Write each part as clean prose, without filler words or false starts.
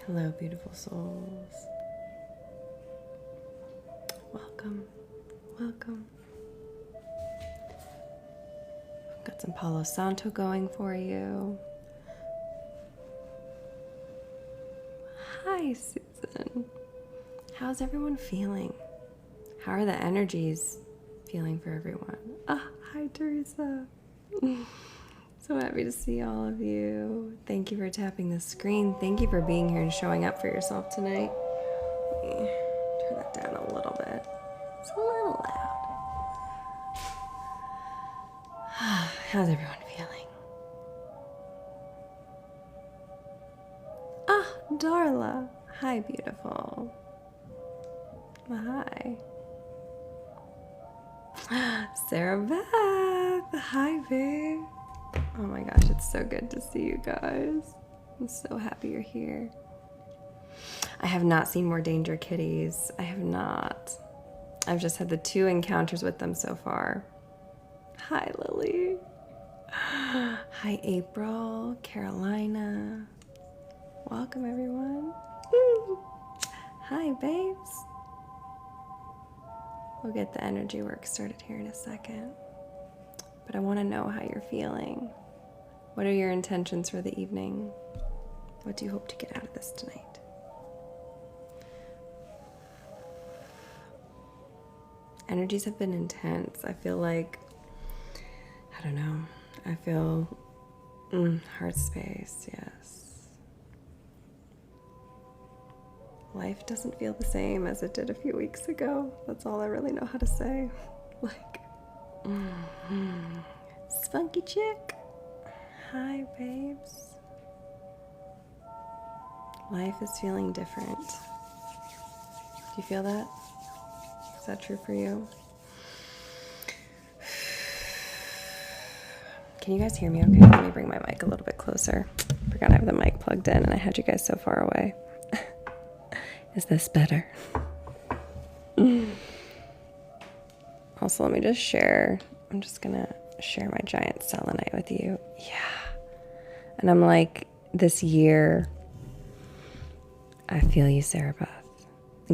Hello, beautiful souls. Welcome, welcome. I've got some Palo Santo going for you. Hi, Susan. How's everyone feeling? How are the energies feeling for everyone? Hi, Teresa. So happy to see all of you. Thank you for tapping the screen. Thank you for being here and showing up for yourself tonight. Let me turn that down a little bit. It's a little loud. How's everyone feeling? Darla. Hi, beautiful. Hi. Sarah Beth. Hi, babe. Oh my gosh, it's so good to see you guys. I'm so happy you're here. I have not seen more Danger Kitties. I have not. I've just had the 2 encounters with them so far. Hi, Lily. Hi, April, Carolina. Welcome, everyone. Hi, babes. We'll get the energy work started here in a second. But I want to know how you're feeling. What are your intentions for the evening? What do you hope to get out of this tonight? Energies have been intense. I feel like, I don't know. I feel heart space, yes. Life doesn't feel the same as it did a few weeks ago. That's all I really know how to say. Like, spunky chick. Hi, babes. Life is feeling different. Do you feel that? Is that true for you? Can you guys hear me okay? Let me bring my mic a little bit closer. I forgot I have the mic plugged in and I had you guys so far away. Is this better? Also, let me just share. I'm just gonna share my giant selenite with you. Yeah. And I'm like, this year, I feel you, Sarah Beth.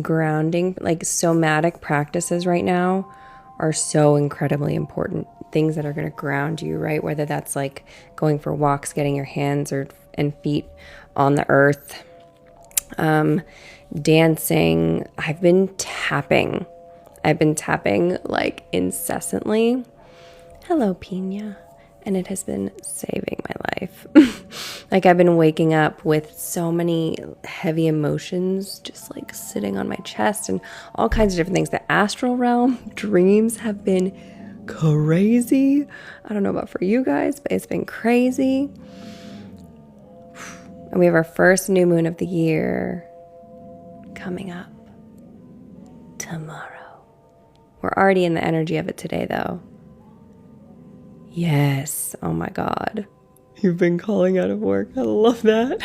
Grounding, like somatic practices right now are so incredibly important. Things that are going to ground you, right? Whether that's like going for walks, getting your hands and feet on the earth, dancing. I've been tapping like incessantly. Hello, Pina. And it has been saving my life. Like I've been waking up with so many heavy emotions just like sitting on my chest and all kinds of different things. The astral realm, dreams have been crazy. I don't know about for you guys, but it's been crazy. And we have our first new moon of the year coming up tomorrow. We're already in the energy of it today, though. Yes. Oh my God. You've been calling out of work. I love that.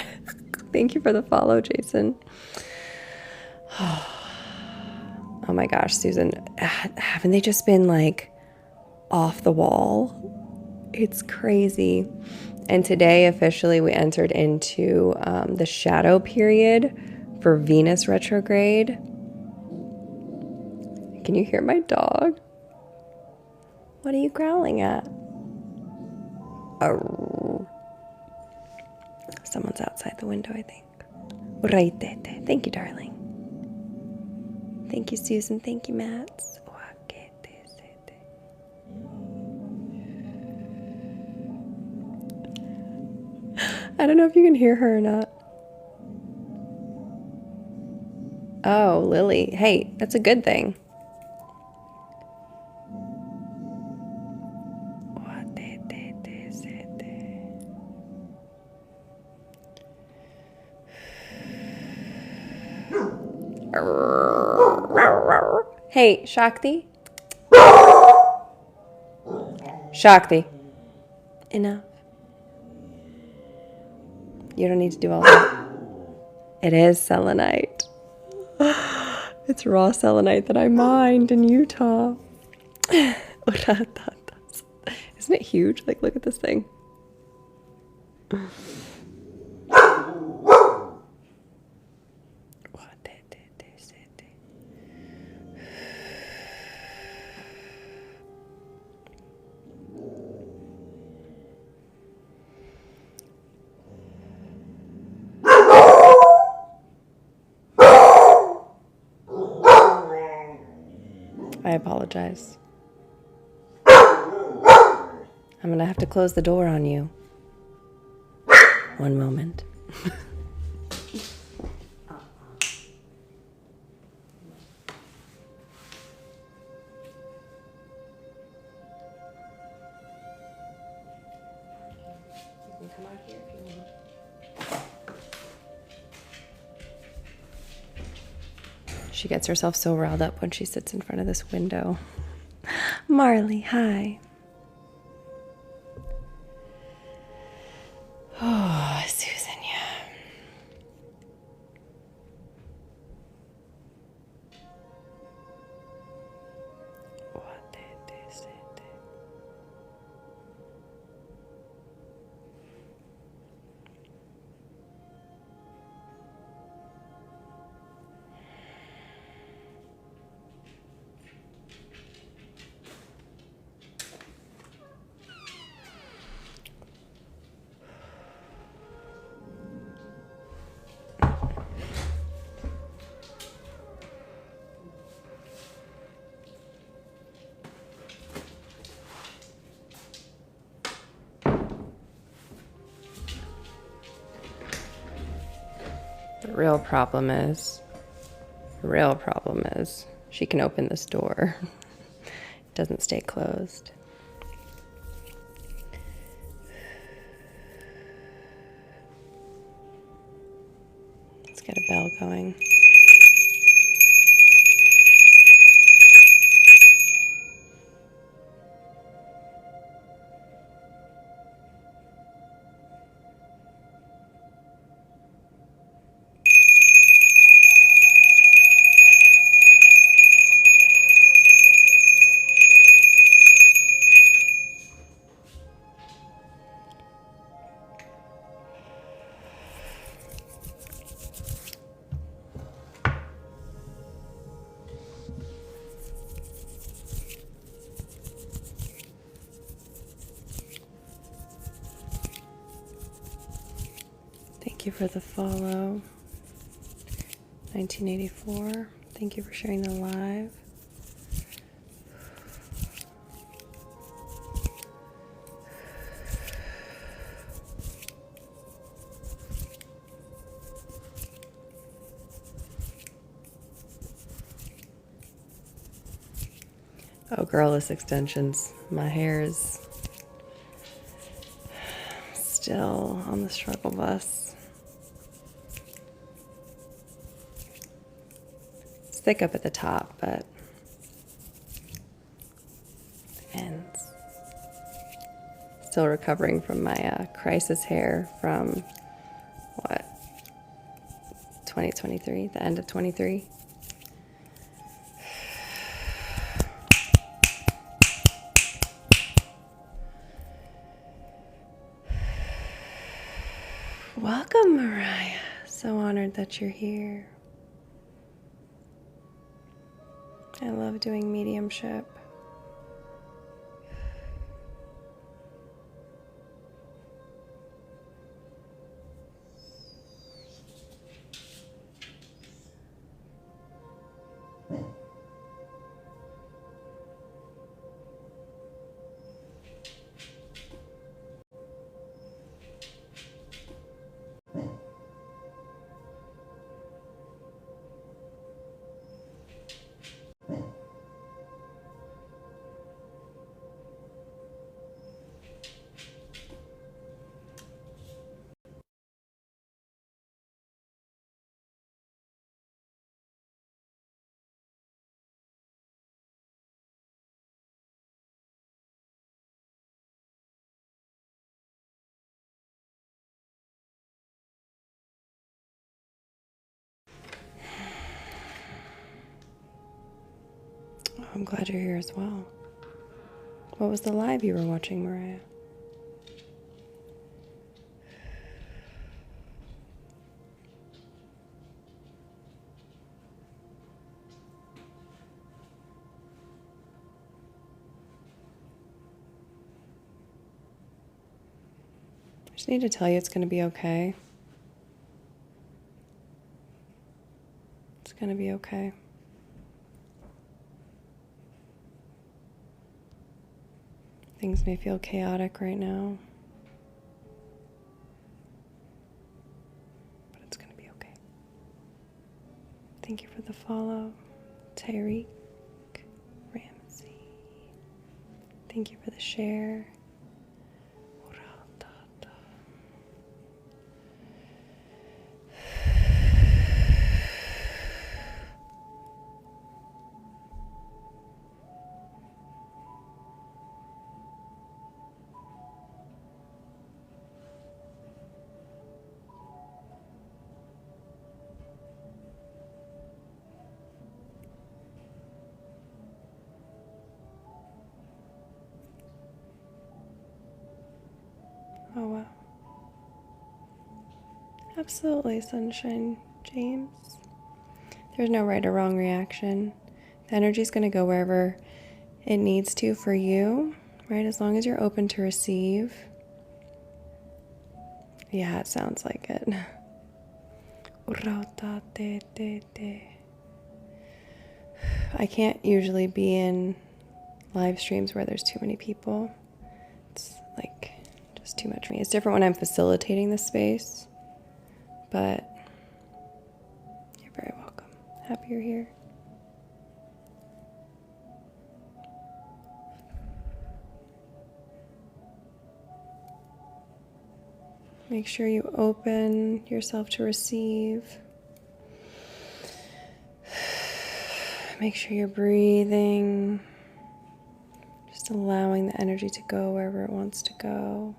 Thank you for the follow, Jason. Oh my gosh, Susan. Haven't they just been like off the wall? It's crazy. And today, officially, we entered into the shadow period for Venus retrograde. Can you hear my dog? What are you growling at? Oh. Someone's outside the window, I think. Right. Thank you, darling. Thank you, Susan. Thank you, Mats. I don't know if you can hear her or not. Oh, Lily. Hey, that's a good thing. Hey, Shakti. Shakti. Enough. You don't need to do all that. It is selenite. It's raw selenite that I mined in Utah. Isn't it huge? Like, look at this thing. apologize. I'm gonna have to close the door on you. One moment. You can come out here if you want. She gets herself so riled up when she sits in front of this window. Marley, hi. Oh, Susan, yeah. What did they say? The real problem is she can open this door. It doesn't stay closed. Let's get a bell going. Thank you for the follow. 1984. Thank you for sharing the live. Oh, girlless extensions. My hair is still on the struggle bus. It's thick up at the top, but ends. Still recovering from my crisis hair from, 2023, the end of 23. Welcome, Mariah. So honored that you're here. I love doing mediumship. Oh, I'm glad you're here as well. What was the live you were watching, Mariah? I just need to tell you it's going to be okay. It's going to be okay. Things may feel chaotic right now, but it's going to be okay. Thank you for the follow, Tyreek Ramsey. Thank you for the share. Oh, wow. Absolutely, Sunshine James. There's no right or wrong reaction. The energy's going to go wherever it needs to for you, right? As long as you're open to receive. Yeah, it sounds like it. I can't usually be in live streams where there's too many people. It's like just too much for me. It's different when I'm facilitating the space, but you're very welcome. Happy you're here. Make sure you open yourself to receive. Make sure you're breathing. Just allowing the energy to go wherever it wants to go.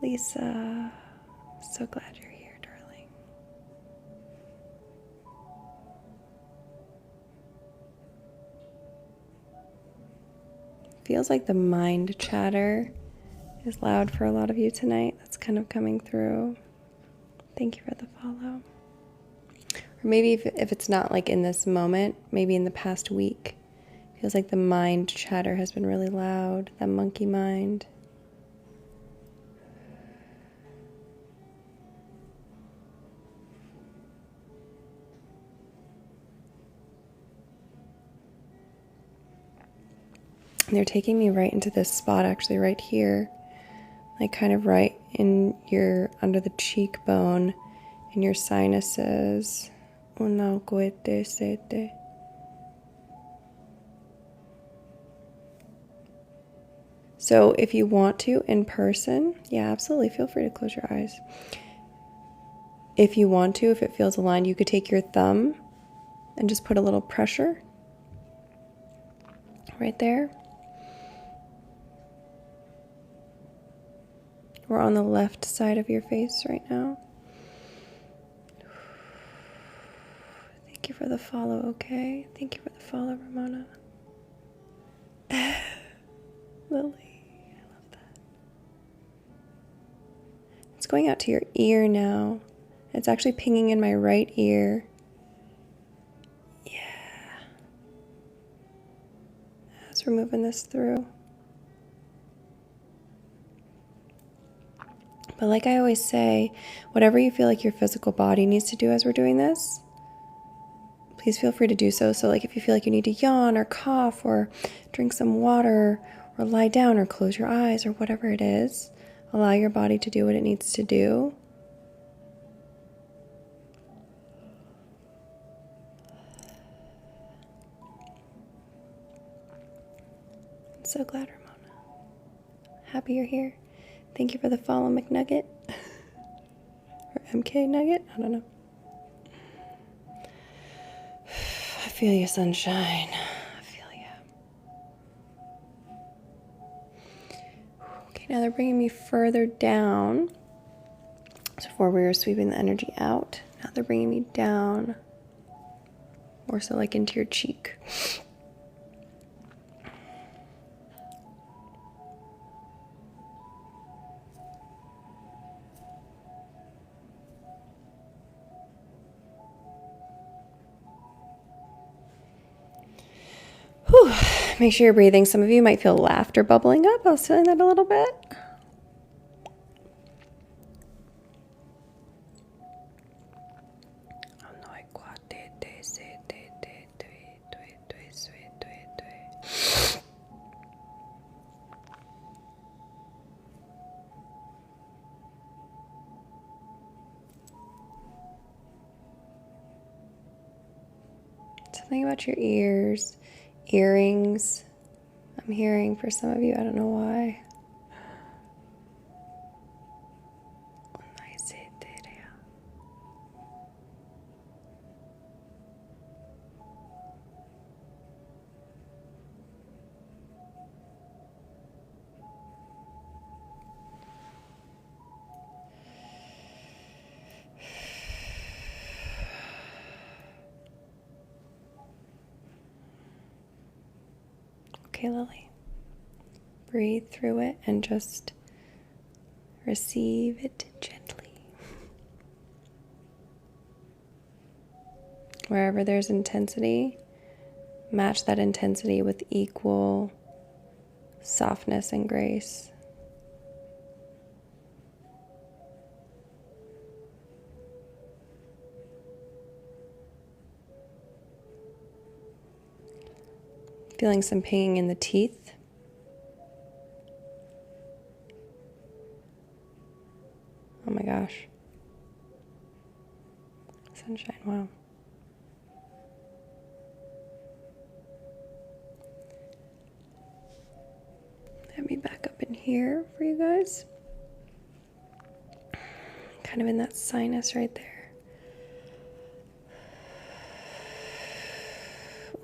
Lisa, so glad you're here, darling. Feels like the mind chatter is loud for a lot of you tonight. That's kind of coming through. Thank you for the follow. Or maybe if it's not like in this moment, maybe in the past week. Feels like the mind chatter has been really loud, that monkey mind. And they're taking me right into this spot, actually right here, like kind of right in your, under the cheekbone, in your sinuses. Una coete sete. So if you want to, in person, yeah, absolutely, feel free to close your eyes. If you want to, if it feels aligned, you could take your thumb and just put a little pressure right there. We're on the left side of your face right now. Thank you for the follow, okay? Thank you for the follow, Ramona. Lily, I love that. It's going out to your ear now. It's actually pinging in my right ear. Yeah. As we're moving this through. But like I always say, whatever you feel like your physical body needs to do as we're doing this, please feel free to do so. So like if you feel like you need to yawn or cough or drink some water or lie down or close your eyes or whatever it is, allow your body to do what it needs to do. I'm so glad, Ramona. Happy you're here. Thank you for the follow, McNugget. Or MK Nugget? I don't know. I feel you, sunshine. I feel you. Okay, now they're bringing me further down. So before we were sweeping the energy out. Now they're bringing me down. More so like into your cheek. Whew. Make sure you're breathing. Some of you might feel laughter bubbling up. I was feeling that a little bit. Something about your ears, earrings. I'm hearing for some of you, I don't know why. Okay, Lily. Breathe through it and just receive it gently. Wherever there's intensity, match that intensity with equal softness and grace. Feeling some pinging in the teeth. Oh my gosh. Sunshine, wow. Let me back up in here for you guys. Kind of in that sinus right there.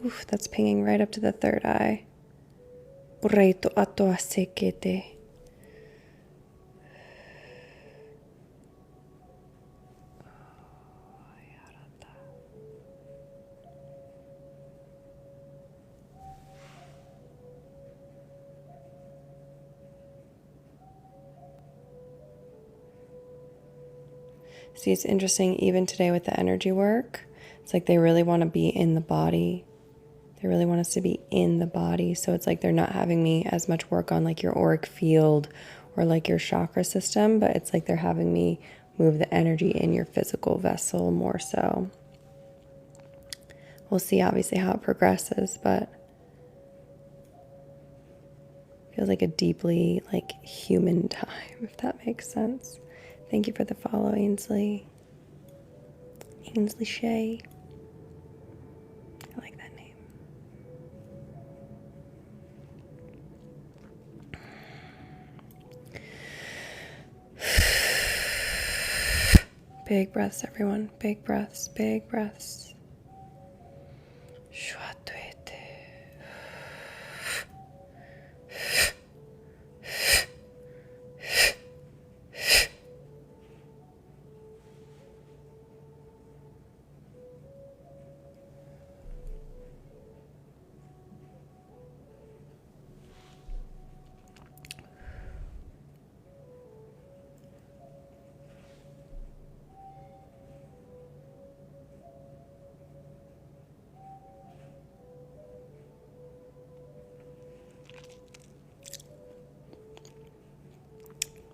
Oof, that's pinging right up to the third eye. Reito atoa sekete. See, it's interesting, even today with the energy work, it's like they really want to be in the body. They really want us to be in the body. So it's like they're not having me as much work on like your auric field or like your chakra system, but it's like they're having me move the energy in your physical vessel more so. We'll see obviously how it progresses, but feels like a deeply like human time, if that makes sense. Thank you for the follow, Ainsley. Ainsley Shay. I like that name. Big breaths, everyone. Big breaths, big breaths.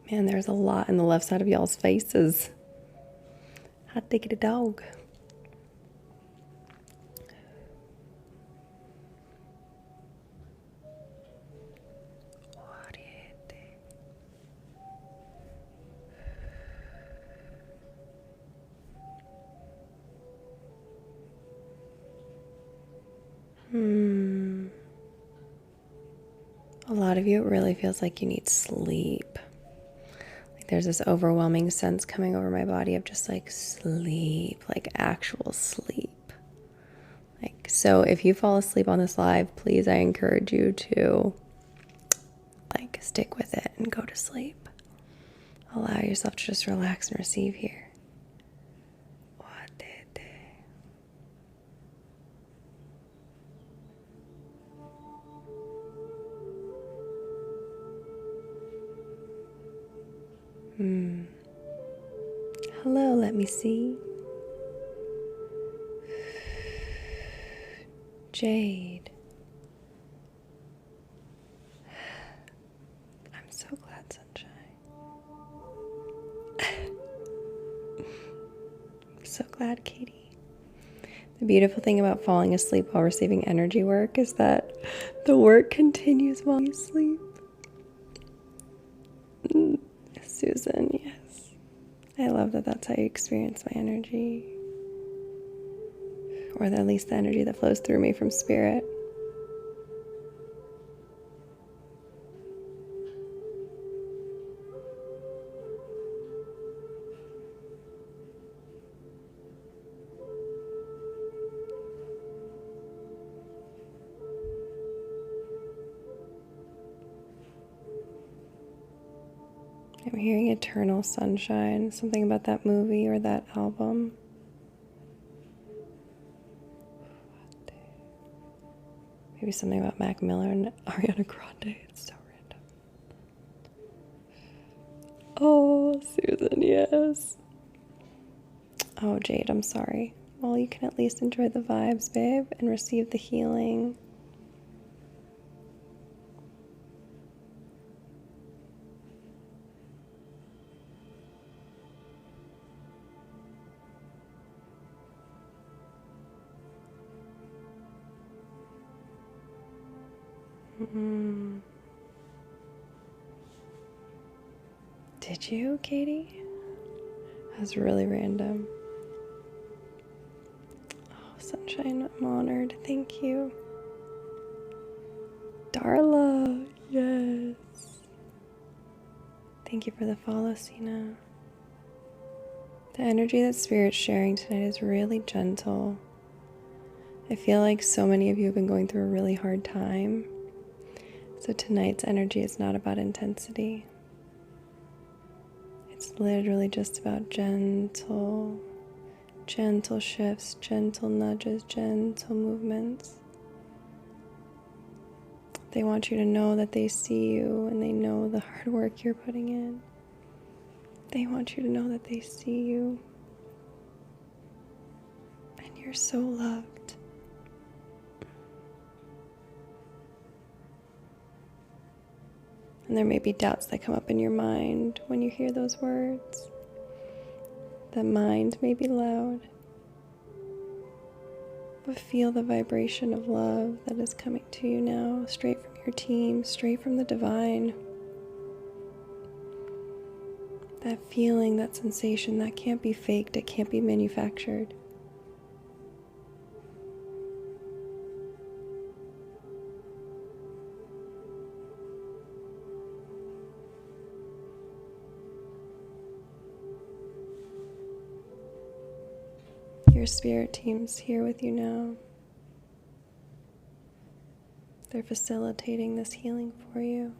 Man, there's a lot in the left side of y'all's faces. Hot diggity dog. A lot of you, it really feels like you need sleep. Like there's this overwhelming sense coming over my body of just like sleep, like actual sleep. Like, so if you fall asleep on this live, please, I encourage you to like stick with it and go to sleep. Allow yourself to just relax and receive here. Hello, let me see. Jade. I'm so glad, Sunshine. I'm so glad, Katie. The beautiful thing about falling asleep while receiving energy work is that the work continues while you sleep. Susan, yes. I love that that's how you experience my energy. or at least the energy that flows through me from spirit. I'm hearing Eternal Sunshine, something about that movie or that album. Maybe something about Mac Miller and Ariana Grande. It's so random. Oh, Susan, yes. Oh, Jade, I'm sorry. Well, you can at least enjoy the vibes, babe, and receive the healing. Did you, Katie? That was really random. Oh, Sunshine, I'm honored. Thank you. Darla, yes. Thank you for the follow, Sina. The energy that Spirit's sharing tonight is really gentle. I feel like so many of you have been going through a really hard time. So tonight's energy is not about intensity. It's literally just about gentle shifts, gentle nudges, gentle movements. They want you to know that they see you and they know the hard work you're putting in. They want you to know that they see you and you're so loved. And there may be doubts that come up in your mind when you hear those words. The mind may be loud, but feel the vibration of love that is coming to you now, straight from your team, straight from the divine. That feeling, that sensation, that can't be faked, it can't be manufactured. Your spirit team's here with you now. They're facilitating this healing for you.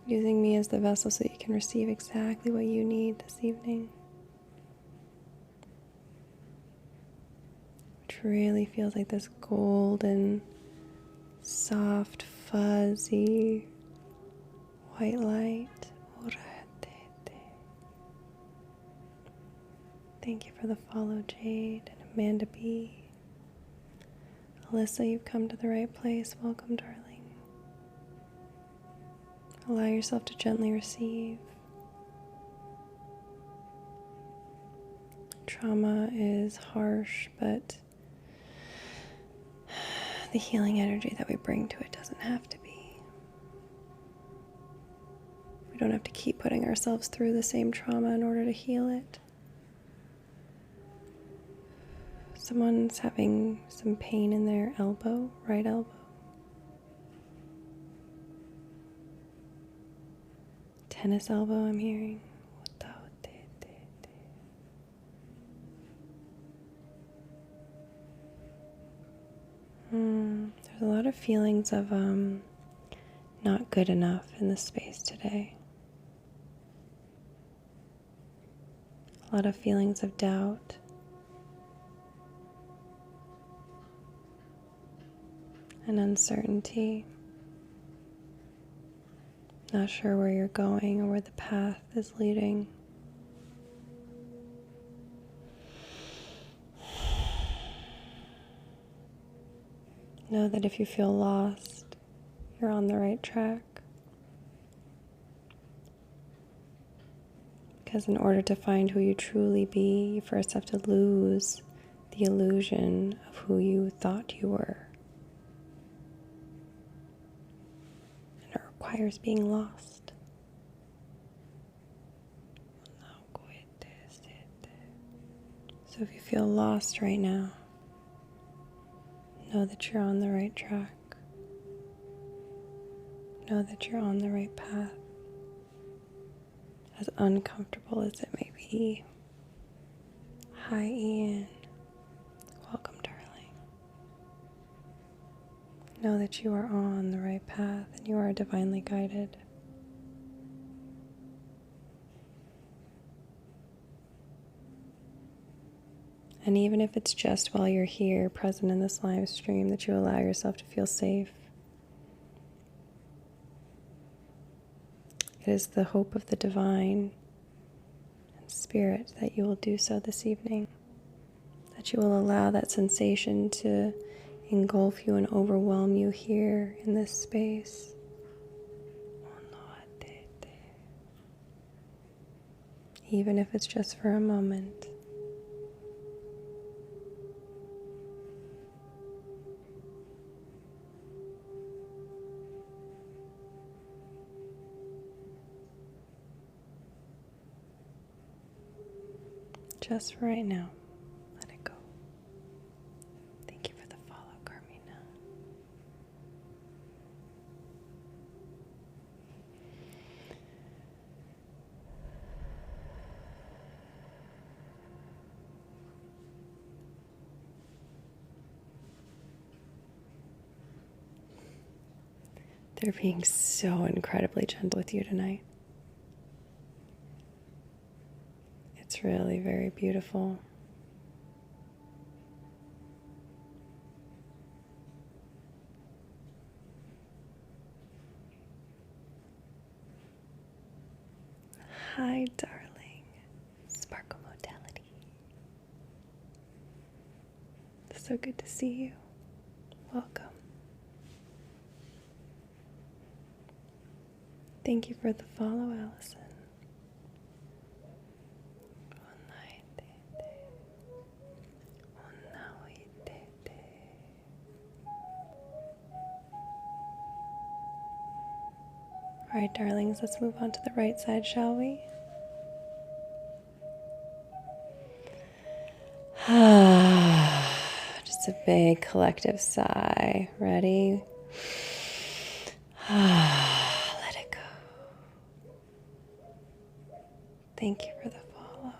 Using me as the vessel so you can receive exactly what you need this evening. Which really feels like this golden, soft, fuzzy, white light. Thank you for the follow, Jade and Amanda B. Alyssa, you've come to the right place. Welcome, darling. Allow yourself to gently receive. Trauma is harsh, but the healing energy that we bring to it doesn't have to be. We don't have to keep putting ourselves through the same trauma in order to heal it. Someone's having some pain in their elbow, right elbow. Tennis elbow, I'm hearing. There's a lot of feelings of not good enough in this space today. A lot of feelings of doubt. And uncertainty. Not sure where you're going or where the path is leading. Know that if you feel lost, you're on the right track. Because in order to find who you truly be, you first have to lose the illusion of who you thought you were. Requires being lost. So if you feel lost right now, know that you're on the right track. Know that you're on the right path. As uncomfortable as it may be. Hi, Ian. Welcome, darling. Know that you are on the right path and you are divinely guided. And even if it's just while you're here, present in this live stream, that you allow yourself to feel safe. It is the hope of the divine and spirit that you will do so this evening. That you will allow that sensation to engulf you and overwhelm you here in this space. Even if it's just for a moment. Just for right now. Let it go. Thank you for the follow, Carmina. They're being so incredibly gentle with you tonight. It's really very beautiful. Hi, darling. Sparkle modality. So good to see you. Welcome. Thank you for the follow, Allison. All right, darlings, let's move on to the right side, shall we? Just a big collective sigh. Ready? Let it go. Thank you for the follows.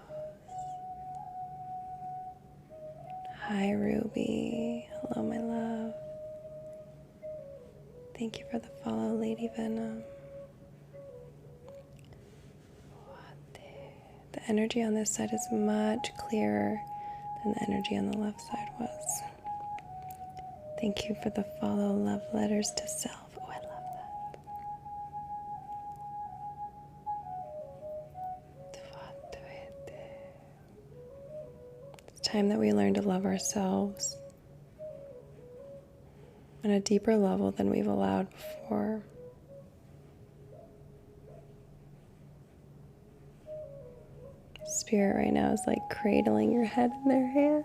Hi, Ruby. Hello, my love. Thank you for the follow, Lady Venom. The energy on this side is much clearer than the energy on the left side was. Thank you for the follow, love letters to self. Oh, I love that. It's time that we learn to love ourselves on a deeper level than we've allowed before. Spirit right now is like cradling your head in their hand.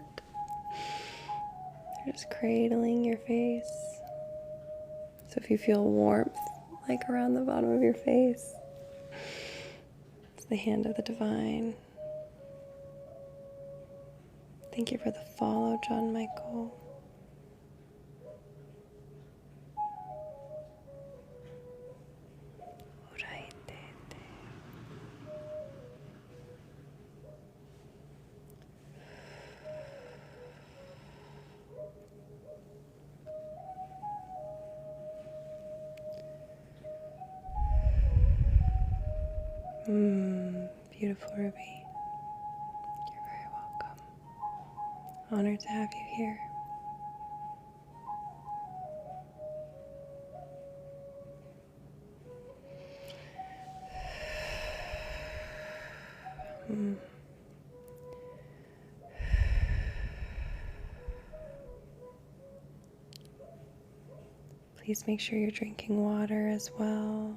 They're just cradling your face. So if you feel warmth like around the bottom of your face, it's the hand of the divine. Thank you for the follow, John Michael. Beautiful, Ruby. You're very welcome. Honored to have you here. Please make sure you're drinking water as well.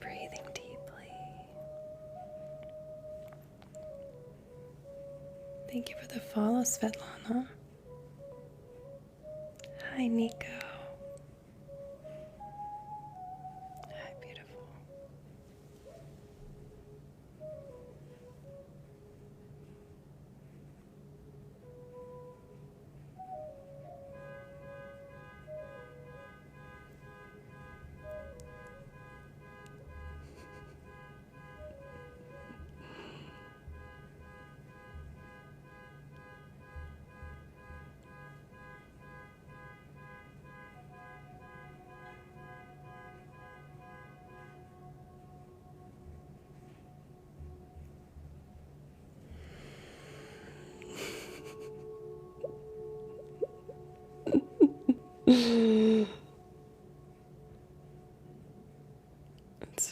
Breathing deeply. Thank you for the follow, Svetlana. Hi, Nico. Hi, beautiful.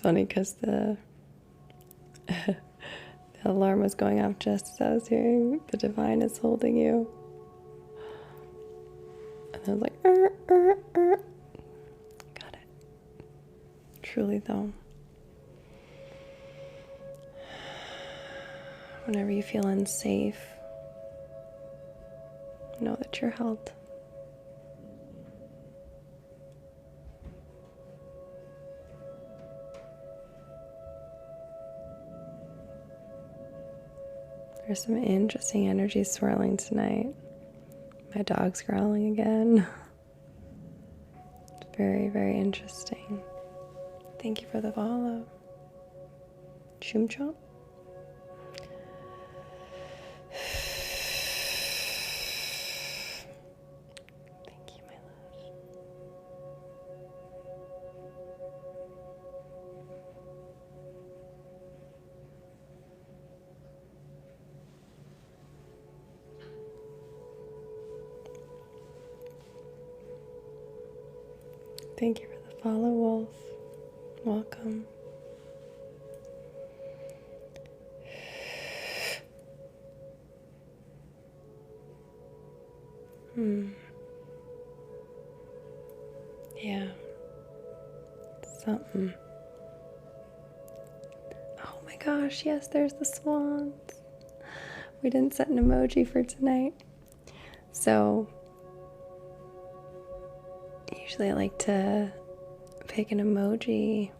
funny because the alarm was going off just as I was hearing the divine is holding you. And I was like, Got it. Truly though. Whenever you feel unsafe, know that you're held. There's some interesting energy swirling tonight. My dog's growling again. It's very, very interesting. Thank you for the follow. Choom chomp. Thank you, my love. Thank you for the follow, Wolf. Welcome. Yeah. Something. Oh my gosh, yes, there's the swans. We didn't set an emoji for tonight. So, usually I like to pick an emoji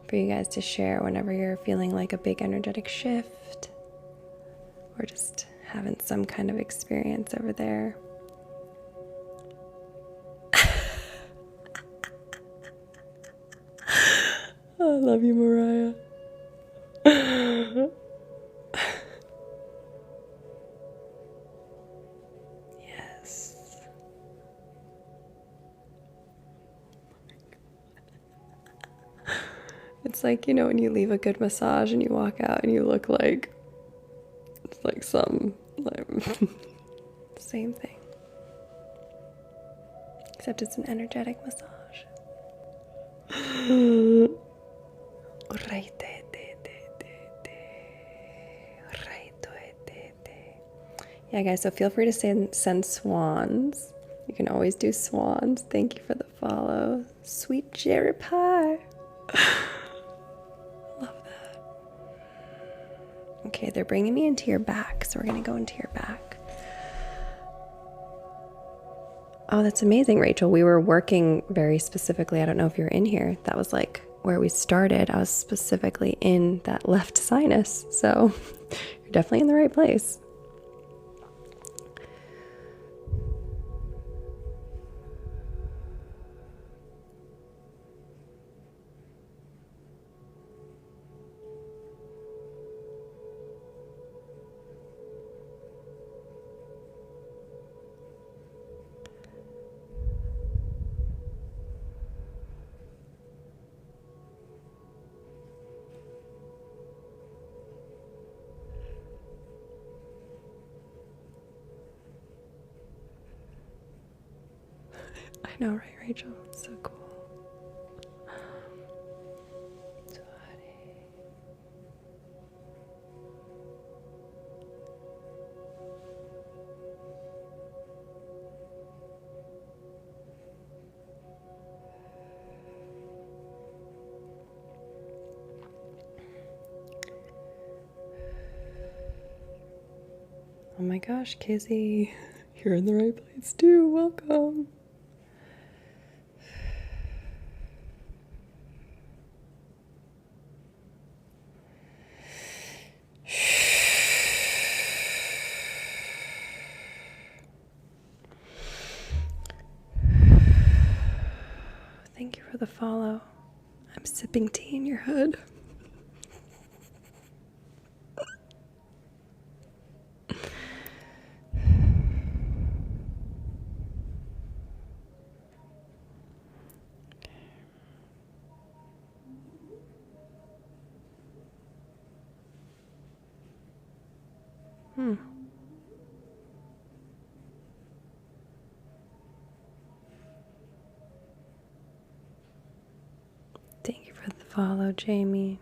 for you guys to share whenever you're feeling like a big energetic shift or just having some kind of experience over there. I love you, Mariah. Yes. It's like, you know, when you leave a good massage and you walk out and you look like, it's like some, like, same thing. Except it's an energetic massage. Yeah, guys, so feel free to send swans. You can always do swans. Thank you for the follow. Sweet cherry pie. Love that. Okay, they're bringing me into your back, so we're going to go into your back. Oh, that's amazing, Rachel. We were working very specifically. I don't know if you're in here. That was like where we started. I was specifically in that left sinus. So you're definitely in the right place. I know, right, Rachel? It's so cool. Oh my gosh, Kizzy, you're in the right place too. Welcome. Thank you for the follow. I'm sipping tea in your hood. Thank you for the follow, Jamie.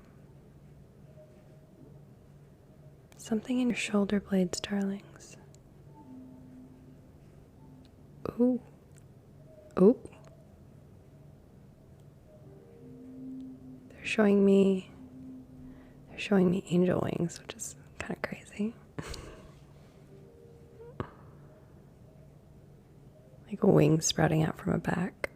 Something in your shoulder blades, darlings. Ooh. Ooh. They're showing me angel wings, which is kind of crazy. Like a wing sprouting out from a back.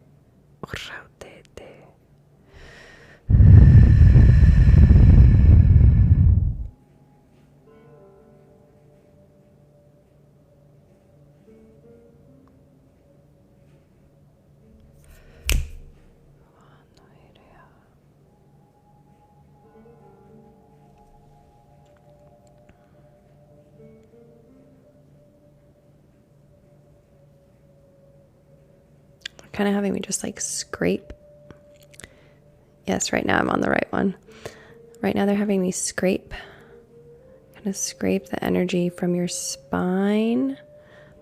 Kind of having me just like scrape. Yes, right now I'm on the right one. Right now they're having me scrape, kind of scrape the energy from your spine,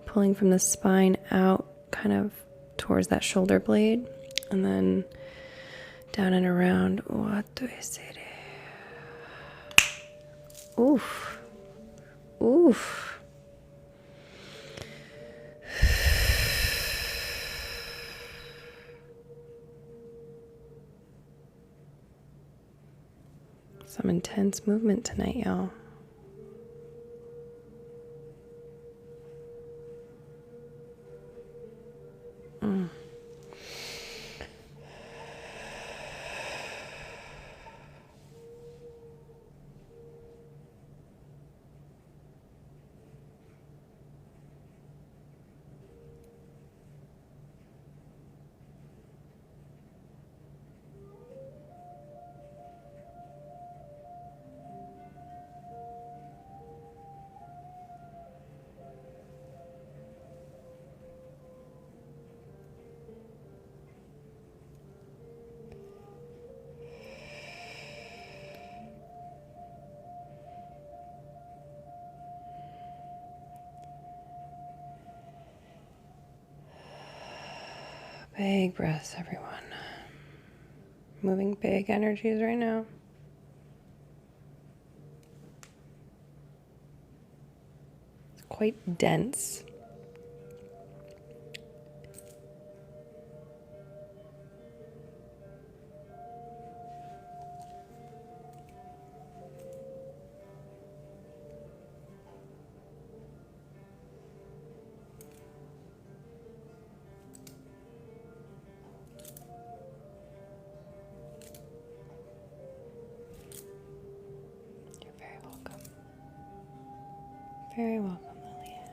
pulling from the spine out kind of towards that shoulder blade, and then down and around. What do I say? Oof. Oof. Some intense movement tonight, y'all. Big breaths, everyone. Moving big energies right now. It's quite dense. Very welcome, Lillian.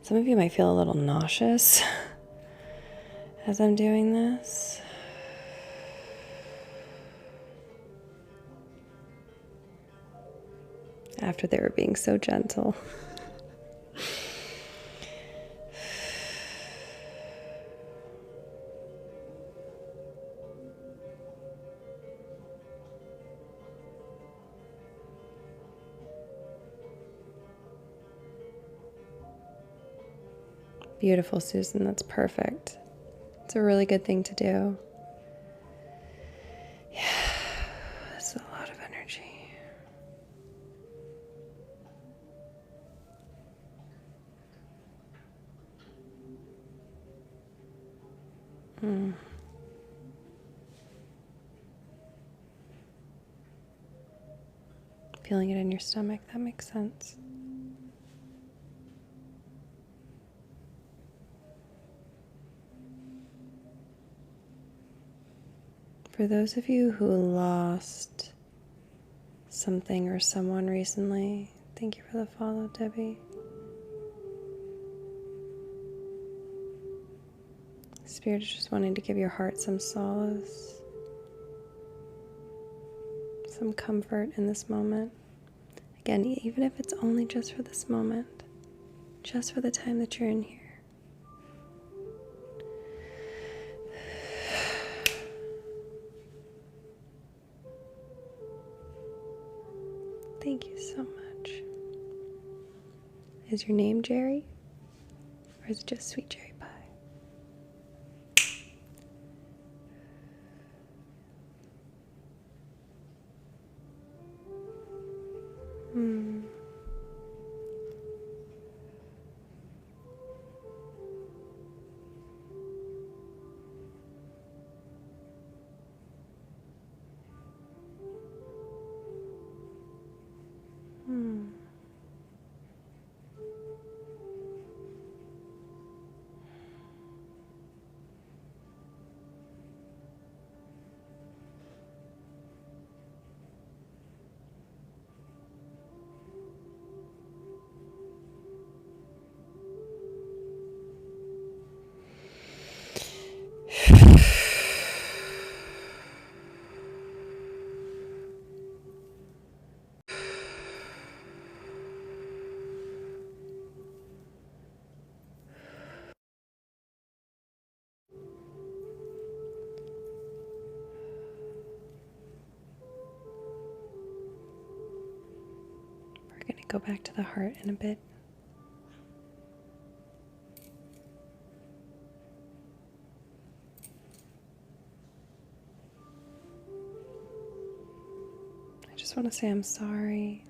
Some of you might feel a little nauseous as I'm doing this. After they were being so gentle. Beautiful, Susan. That's perfect. It's a really good thing to do. Yeah, that's a lot of energy. Feeling it in your stomach, that makes sense. For those of you who lost something or someone recently, Thank you for the follow, Debbie. Spirit is just wanting to give your heart some solace, some comfort in this moment. Again, even if it's only just for this moment, just for the time that you're in here. Thank you so much. Is your name Jerry? Or is it just Sweet Cherry Pie? Hmm. We're going to go back to the heart in a bit. I just want to say I'm sorry.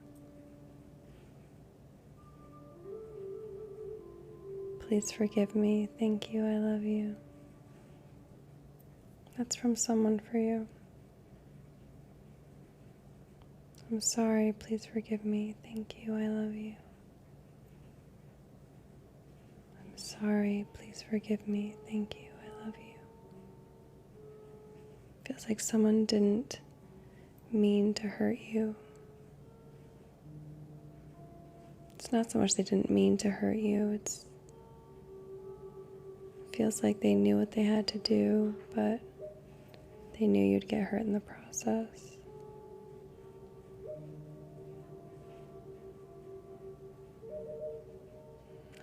Please forgive me. Thank you. I love you. That's from someone for you. I'm sorry. Please forgive me. Thank you. I love you. I'm sorry. Please forgive me. Thank you. I love you. Feels like someone didn't mean to hurt you. It's not so much they didn't mean to hurt you. It feels like they knew what they had to do, but they knew you'd get hurt in the process.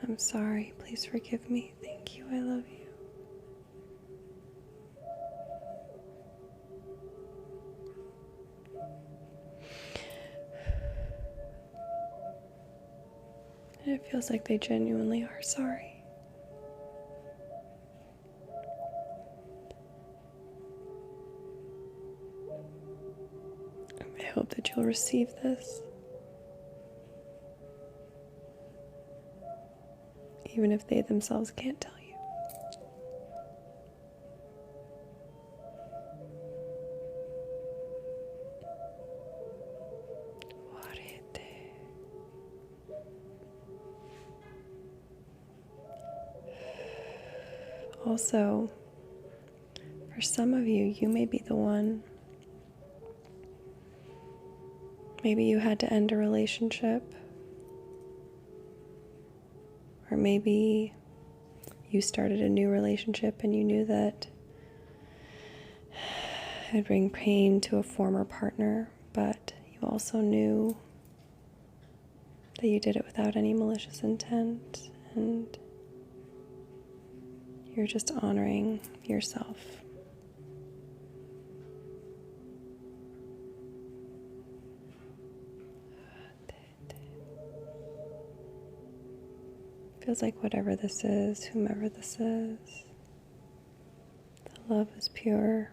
I'm sorry. Please forgive me. Thank you. I love you. And it feels like they genuinely are sorry. I hope that you'll receive this. Even if they themselves can't tell you. Also, for some of you, you may be the one. Maybe you had to end a relationship. Or maybe you started a new relationship and you knew that it would bring pain to a former partner, but you also knew that you did it without any malicious intent, and you're just honoring yourself. Feels like whatever this is, whomever this is, the love is pure.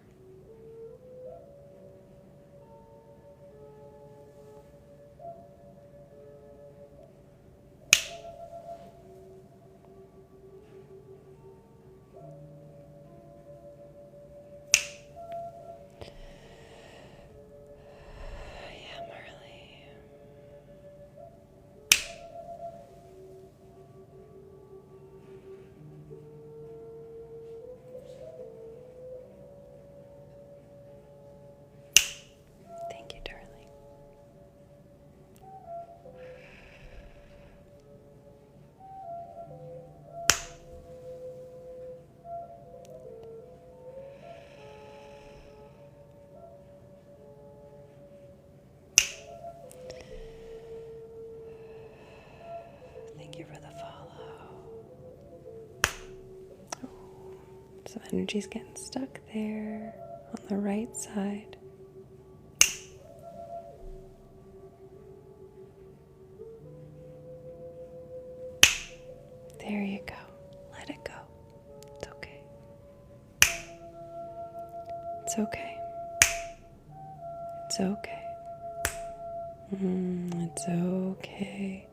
Some energy's getting stuck there on the right side. There you go. Let it go. It's okay. It's okay. It's okay. It's okay.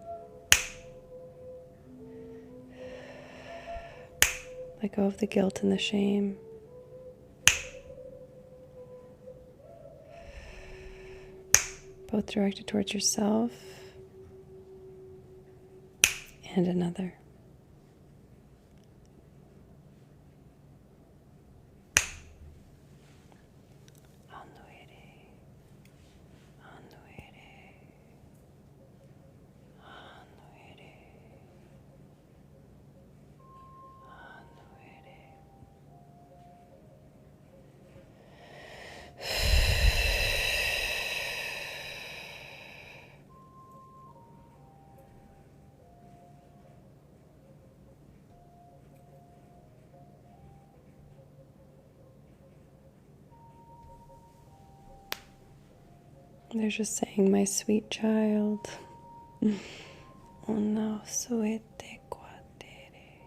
Let go of the guilt and the shame. Both directed towards yourself and another. They're just saying, my sweet child. Una suete quatere.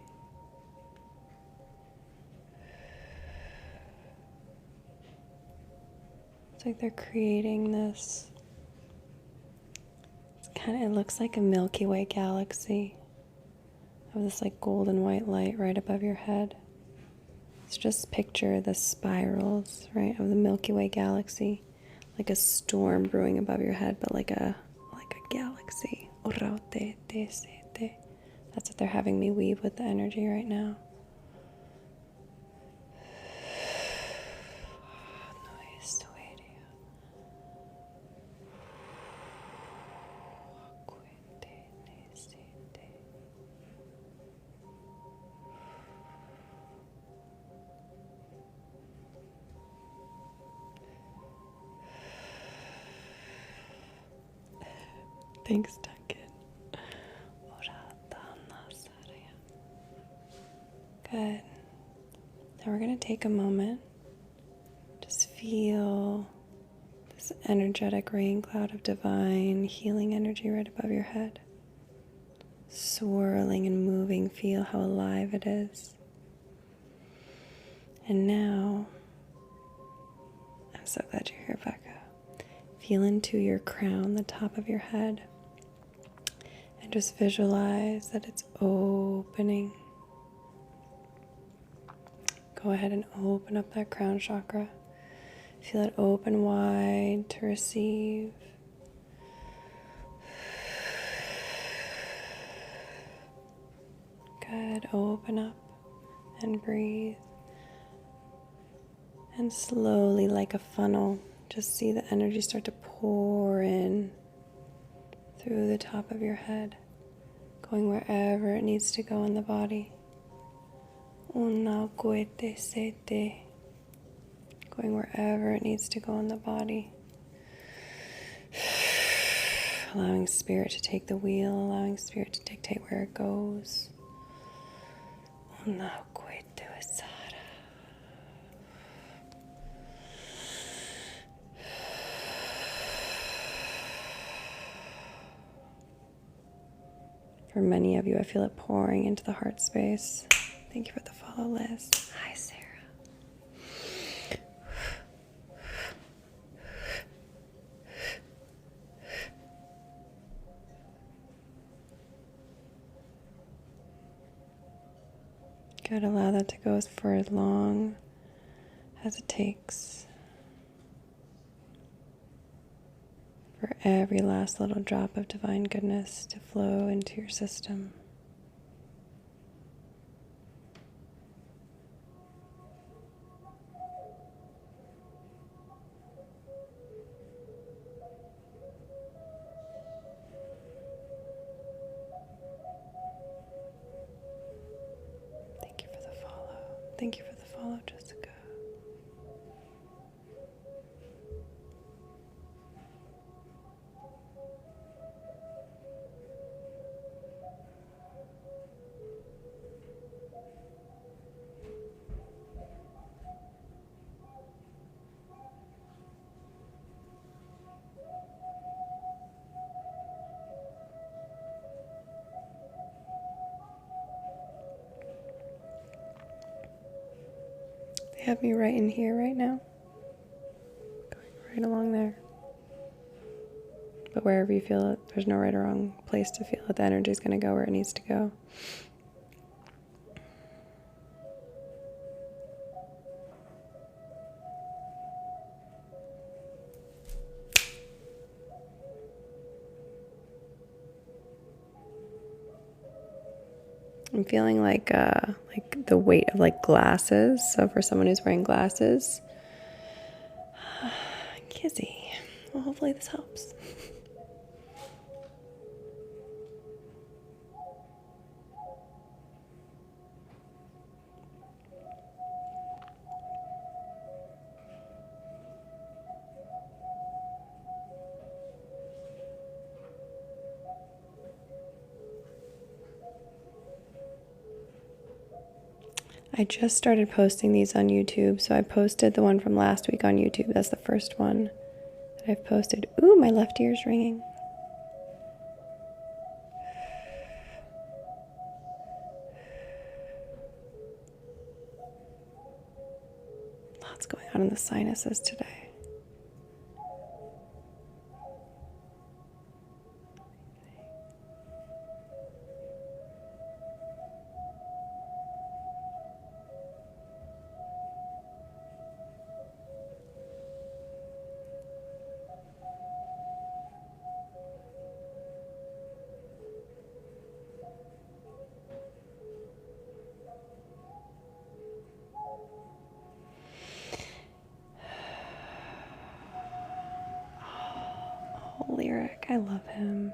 It's like they're creating this. It looks like a Milky Way galaxy of this like golden white light right above your head. So just picture the spirals, right, of the Milky Way galaxy. Like a storm brewing above your head, but like a galaxy. That's what they're having me weave with the energy right now. Thanks, Duncan. Good. Now we're going to take a moment. Just feel this energetic rain cloud of divine healing energy right above your head. Swirling and moving. Feel how alive it is. And now, I'm so glad you're here, Becca. Feel into your crown, the top of your head. And just visualize that it's opening. Go ahead and open up that crown chakra. Feel it open wide to receive. Good. Open up and breathe. And slowly, like a funnel, just see the energy start to pour in through the top of your head, going wherever it needs to go in the body. Una coete sete. Going wherever it needs to go in the body. Allowing spirit to take the wheel, allowing spirit to dictate where it goes. Una coete esara. For many of you, I feel it pouring into the heart space. Thank you for the follow, Liz. Hi, Sarah. Good. Allow that to go for as long as it takes. For every last little drop of divine goodness to flow into your system. Thank you for the follow. Thank you for the follow, Jessica. They have me right in here right now. Going right along there. But wherever you feel it, there's no right or wrong place to feel it. The energy's going to go where it needs to go. I'm feeling like the weight of like glasses. So for someone who's wearing glasses, Kizzy. Well, hopefully this helps. I just started posting these on YouTube, so I posted the one from last week on YouTube. That's the first one that I've posted. Ooh, my left ear's ringing. Lots going on in the sinuses today. Oh, Lyric, I love him.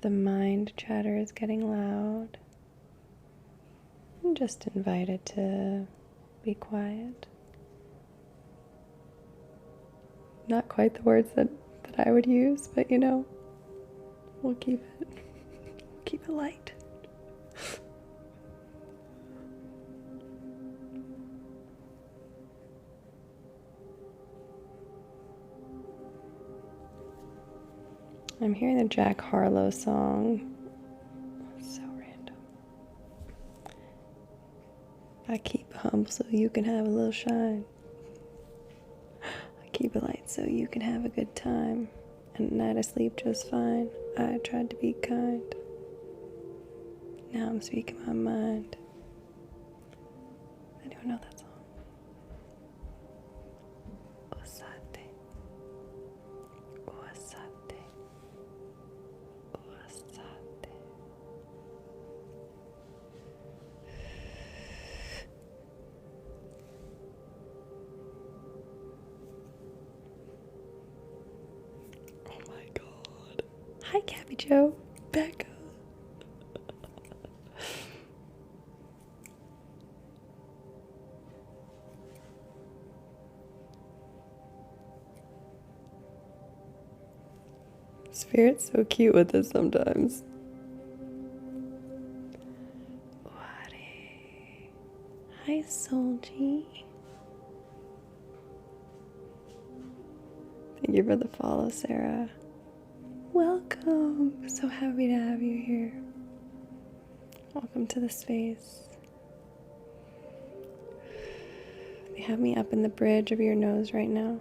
The mind chatter is getting loud. I'm just invited to be quiet. Not quite the words that I would use, but you know, we'll keep it light. I'm hearing the Jack Harlow song. It's so random. I keep humble so you can have a little shine. I keep it light so you can have a good time. And at night I sleep just fine. I tried to be kind. Now I'm speaking my mind. Anyone know that song? Osate. Osate. Osate. Oh my God. Hi, Gabby Joe. Back up. Spirit's so cute with this sometimes. Hi, Solji. Thank you for the follow, Sarah. Welcome. So happy to have you here. Welcome to the space. They have me up in the bridge of your nose right now.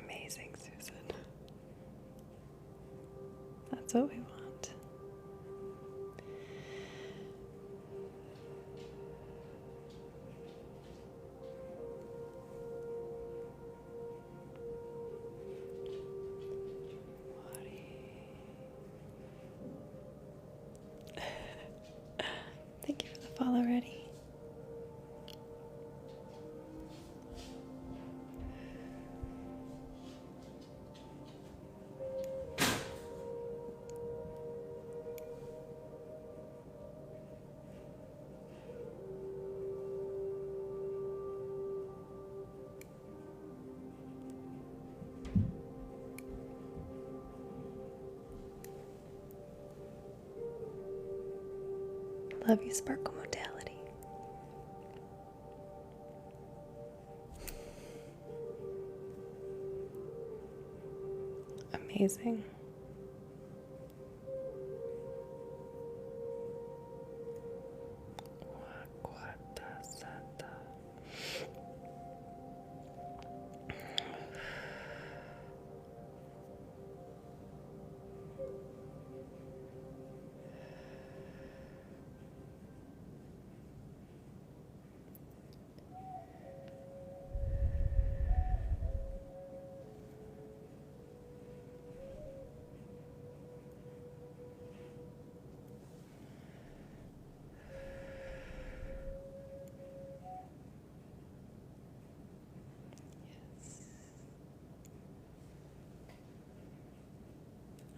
Amazing, Susan. That's what we want. fall already. Love you, Sparkle Modality. Amazing.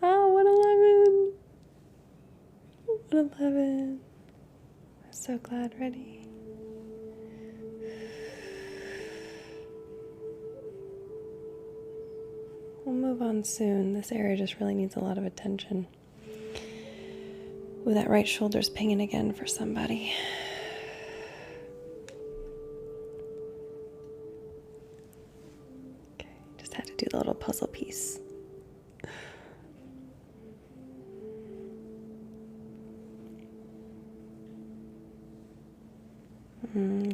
Oh, 111. 111. I'm so glad, ready. We'll move on soon. This area just really needs a lot of attention. Ooh, that right shoulder's pinging again for somebody. Okay, just had to do the little puzzle piece.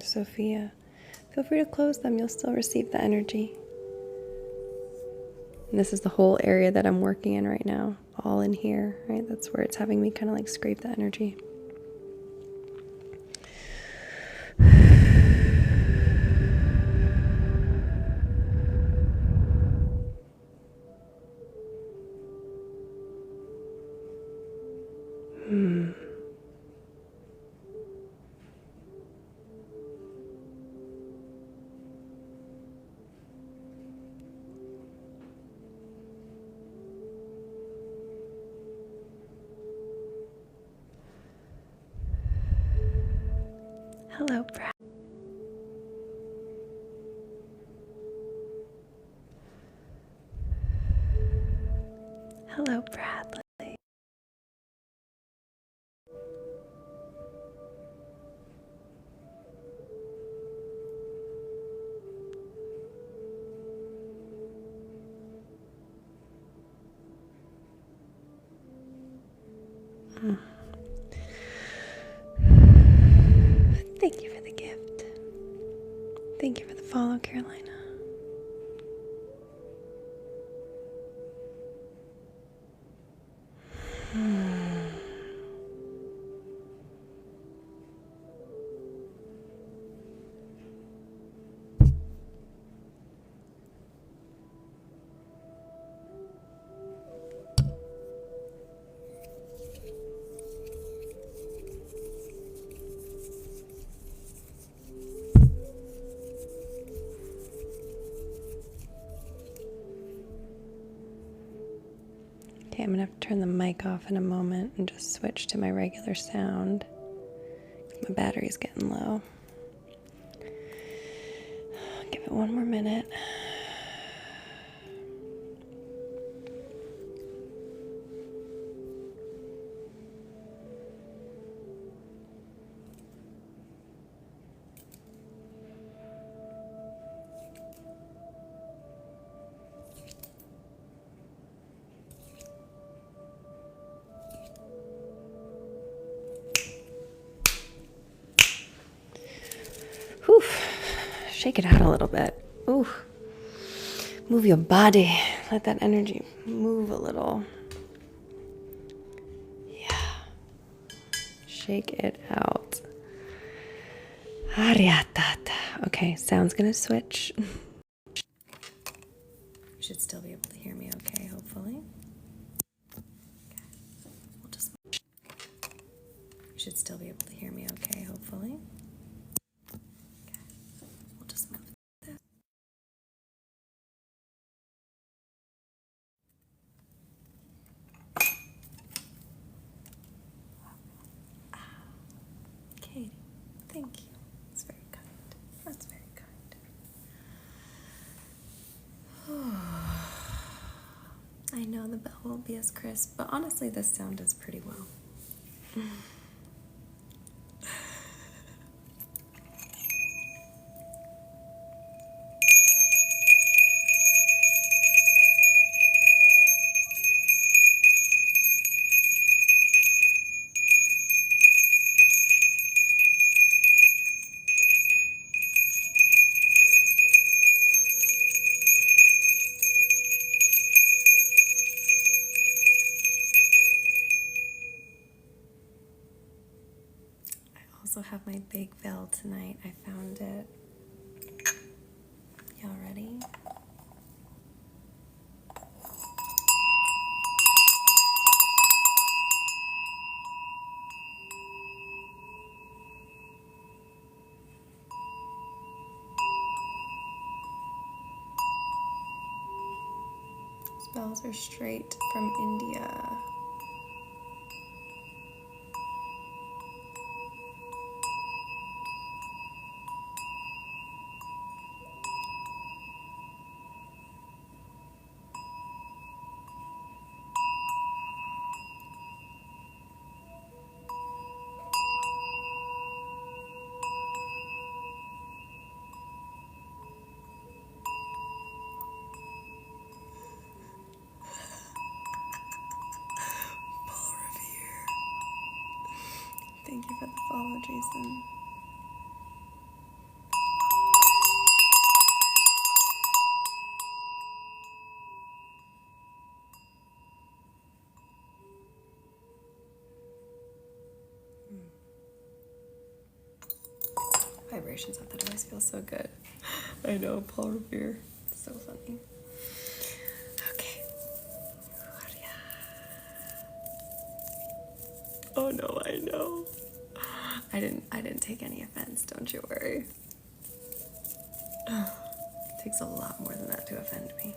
Sophia, feel free to close them. You'll still receive the energy. And this is the whole area that I'm working in right now. All in here, right? That's where it's having me kind of like scrape the energy. Hello, Brad. Hello, Bradley. Thank you for the gift. Thank you for the follow, Carolina. Okay, I'm gonna have to turn the mic off in a moment and just switch to my regular sound. My battery's getting low. Give it one more minute. Whew. Shake it out a little bit. Ooh. Move your body. Let that energy move a little. Yeah. Shake it out. Okay, sound's gonna switch. You should still be able to hear me okay, hopefully. Okay. You should still be able to hear me okay, hopefully. Okay. We'll just move this. Katie, thank you. It's very kind. That's very kind. I know the bell won't be as crisp, but honestly, this sound does pretty well. I also have my big veil tonight. I found it. Y'all ready? These bells are straight from India. Thank you for the follow, Jason. Vibrations of that always feel so good. I know, Paul Revere. So funny. Okay. Oh no, I know. I didn't take any offense, don't you worry. It takes a lot more than that to offend me.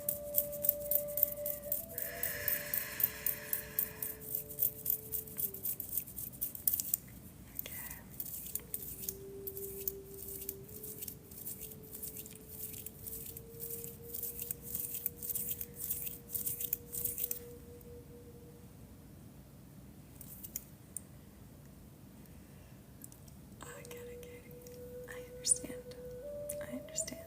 I understand.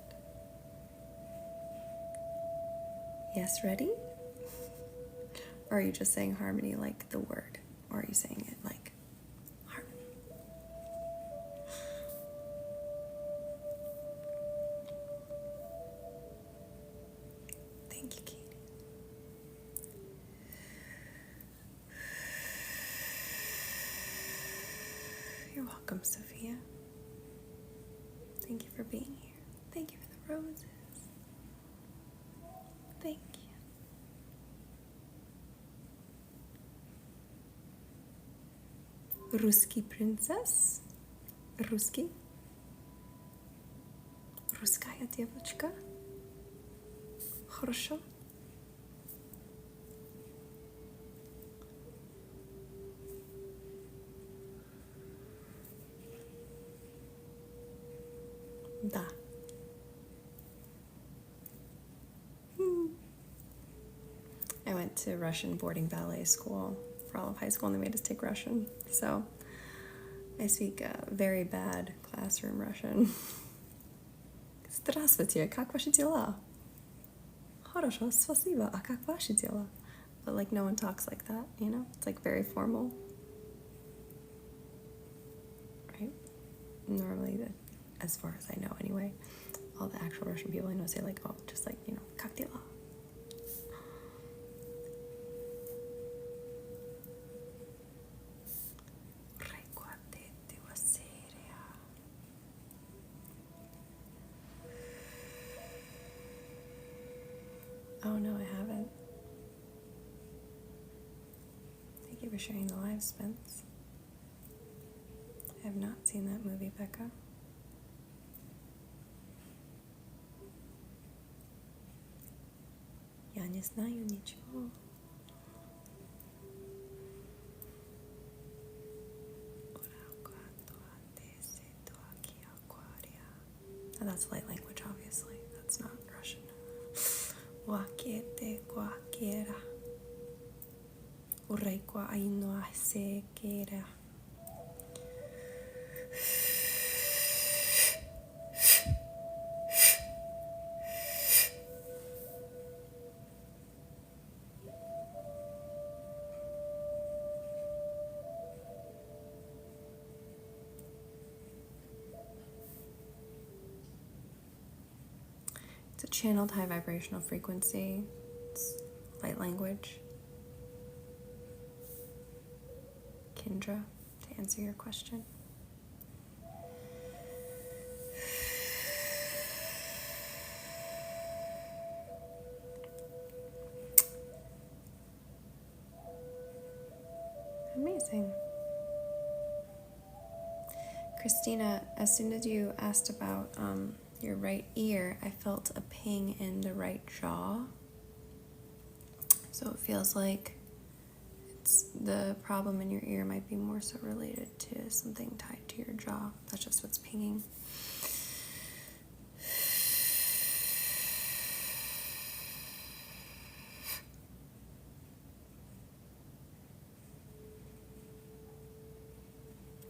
Yes, ready? Or are you just saying harmony like the word? Or are you saying it like harmony? Thank you, Katie. You're welcome, Sophia. Thank you for being here. Thank you for the roses. Thank you. Русский принцесс? Русский? Русская девочка? Хорошо? Да. I went to Russian boarding ballet school for all of high school and they made us take Russian. So I speak very bad classroom Russian. Здравствуйте, как ваши дела? Хорошо, спасибо, а как ваши дела? But like no one talks like that, you know? It's like very formal. Right? Normally, as far as I know anyway, all the actual Russian people I know say like, oh, just like, you know, как дела? Oh no, I haven't. Thank you for sharing the live, Spence. I have not seen that movie, Becca. Я не знаю ничего. Oh, that's light language, obviously. That's not Russian. Wakete kwakera. Ureikwa aino asekera. It's a channeled high vibrational frequency. It's light language. Kendra, to answer your question. Amazing. Christina, as soon as you asked about your right ear, I felt a ping in the right jaw. So it feels like the problem in your ear might be more so related to something tied to your jaw. That's just what's pinging.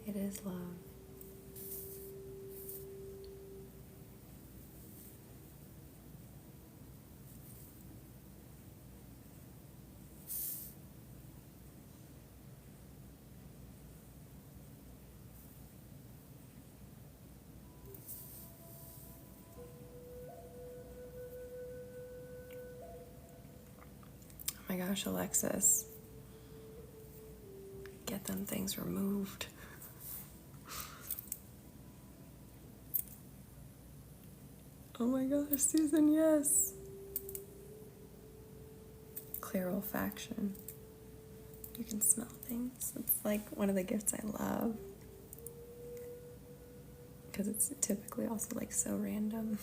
It is love. Oh my gosh, Alexis. Get them things removed. Oh my gosh, Susan, yes. Clear olfaction. You can smell things. It's like one of the gifts I love. Because it's typically also like so random.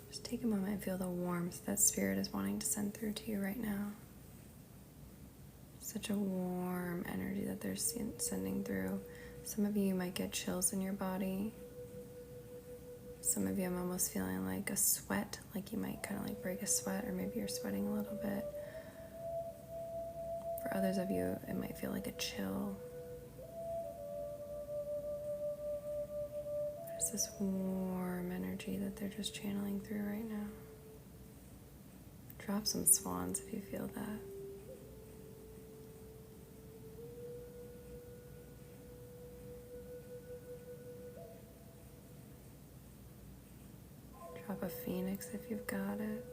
Just take a moment and feel the warmth that Spirit is wanting to send through to you right now. Such a warm energy that they're sending through. Some of you might get chills in your body. Some of you, I'm almost feeling like a sweat, like you might kind of like break a sweat, or maybe you're sweating a little bit. For others of you, it might feel like a chill. There's this warm energy that they're just channeling through right now. Drop some swans if you feel that. Drop a phoenix if you've got it.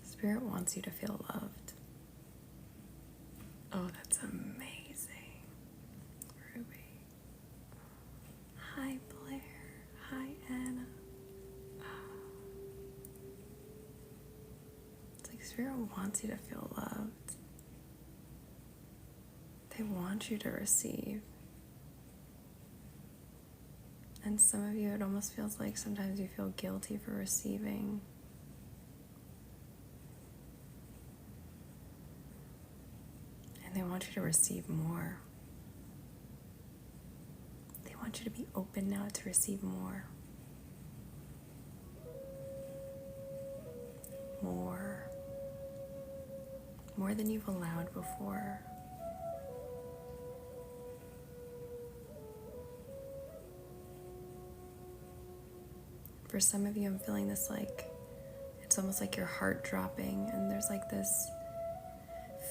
Spirit wants you to feel loved. Oh, that's amazing. Ruby. Hi, Blair. Hi, Anna. It's like Spirit wants you to feel loved. They want you to receive. And some of you, it almost feels like sometimes you feel guilty for receiving. And they want you to receive more. They want want you to be open now to receive more. More than you've allowed before. For some of you, I'm feeling this it's almost like your heart dropping, and there's this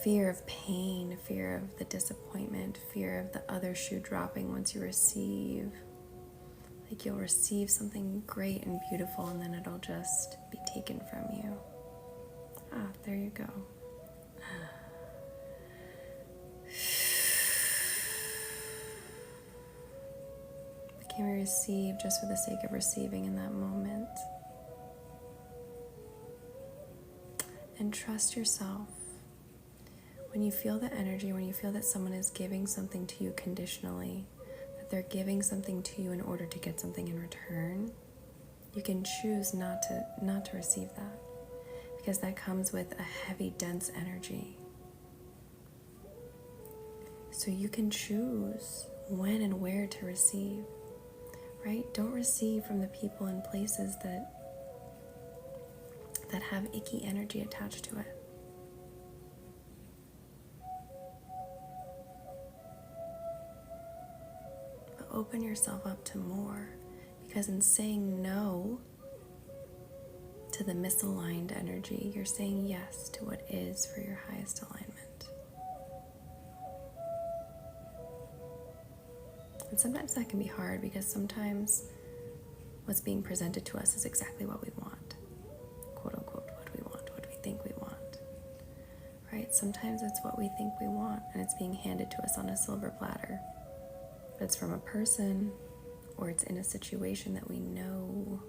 fear of pain, fear of the disappointment, fear of the other shoe dropping once you receive. You'll receive something great and beautiful, and then it'll just be taken from you. There you go. Can we receive just for the sake of receiving in that moment? And trust yourself. When you feel the energy, when you feel that someone is giving something to you conditionally, that they're giving something to you in order to get something in return, you can choose not to receive that, because that comes with a heavy, dense energy. So you can choose when and where to receive, right? Don't receive from the people and places that have icky energy attached to it. But open yourself up to more, because in saying no to the misaligned energy, you're saying yes to what is for your highest alignment. And sometimes that can be hard, because sometimes what's being presented to us is exactly what we want. Quote unquote, what we want, what we think we want. Right? Sometimes it's what we think we want, and it's being handed to us on a silver platter. But it's from a person, or it's in a situation that we know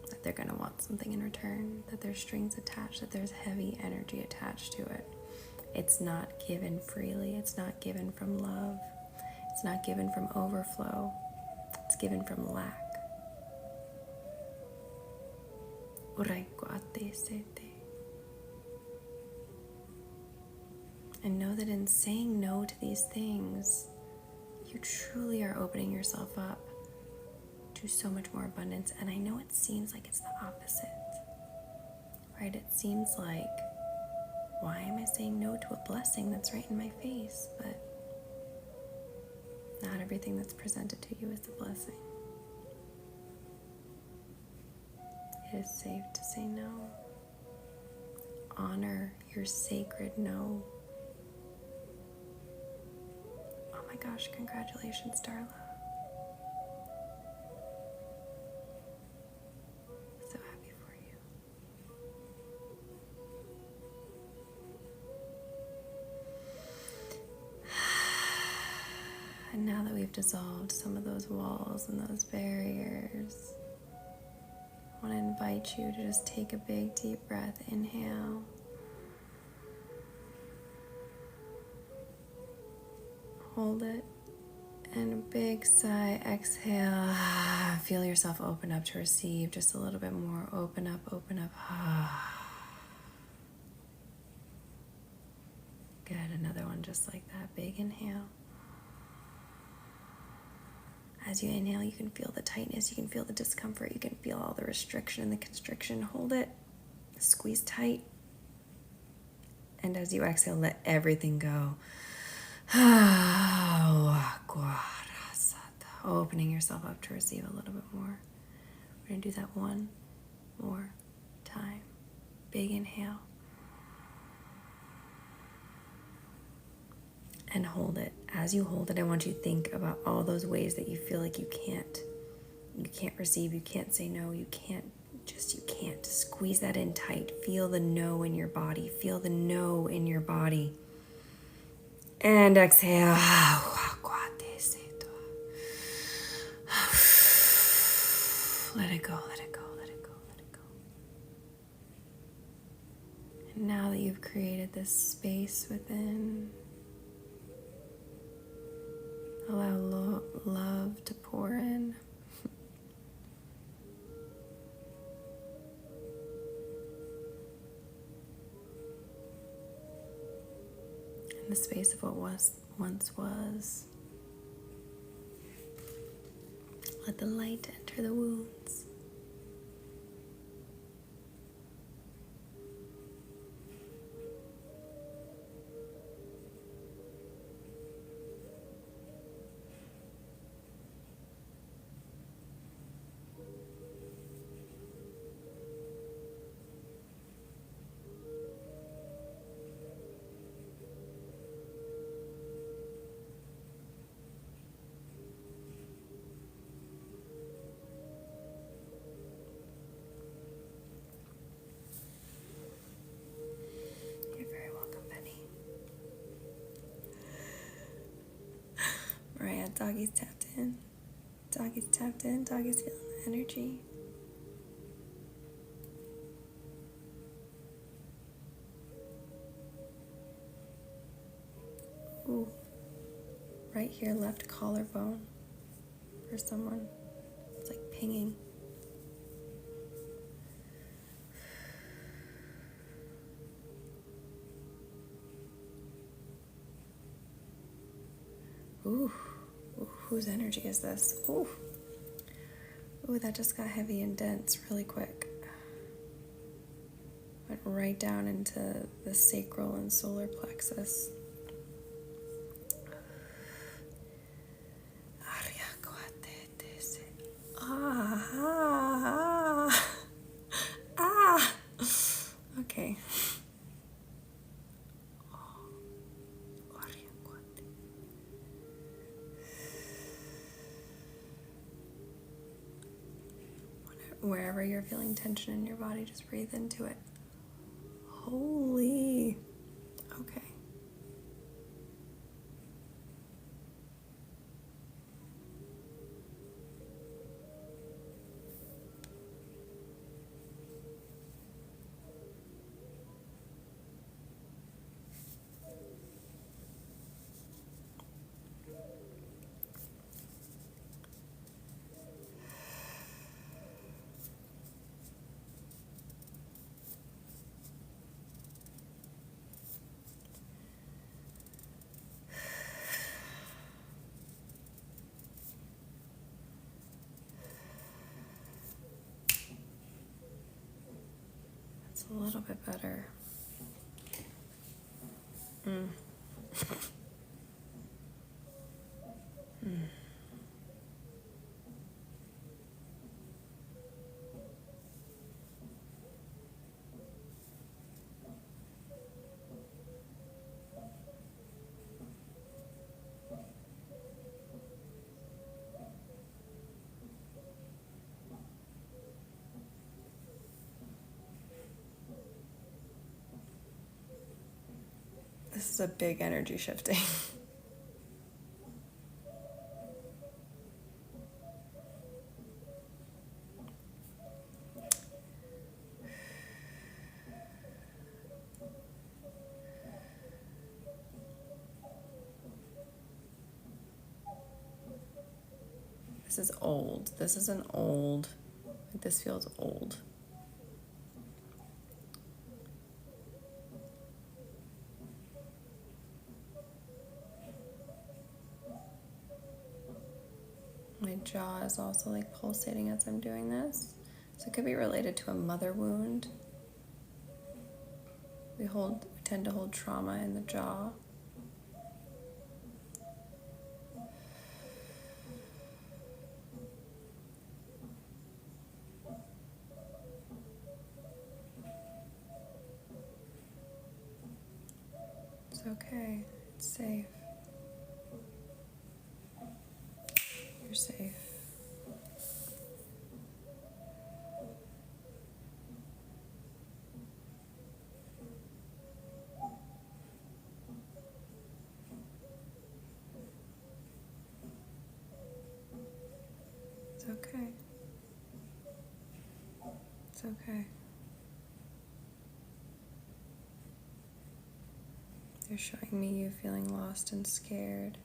that they're going to want something in return, that there's strings attached, that there's heavy energy attached to it. It's not given freely. It's not given from love. It's not given from overflow. It's given from lack. And know that in saying no to these things, you truly are opening yourself up to so much more abundance. And I know it seems like it's the opposite, right? It seems like, why am I saying no to a blessing that's right in my face? But not everything that's presented to you is a blessing. It is safe to say no. Honor your sacred no. Oh my gosh, congratulations, Darla. So happy for you. And now that we've dissolved some of those walls and those barriers, I want to invite you to just take a big deep breath. Inhale. Hold it. And a big sigh. Exhale. Feel yourself open up to receive just a little bit more. Open up, open up. Good. Another one just like that. Big inhale. As you inhale, you can feel the tightness, you can feel the discomfort, you can feel all the restriction and the constriction. Hold it, squeeze tight. And as you exhale, let everything go. Opening yourself up to receive a little bit more. We're going to do that one more time. Big inhale. And hold it. As you hold it, I want you to think about all those ways that you feel like you can't receive, you can't say no, you can't. Squeeze that in tight. Feel the no in your body. Feel the no in your body. And exhale. Let it go, let it go, let it go, let it go. And now that you've created this space within, allow love to pour in. In the space of what once was. Let the light enter the wounds. Mariah, doggy's tapped in. Doggy's tapped in. Doggy's feeling the energy. Ooh. Right here, left collarbone for someone. It's like pinging. Ooh. Ooh, whose energy is this? Ooh. Ooh, that just got heavy and dense really quick. Went right down into the sacral and solar plexus. Okay. Wherever you're feeling tension in your body, just breathe into it. Holy. Okay. That's a little bit better. This is a big energy shifting. This is old. This is an old, like this feels old. My jaw is also like pulsating as I'm doing this. So it could be related to a mother wound. We tend to hold trauma in the jaw. It's okay. It's safe. You're safe. It's okay. It's okay. You're showing me you feeling lost and scared.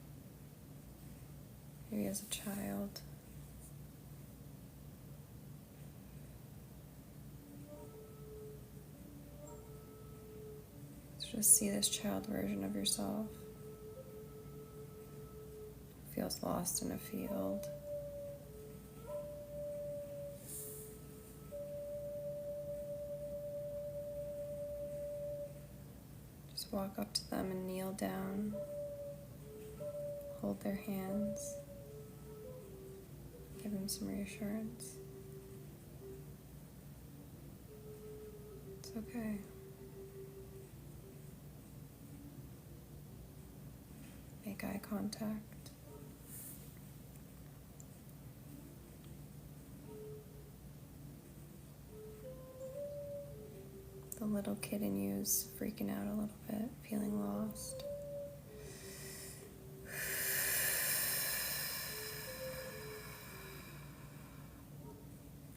Maybe as a child. So just see this child version of yourself. feels lost in a field. Just walk up to them and kneel down. Hold their hands. Give them some reassurance. It's okay. Make eye contact. The little kid in you is freaking out a little bit, feeling lost.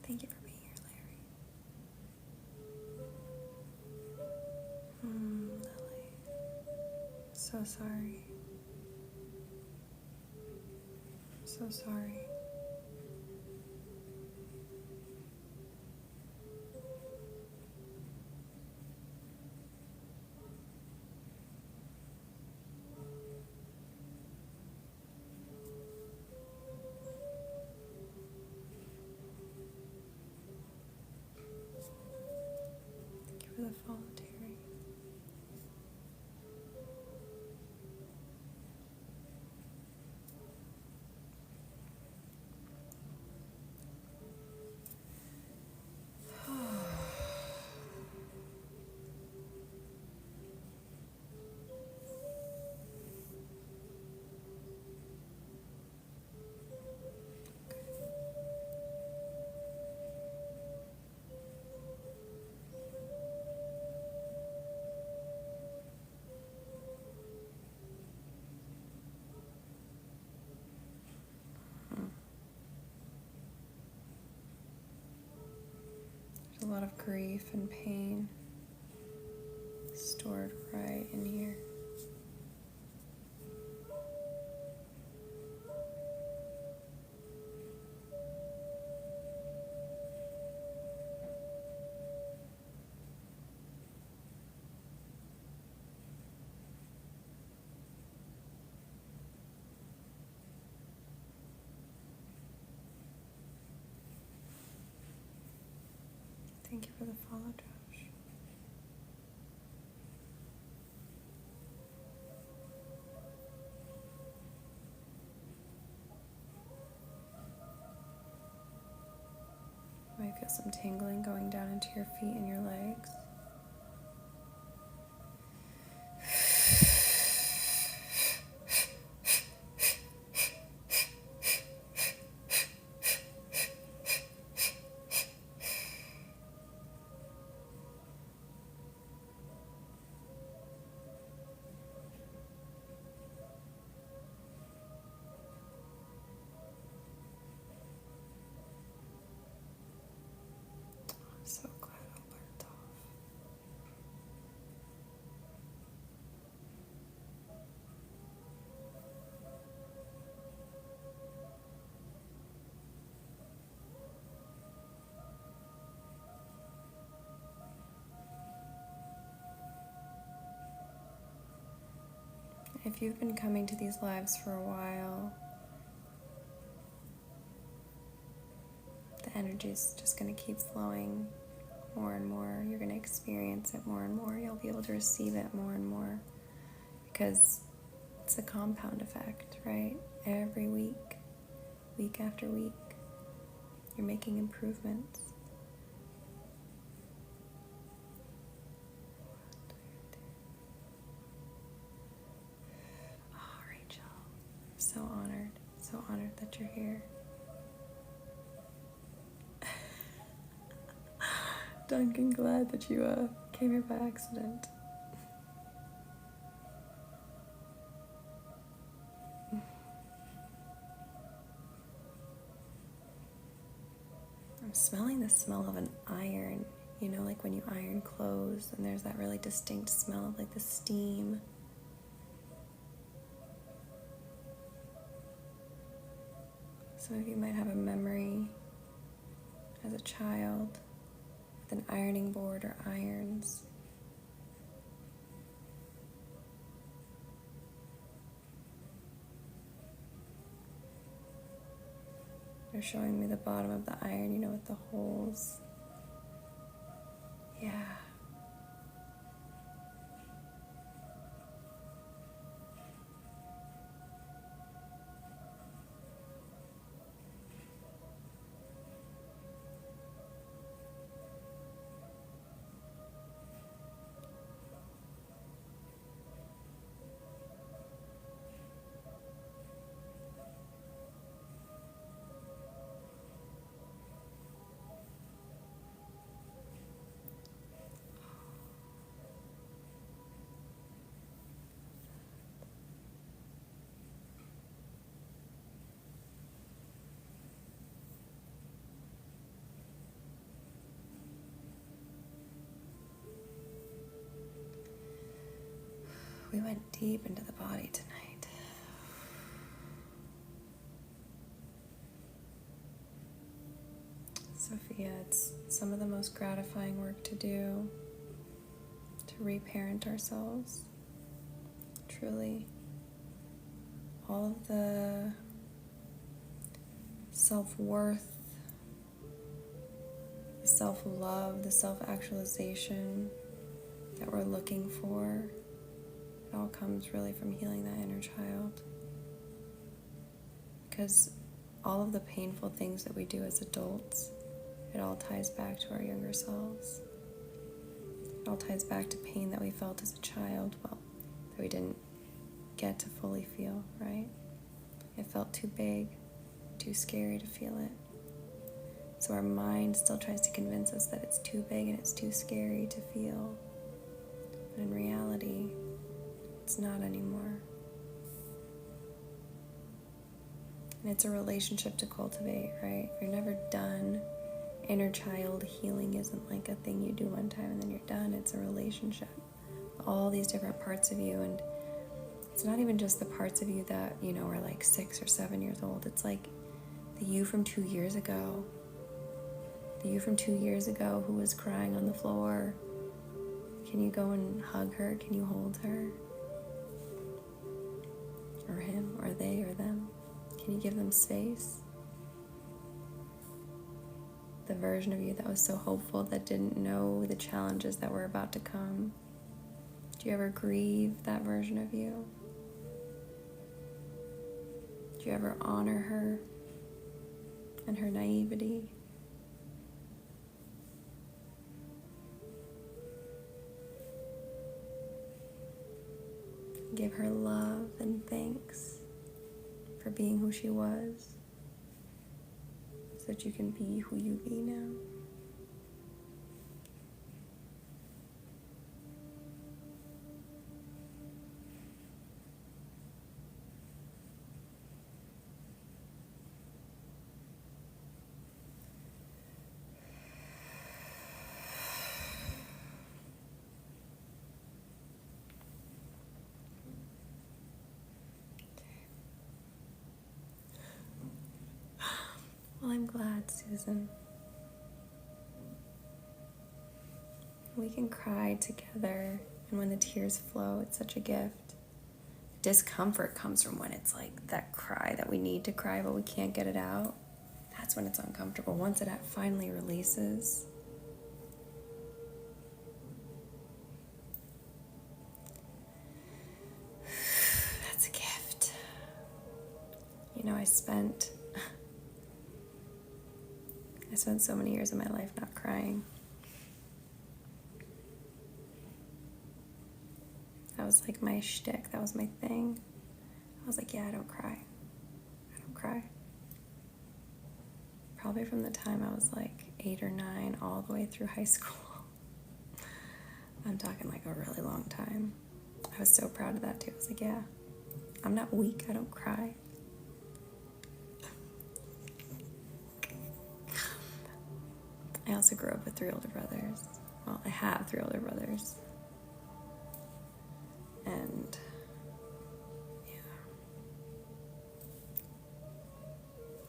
Thank you for being here, Larry. Lily. So sorry. So sorry. Thank you for the follow, Terry. There's a lot of grief and pain stored right in here. Thank you for the follow, Josh. You might feel some tingling going down into your feet and your legs. I'm so glad I learned off. If you've been coming to these lives for a while, the energy is just going to keep flowing more and more. You're going to experience it more and more. You'll be able to receive it more and more because it's a compound effect, right? Every week, week after week, you're making improvements. Oh, Rachel, so honored that you're here. Duncan, glad that you came here by accident. I'm smelling the smell of an iron, you know, like when you iron clothes and there's that really distinct smell of like the steam. Some of you might have a memory as a child with an ironing board or irons. They're showing me the bottom of the iron, with the holes. Yeah. We went deep into the body tonight. Sophia, it's some of the most gratifying work to do, to reparent ourselves. Truly. All of the self-worth, the self-love, the self-actualization that we're looking for, it all comes really from healing that inner child. Because all of the painful things that we do as adults, it all ties back to our younger selves. It all ties back to pain that we felt as a child, that we didn't get to fully feel, right? It felt too big, too scary to feel it. So our mind still tries to convince us that it's too big and it's too scary to feel. But in reality, it's not anymore. And it's a relationship to cultivate, right? You're never done. Inner child healing isn't like a thing you do one time and then you're done. It's a relationship. All these different parts of you, and it's not even just the parts of you that, are like 6 or 7 years old. It's like the you from 2 years ago. The you from 2 years ago who was crying on the floor. Can you go and hug her? Can you hold her? Or him, or they, or them? Can you give them space? The version of you that was so hopeful, that didn't know the challenges that were about to come. Do you ever grieve that version of you? Do you ever honor her and her naivety? Give her love and thanks for being who she was, so that you can be who you be now. Well, I'm glad, Susan. We can cry together, and when the tears flow, it's such a gift. Discomfort comes from when it's like that cry that we need to cry, but we can't get it out. That's when it's uncomfortable. Once it finally releases, that's a gift. I spent so many years of my life not crying. That was like my shtick. That was my thing. I was like, yeah, I don't cry. I don't cry. Probably from the time I was like 8 or 9 all the way through high school. I'm talking like a really long time. I was so proud of that too. I was like, yeah, I'm not weak. I don't cry. I also grew up with 3 older brothers. Well, I have 3 older brothers. And yeah,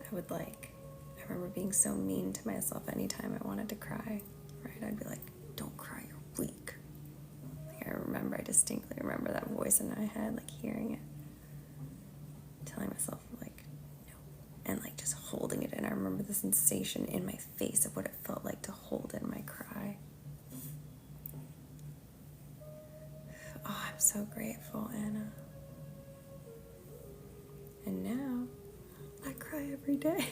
I remember being so mean to myself anytime I wanted to cry, right? I'd be like, don't cry, you're weak. I distinctly remember that voice in my head, like hearing it, telling myself like, no, and like just holding it in. I remember the sensation in my face of what it felt like to hold in my cry. Oh, I'm so grateful, Anna. And now I cry every day.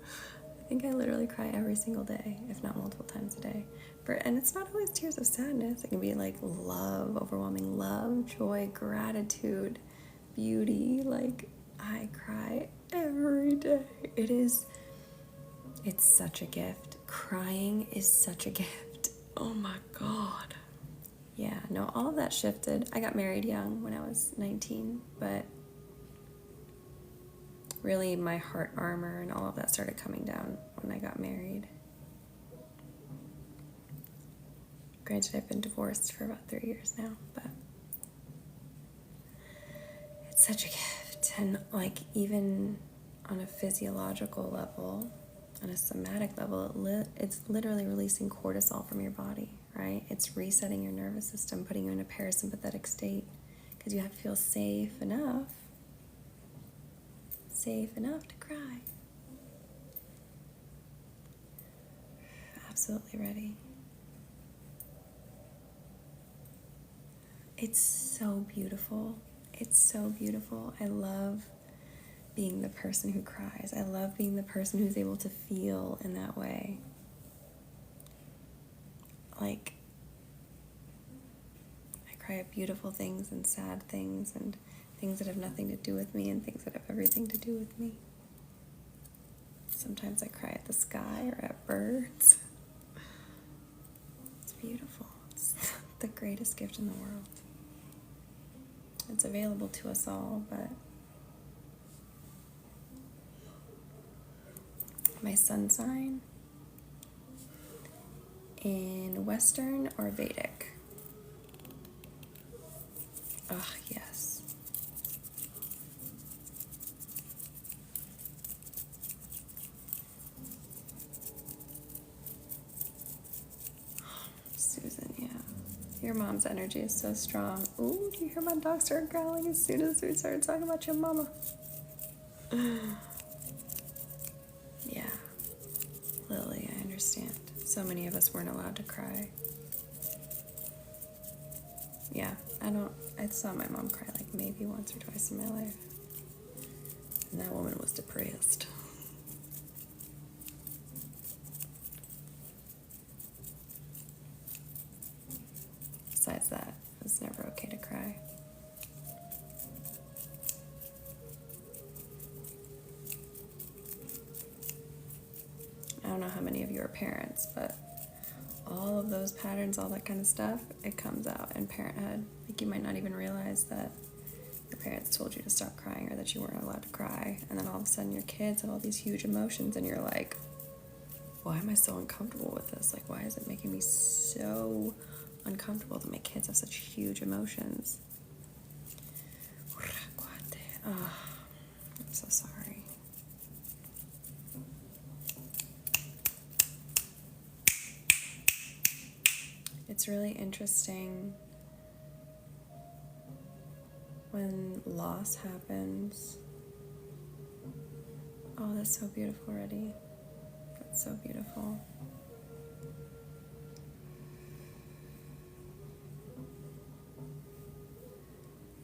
I think I literally cry every single day, if not multiple times a day. And it's not always tears of sadness. It can be like love, overwhelming love, joy, gratitude, beauty. Like, I cry every day. It's such a gift. Crying is such a gift. Oh my God. Yeah, no, all of that shifted. I got married young when I was 19, but really my heart armor and all of that started coming down when I got married. Granted, I've been divorced for about 3 years now, but it's such a gift. And like, even on a physiological level, on a somatic level, it's literally releasing cortisol from your body, right? It's resetting your nervous system, putting you in a parasympathetic state, because you have to feel safe enough to cry. Absolutely ready. It's so beautiful. It's so beautiful. I love being the person who cries. I love being the person who's able to feel in that way. Like, I cry at beautiful things and sad things and things that have nothing to do with me and things that have everything to do with me. Sometimes I cry at the sky or at birds. It's beautiful. It's the greatest gift in the world. It's available to us all, but my sun sign in Western or Vedic? Oh, yes. Susan, yeah. Your mom's energy is so strong. Ooh, do you hear my dog start growling as soon as we started talking about your mama? Yeah. Lily, I understand. So many of us weren't allowed to cry. Yeah, I saw my mom cry like maybe once or twice in my life. And that woman was depressed. Besides that, it was never okay to cry. I don't know how many of you are parents, but all of those patterns, all that kind of stuff, it comes out in parenthood. Like, you might not even realize that your parents told you to stop crying or that you weren't allowed to cry, and then all of a sudden your kids have all these huge emotions and you're like, why am I so uncomfortable with this? Like, why is it making me so uncomfortable that my kids have such huge emotions? Oh, I'm so sorry. It's really interesting when loss happens. Oh, that's so beautiful already. That's so beautiful.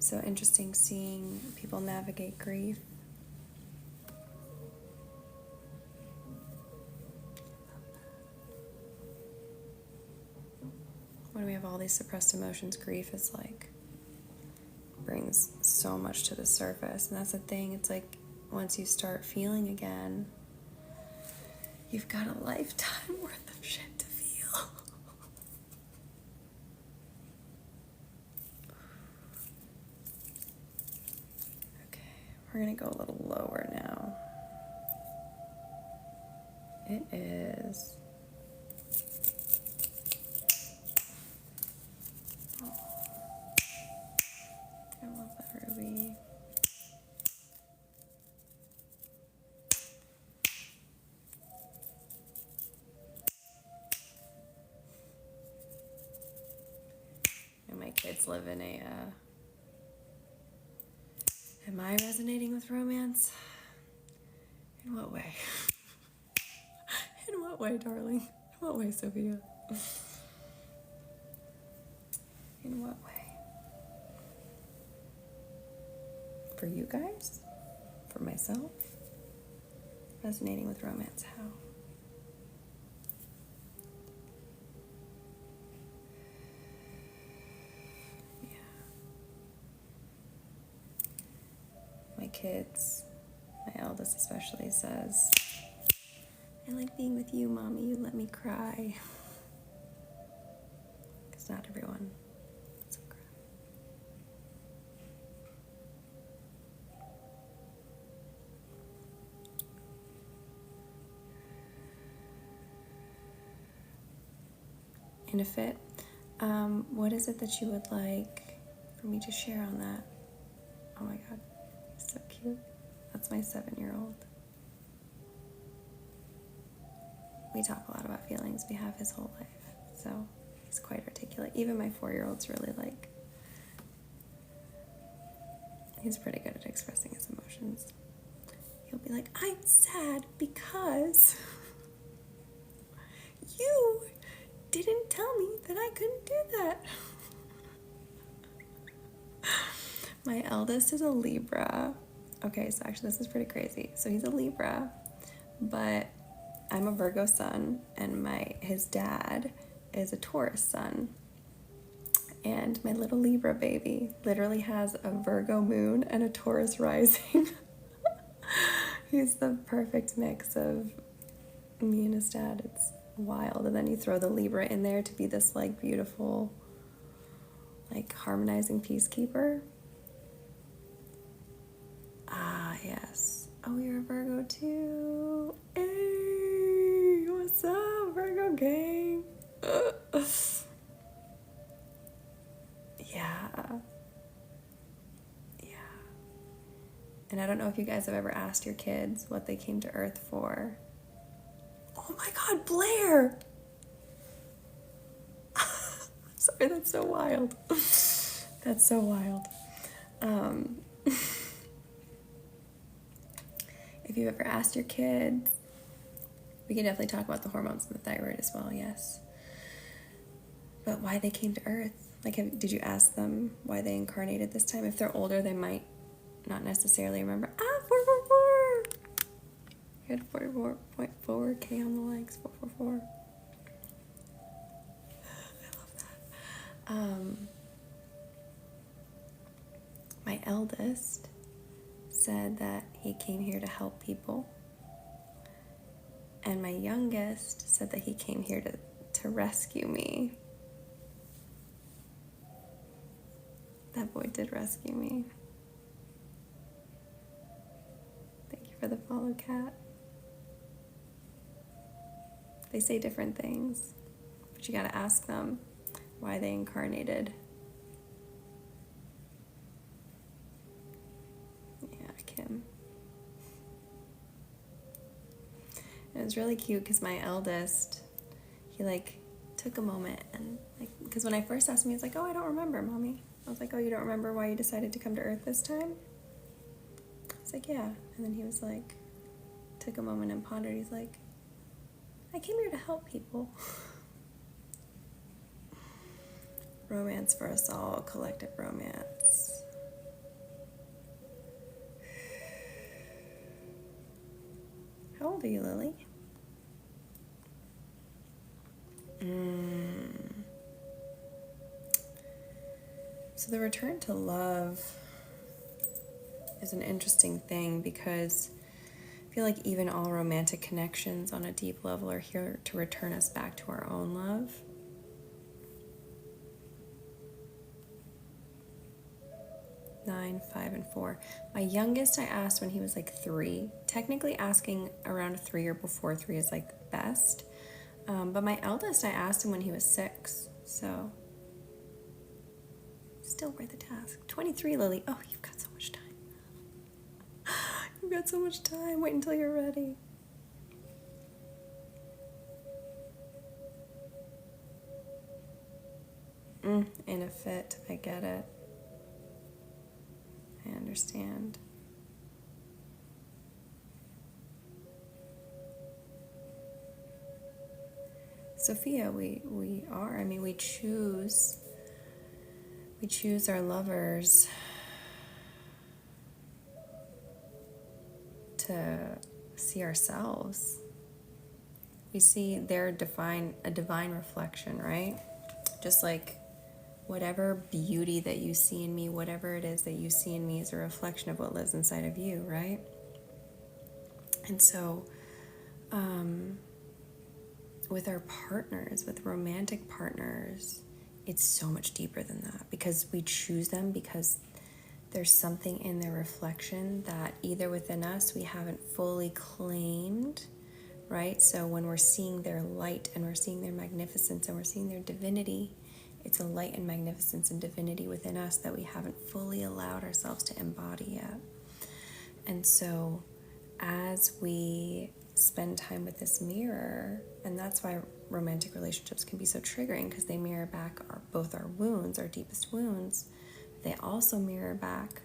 So interesting seeing people navigate grief. When we have all these suppressed emotions, grief is like, brings so much to the surface. And that's the thing, it's like, once you start feeling again, you've got a lifetime worth of shit to feel. Okay, we're gonna go a little lower now. It is I love that ruby. And my kids live in a, am I resonating with romance? In what way? In what way, darling? In what way, Sophia? In what way? For you guys? For myself? Resonating with romance, how? Yeah. My kids, my eldest especially, says, I like being with you, Mommy. You let me cry. Because not everyone lets them cry. In a fit, what is it that you would like for me to share on that? Oh my God, he's so cute. That's my 7-year-old. We talk a lot about feelings. We have his whole life, so he's quite articulate. Even my 4-year-old's really like, he's pretty good at expressing his emotions. He'll be like, I'm sad because you didn't tell me that I couldn't do that. My eldest is a Libra. Okay, so actually this is pretty crazy. So he's a Libra, but I'm a Virgo sun, and his dad is a Taurus sun. And my little Libra baby literally has a Virgo moon and a Taurus rising. He's the perfect mix of me and his dad. It's wild. And then you throw the Libra in there to be this like beautiful, like harmonizing peacekeeper. Ah, yes. Oh, you're a Virgo too. Hey, what's up, Virgo gang? Yeah. And I don't know if you guys have ever asked your kids what they came to Earth for. Oh my God, Blair! Sorry, that's so wild. That's so wild. If you've ever asked your kids, we can definitely talk about the hormones and the thyroid as well, yes. But why they came to Earth? Like, did you ask them why they incarnated this time? If they're older, they might not necessarily remember. 444! You had 44.4K on the likes, 444. I love that. My eldest said that he came here to help people. And my youngest said that he came here to rescue me. That boy did rescue me. Thank you for the follow, Cat. They say different things, but you gotta ask them why they incarnated. Yeah, Kim. And it was really cute because my eldest, he like took a moment and like, because when I first asked him, he was like, oh, I don't remember, Mommy. I was like, oh, you don't remember why you decided to come to Earth this time? I was like, yeah. And then he was like, took a moment and pondered. He's like, I came here to help people. Romance for us all, collective romance. How old are you, Lily? So the return to love is an interesting thing because I feel like even all romantic connections on a deep level are here to return us back to our own love. Nine, 5, and 4. My youngest I asked when he was like 3. Technically asking around 3 or before 3 is like best. But my eldest I asked him when he was 6. So still worth the task. 23, Lily. Oh, you've got so much time. You've got so much time. Wait until you're ready. In a fit. I get it. I understand. Sophia, we are. I mean, we choose our lovers to see ourselves. We see a divine reflection, right? Just like whatever beauty that you see in me, whatever it is that you see in me is a reflection of what lives inside of you, right? And so, with our partners, with romantic partners, it's so much deeper than that, because we choose them because there's something in their reflection that either within us we haven't fully claimed, right? So when we're seeing their light and we're seeing their magnificence and we're seeing their divinity, it's a light and magnificence and divinity within us that we haven't fully allowed ourselves to embody yet. And so as we spend time with this mirror, and that's why romantic relationships can be so triggering, because they mirror back both our wounds, our deepest wounds. They also mirror back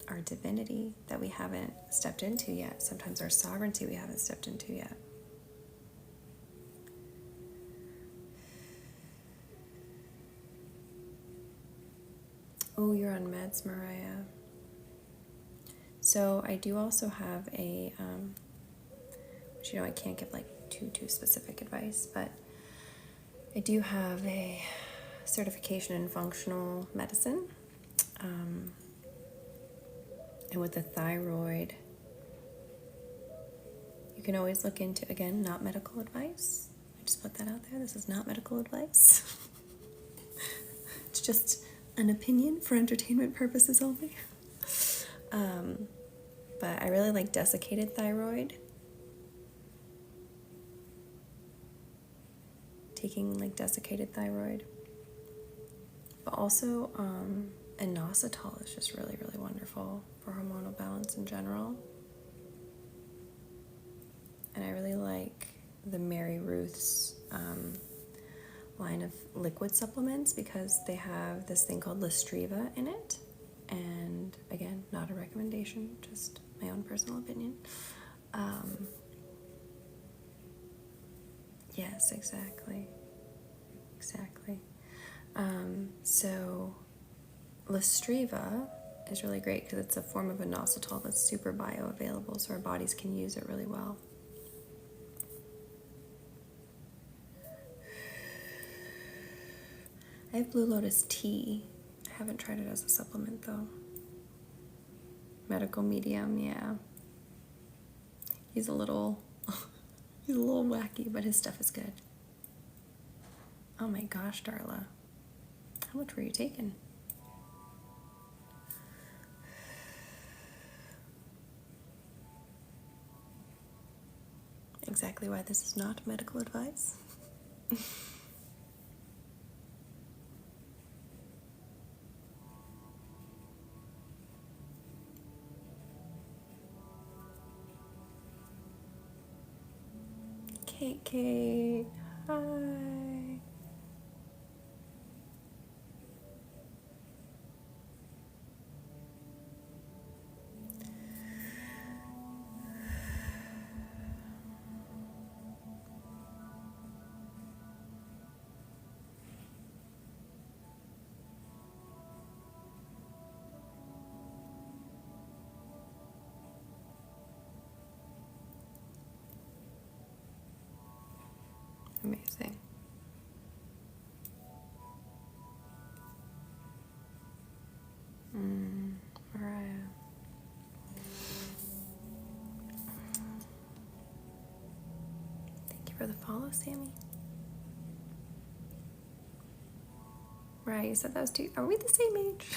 our divinity that we haven't stepped into yet. Sometimes our sovereignty we haven't stepped into yet. Oh, you're on meds, Mariah. So I do also have a, which, I can't give like too specific advice, but I do have a certification in functional medicine. And with the thyroid, you can always look into, again, not medical advice. I just put that out there. This is not medical advice. It's just an opinion for entertainment purposes only. But I really like desiccated thyroid. Taking like desiccated thyroid. But also, inositol is just really, really wonderful for hormonal balance in general. And I really like the Mary Ruth's line of liquid supplements, because they have this thing called Listriva in it. And again, not a recommendation, just my own personal opinion. Yes, exactly. So Listriva is really great because it's a form of inositol that's super bioavailable, so our bodies can use it really well. I have Blue Lotus tea. I haven't tried it as a supplement though. Medical medium, yeah. He's a little wacky, but his stuff is good. Oh my gosh, Darla. How much were you taking? Exactly why this is not medical advice. Kate, hi. Amazing. Mariah. Thank you for the follow, Sammy. Right, you said that was too. Are we the same age?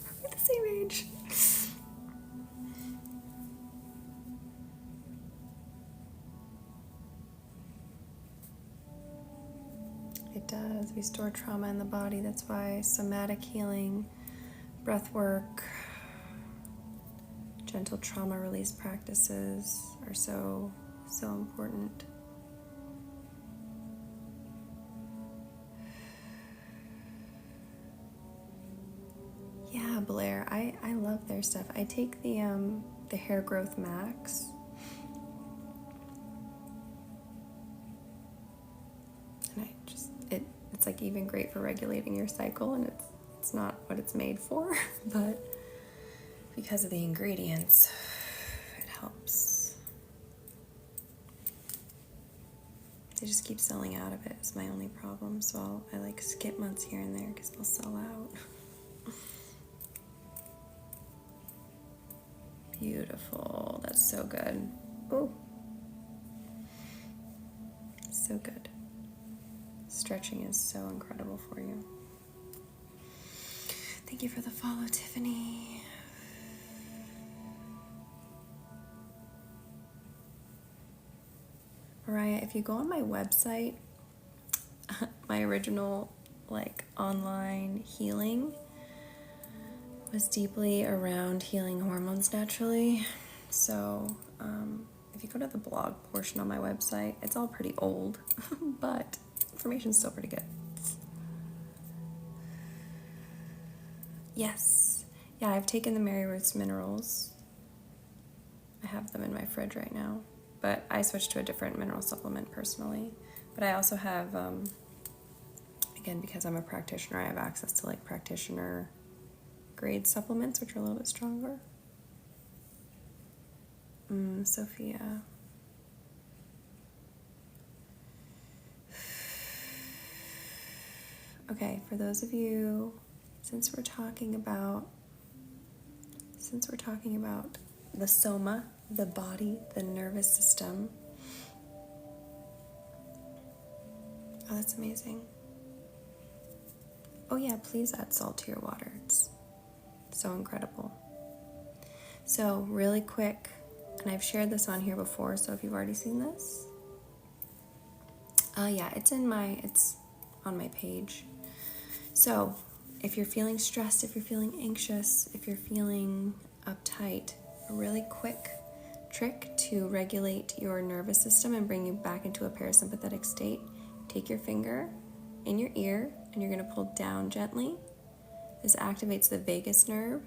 Are we the same age? It does. We store trauma in the body. That's why somatic healing, breath work, gentle trauma release practices are so important. Yeah, Blair, I love their stuff. I take the Hair Growth Max. like even great for regulating your cycle, and it's not what it's made for, but because of the ingredients, it helps. They just keep selling out of it is my only problem, so I like skip months here and there because they'll sell out. Beautiful. That's so good. Oh, so good. Stretching is so incredible for you. Thank you for the follow, Tiffany. Mariah, if you go on my website, my original like online healing was deeply around healing hormones naturally. So if you go to the blog portion on my website, it's all pretty old, but information's still pretty good. Yes. Yeah, I've taken the Mary Ruth's minerals. I have them in my fridge right now, but I switched to a different mineral supplement personally. But I also have, again, because I'm a practitioner, I have access to like practitioner grade supplements, which are a little bit stronger. Sophia. Okay, for those of you, since we're talking about the soma, the body, the nervous system. Oh, that's amazing. Oh yeah, please add salt to your water. It's so incredible. So really quick, and I've shared this on here before, so if you've already seen this, yeah, it's on my page. So if you're feeling stressed, if you're feeling anxious, if you're feeling uptight, a really quick trick to regulate your nervous system and bring you back into a parasympathetic state, take your finger in your ear and you're going to pull down gently. This activates the vagus nerve.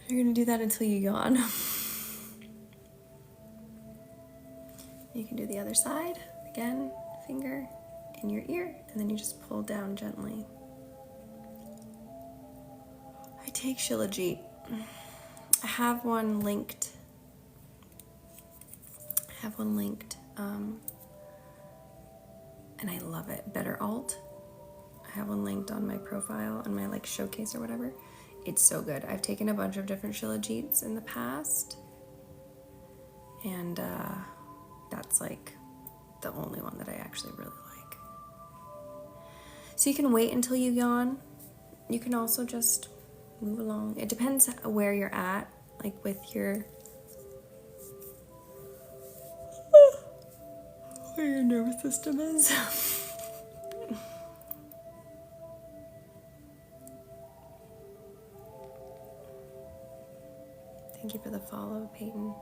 You're going to do that until you yawn. You can do the other side. Again, finger in your ear, and then you just pull down gently. I take Shilajit. I have one linked. And I love it. Better Alt. I have one linked on my profile, on my like showcase or whatever. It's so good. I've taken a bunch of different Shilajits in the past, and that's like the only one that I actually really like. So you can wait until you yawn. You can also just move along. It depends where you're at, like with your where your nervous system is. Thank you for the follow, Peyton.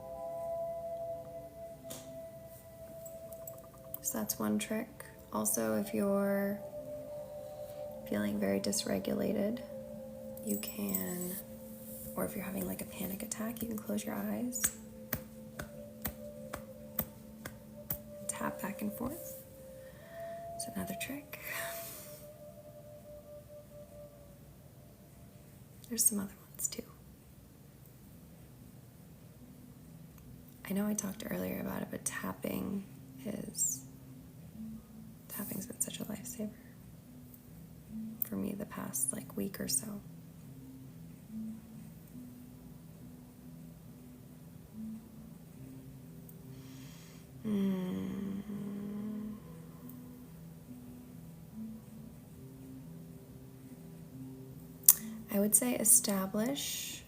So that's one trick. Also, if you're feeling very dysregulated, you can, or if you're having like a panic attack, you can close your eyes and tap back and forth. It's another trick. There's some other ones too. I know I talked earlier about it, but tapping's been such a lifesaver for me the past like week or so. I would say establish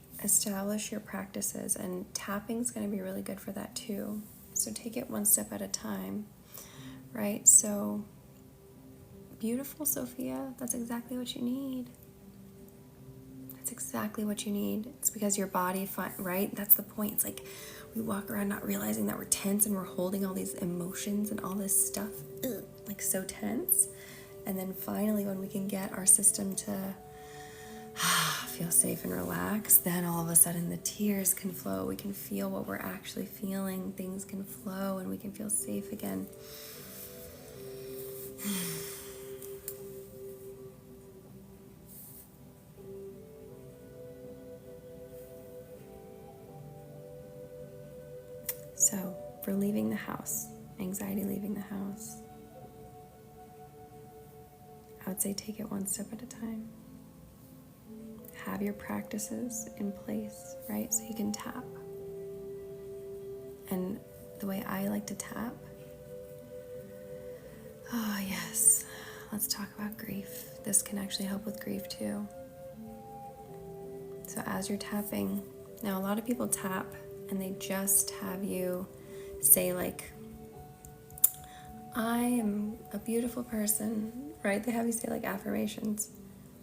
your practices, and tapping's going to be really good for that too. So take it one step at a time, right? So beautiful, Sophia. That's exactly what you need. That's exactly what you need. It's because your body, right? That's the point. It's like we walk around not realizing that we're tense and we're holding all these emotions and all this stuff, like so tense. And then finally, when we can get our system to feel safe and relaxed, then all of a sudden the tears can flow. We can feel what we're actually feeling. Things can flow and we can feel safe again. So, for leaving the house, anxiety leaving the house, I would say take it one step at a time. Have your practices in place, right? So you can tap. And the way I like to tap, oh yes, let's talk about grief. This can actually help with grief too. So as you're tapping, now a lot of people tap and they just have you say like, I am a beautiful person, right? They have you say like affirmations,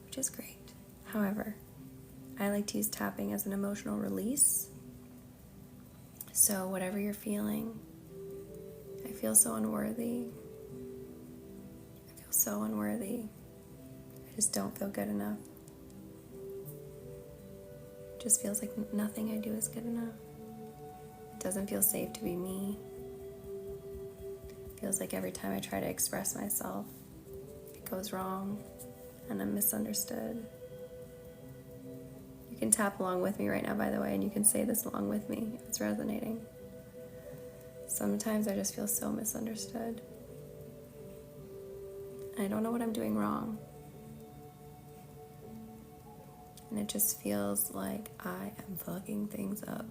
which is great. However, I like to use tapping as an emotional release. So whatever you're feeling, I feel so unworthy. I feel so unworthy. I just don't feel good enough. It just feels like nothing I do is good enough. It doesn't feel safe to be me. It feels like every time I try to express myself, it goes wrong and I'm misunderstood. You can tap along with me right now, by the way, and you can say this along with me if it's resonating. Sometimes I just feel so misunderstood. And I don't know what I'm doing wrong. And it just feels like I am fucking things up.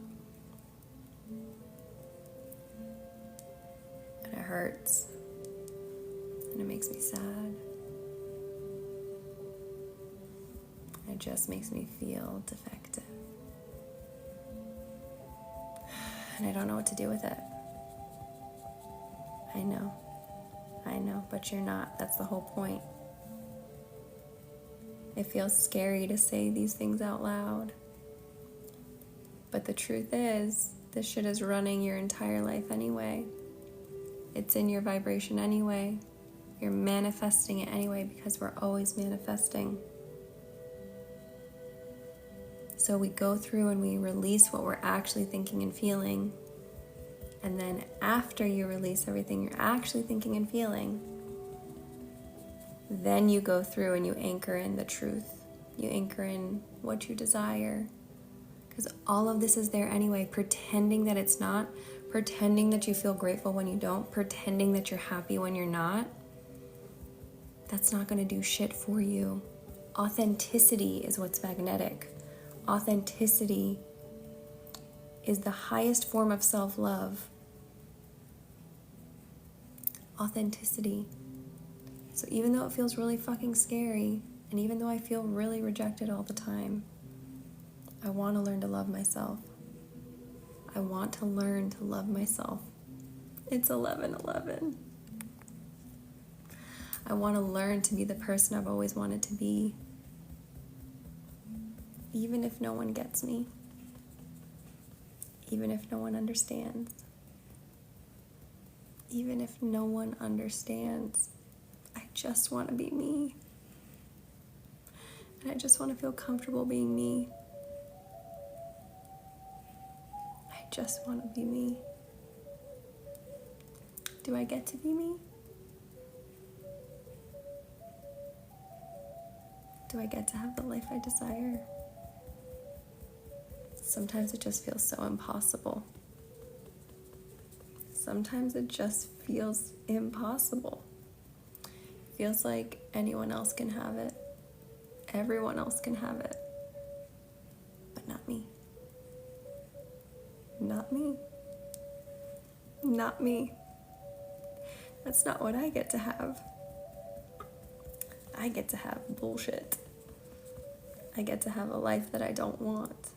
And it hurts. And it makes me sad. It just makes me feel defective. And I don't know what to do with it. I know, but you're not. That's the whole point. It feels scary to say these things out loud. But the truth is, this shit is running your entire life anyway. It's in your vibration anyway. You're manifesting it anyway because we're always manifesting. So we go through and we release what we're actually thinking and feeling. And then after you release everything you're actually thinking and feeling, then you go through and you anchor in the truth. You anchor in what you desire. Because all of this is there anyway. Pretending that it's not. Pretending that you feel grateful when you don't. Pretending that you're happy when you're not. That's not going to do shit for you. Authenticity is what's magnetic. Authenticity is the highest form of self-love. Authenticity. So even though it feels really fucking scary, and even though I feel really rejected all the time, I want to learn to love myself. I want to learn to love myself. It's 11:11. I want to learn to be the person I've always wanted to be. Even if no one gets me. Even if no one understands. Even if no one understands. I just want to be me. And I just want to feel comfortable being me. I just want to be me. Do I get to be me? Do I get to have the life I desire? Sometimes it just feels so impossible. Sometimes it just feels impossible. It feels like anyone else can have it. Everyone else can have it. But not me. Not me. Not me. That's not what I get to have. I get to have bullshit. I get to have a life that I don't want.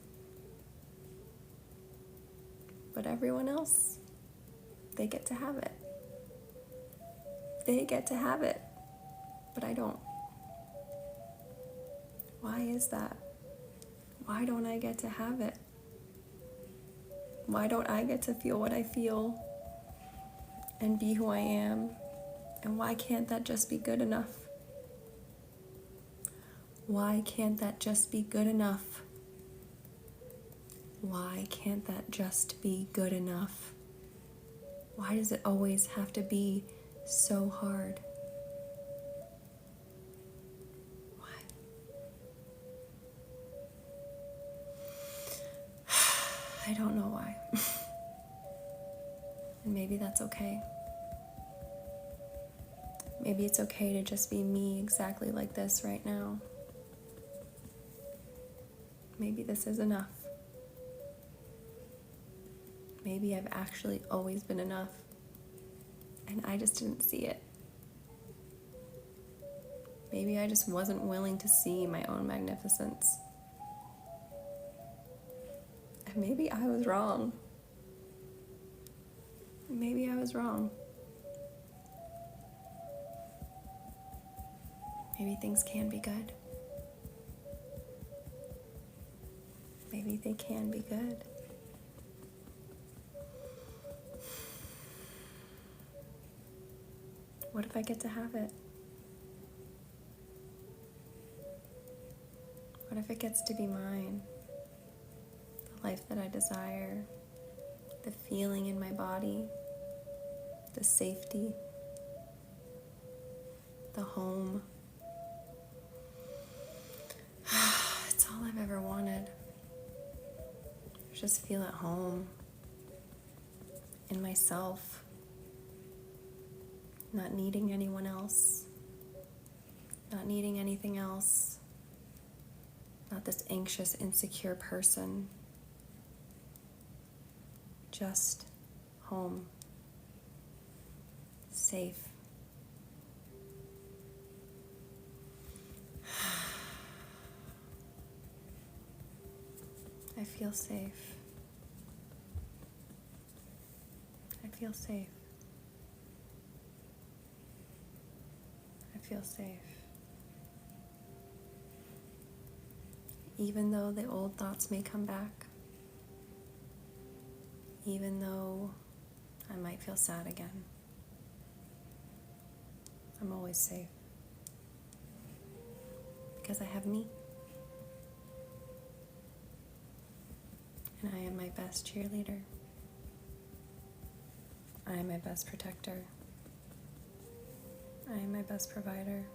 But everyone else, they get to have it. They get to have it. But I don't. Why is that? Why don't I get to have it? Why don't I get to feel what I feel and be who I am? And why can't that just be good enough? Why can't that just be good enough? Why can't that just be good enough? Why does it always have to be so hard? I don't know why. And maybe that's okay. Maybe it's okay to just be me exactly like this right now. Maybe this is enough. Maybe I've actually always been enough, and I just didn't see it. Maybe I just wasn't willing to see my own magnificence. And maybe I was wrong. Maybe I was wrong. Maybe things can be good. Maybe they can be good. What if I get to have it? What if it gets to be mine? The life that I desire, the feeling in my body, the safety, the home. It's all I've ever wanted. Just feel at home in myself, not needing anyone else, not needing anything else, not this anxious, insecure person, just home, safe. I feel safe. I feel safe. I feel safe. Even though the old thoughts may come back, even though I might feel sad again, I'm always safe. Because I have me. And I am my best cheerleader. I am my best protector. I am my best provider.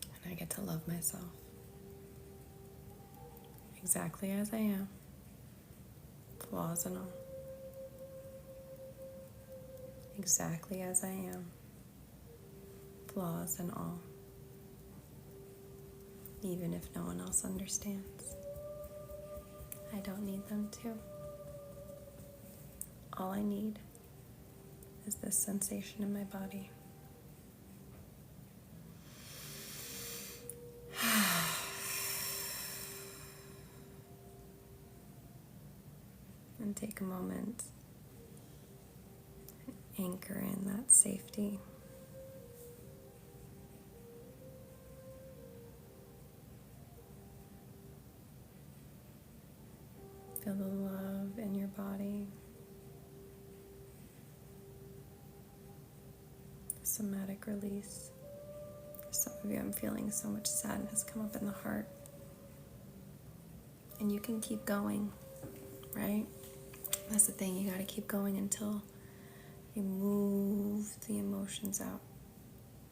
And I get to love myself exactly as I am, flaws and all. Exactly as I am, flaws and all. Even if no one else understands. I don't need them to. All I need is this sensation in my body. And take a moment and anchor in that safety. Feel the love in your body, the somatic release. For some of you, I'm feeling so much sadness come up in the heart. And you can keep going, right? That's the thing, you gotta keep going until you move the emotions out.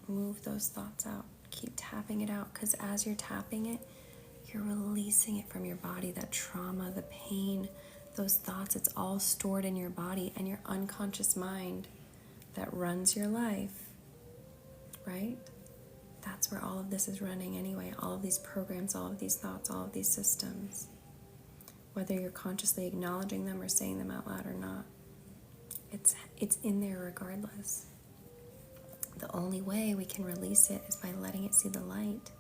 Move those thoughts out. Keep tapping it out, because as you're tapping it, you're releasing it from your body, that trauma, the pain, those thoughts, it's all stored in your body and your unconscious mind that runs your life, right? That's where all of this is running anyway, all of these programs, all of these thoughts, all of these systems. Whether you're consciously acknowledging them or saying them out loud or not, it's in there regardless. The only way we can release it is by letting it see the light.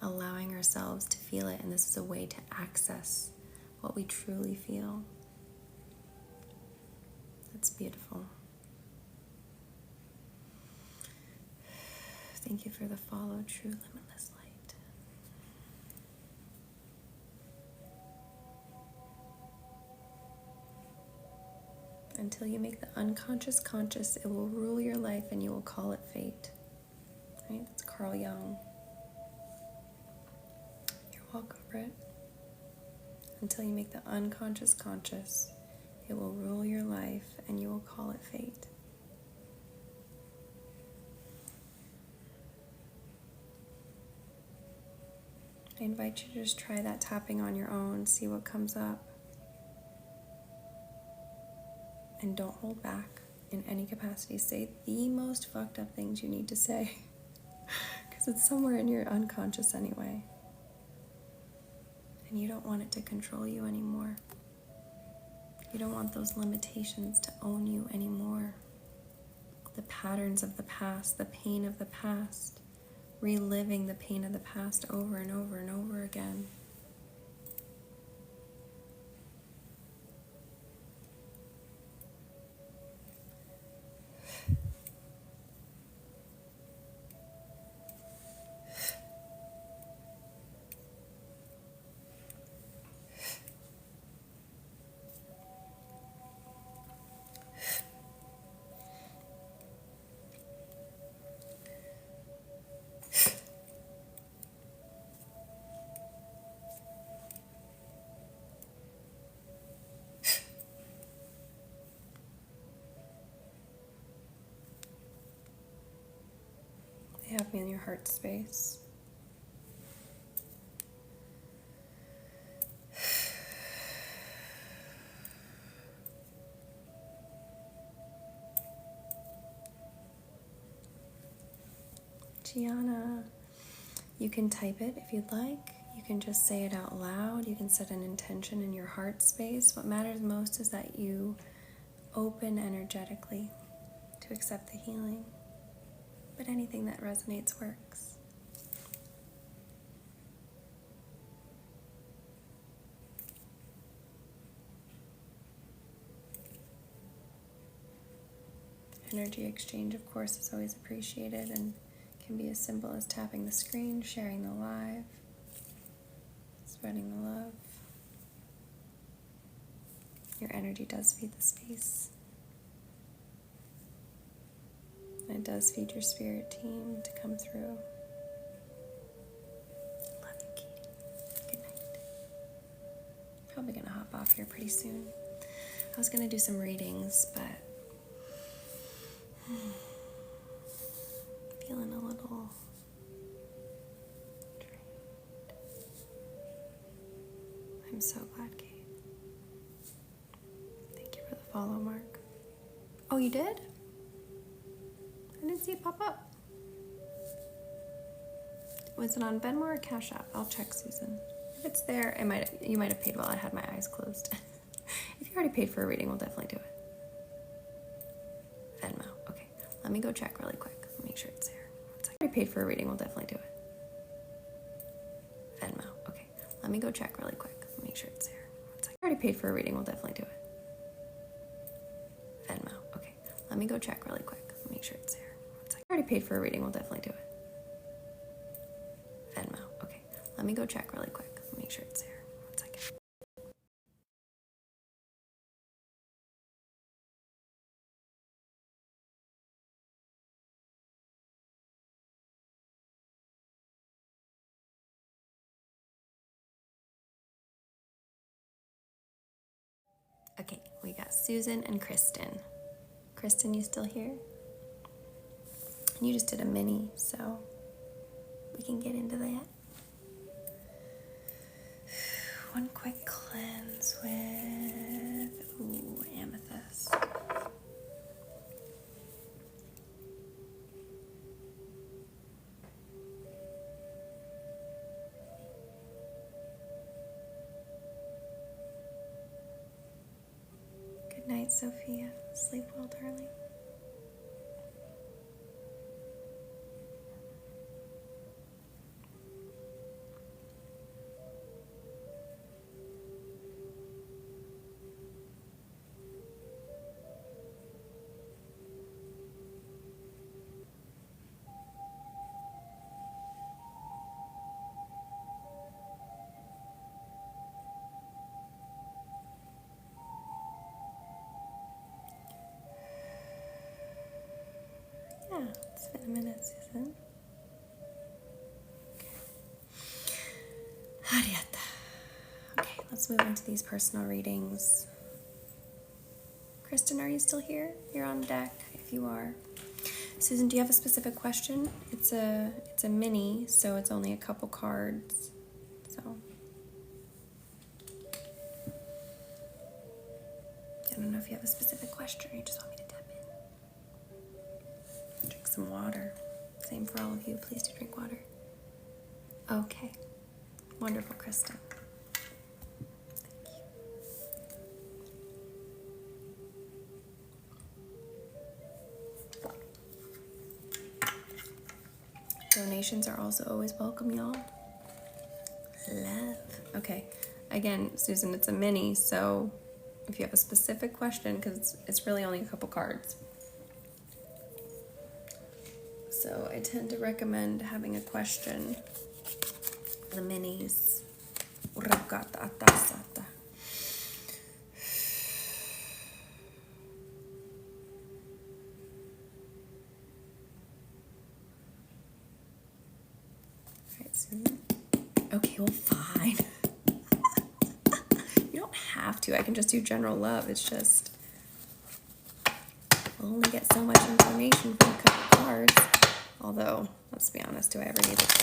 Allowing ourselves to feel it, and this is a way to access what we truly feel. It's beautiful. Thank you for the follow, true limitless light. Until you make the unconscious conscious, it will rule your life and you will call it fate. Right? That's Carl Jung. Welcome, Britt. Until you make the unconscious conscious, it will rule your life and you will call it fate. I invite you to just try that tapping on your own, see what comes up. And don't hold back in any capacity. Say the most fucked up things you need to say. Because it's somewhere in your unconscious anyway. And you don't want it to control you anymore. You don't want those limitations to own you anymore. The patterns of the past, the pain of the past, reliving the pain of the past over and over and over again. They have me in your heart space. Gianna, you can type it if you'd like. You can just say it out loud. You can set an intention in your heart space. What matters most is that you open energetically to accept the healing. But anything that resonates works. Energy exchange, of course, is always appreciated and can be as simple as tapping the screen, sharing the live, spreading the love. Your energy does feed the space. And it does feed your spirit team to come through. Love you, Katie. Good night. Probably gonna hop off here pretty soon. I was gonna do some readings, but feeling a little drained. I'm so glad, Kate. Thank you for the follow, Mark. Oh, you did? I didn't see it pop up. Was it on Venmo or Cash App? I'll check, Susan. If it's there, you might have paid while I had my eyes closed. If you already paid for a reading, we'll definitely do it. Venmo. Okay. Let me go check really quick. Make sure it's there. One second. If you already paid for a reading, we'll definitely do it. Venmo. Okay. Let me go check really quick. Make sure it's there. One second. If you already paid for a reading, we'll definitely do it. Venmo. Okay. Let me go check really quick. Make sure it's there. I already paid for a reading, we'll definitely do it. Venmo. Okay. Let me go check really quick. Make sure it's there. One second. Okay, we got Susan and Kristen. Kristen, you still here? You just did a mini, so we can get into that. One quick cleanse with, amethyst. Good night, Sophia. Sleep well, darling. Yeah, it's been a minute, Susan. Ariata. Okay, let's move into these personal readings. Kristen, are you still here? You're on deck, if you are. Susan, do you have a specific question? It's a mini, so it's only a couple cards. don't know if you have a specific question or you just want me to tap in. Drink some water. Same for all of you. Please do drink water. Okay. Wonderful, Krista. Donations are also always welcome, y'all. Love. Okay. Again, Susan, it's a mini, so if you have a specific question, because it's really only a couple cards. So I tend to recommend having a question. The minis. Okay, well, fine. You don't have to. I can just do general love. It's just I'll only get so much information from a couple cards. Although, let's be honest, do I ever need it?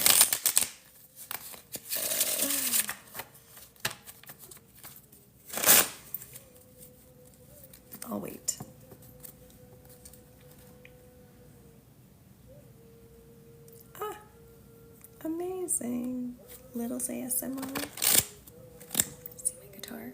I'll wait. Ah, amazing. Little's ASMR. See my guitar.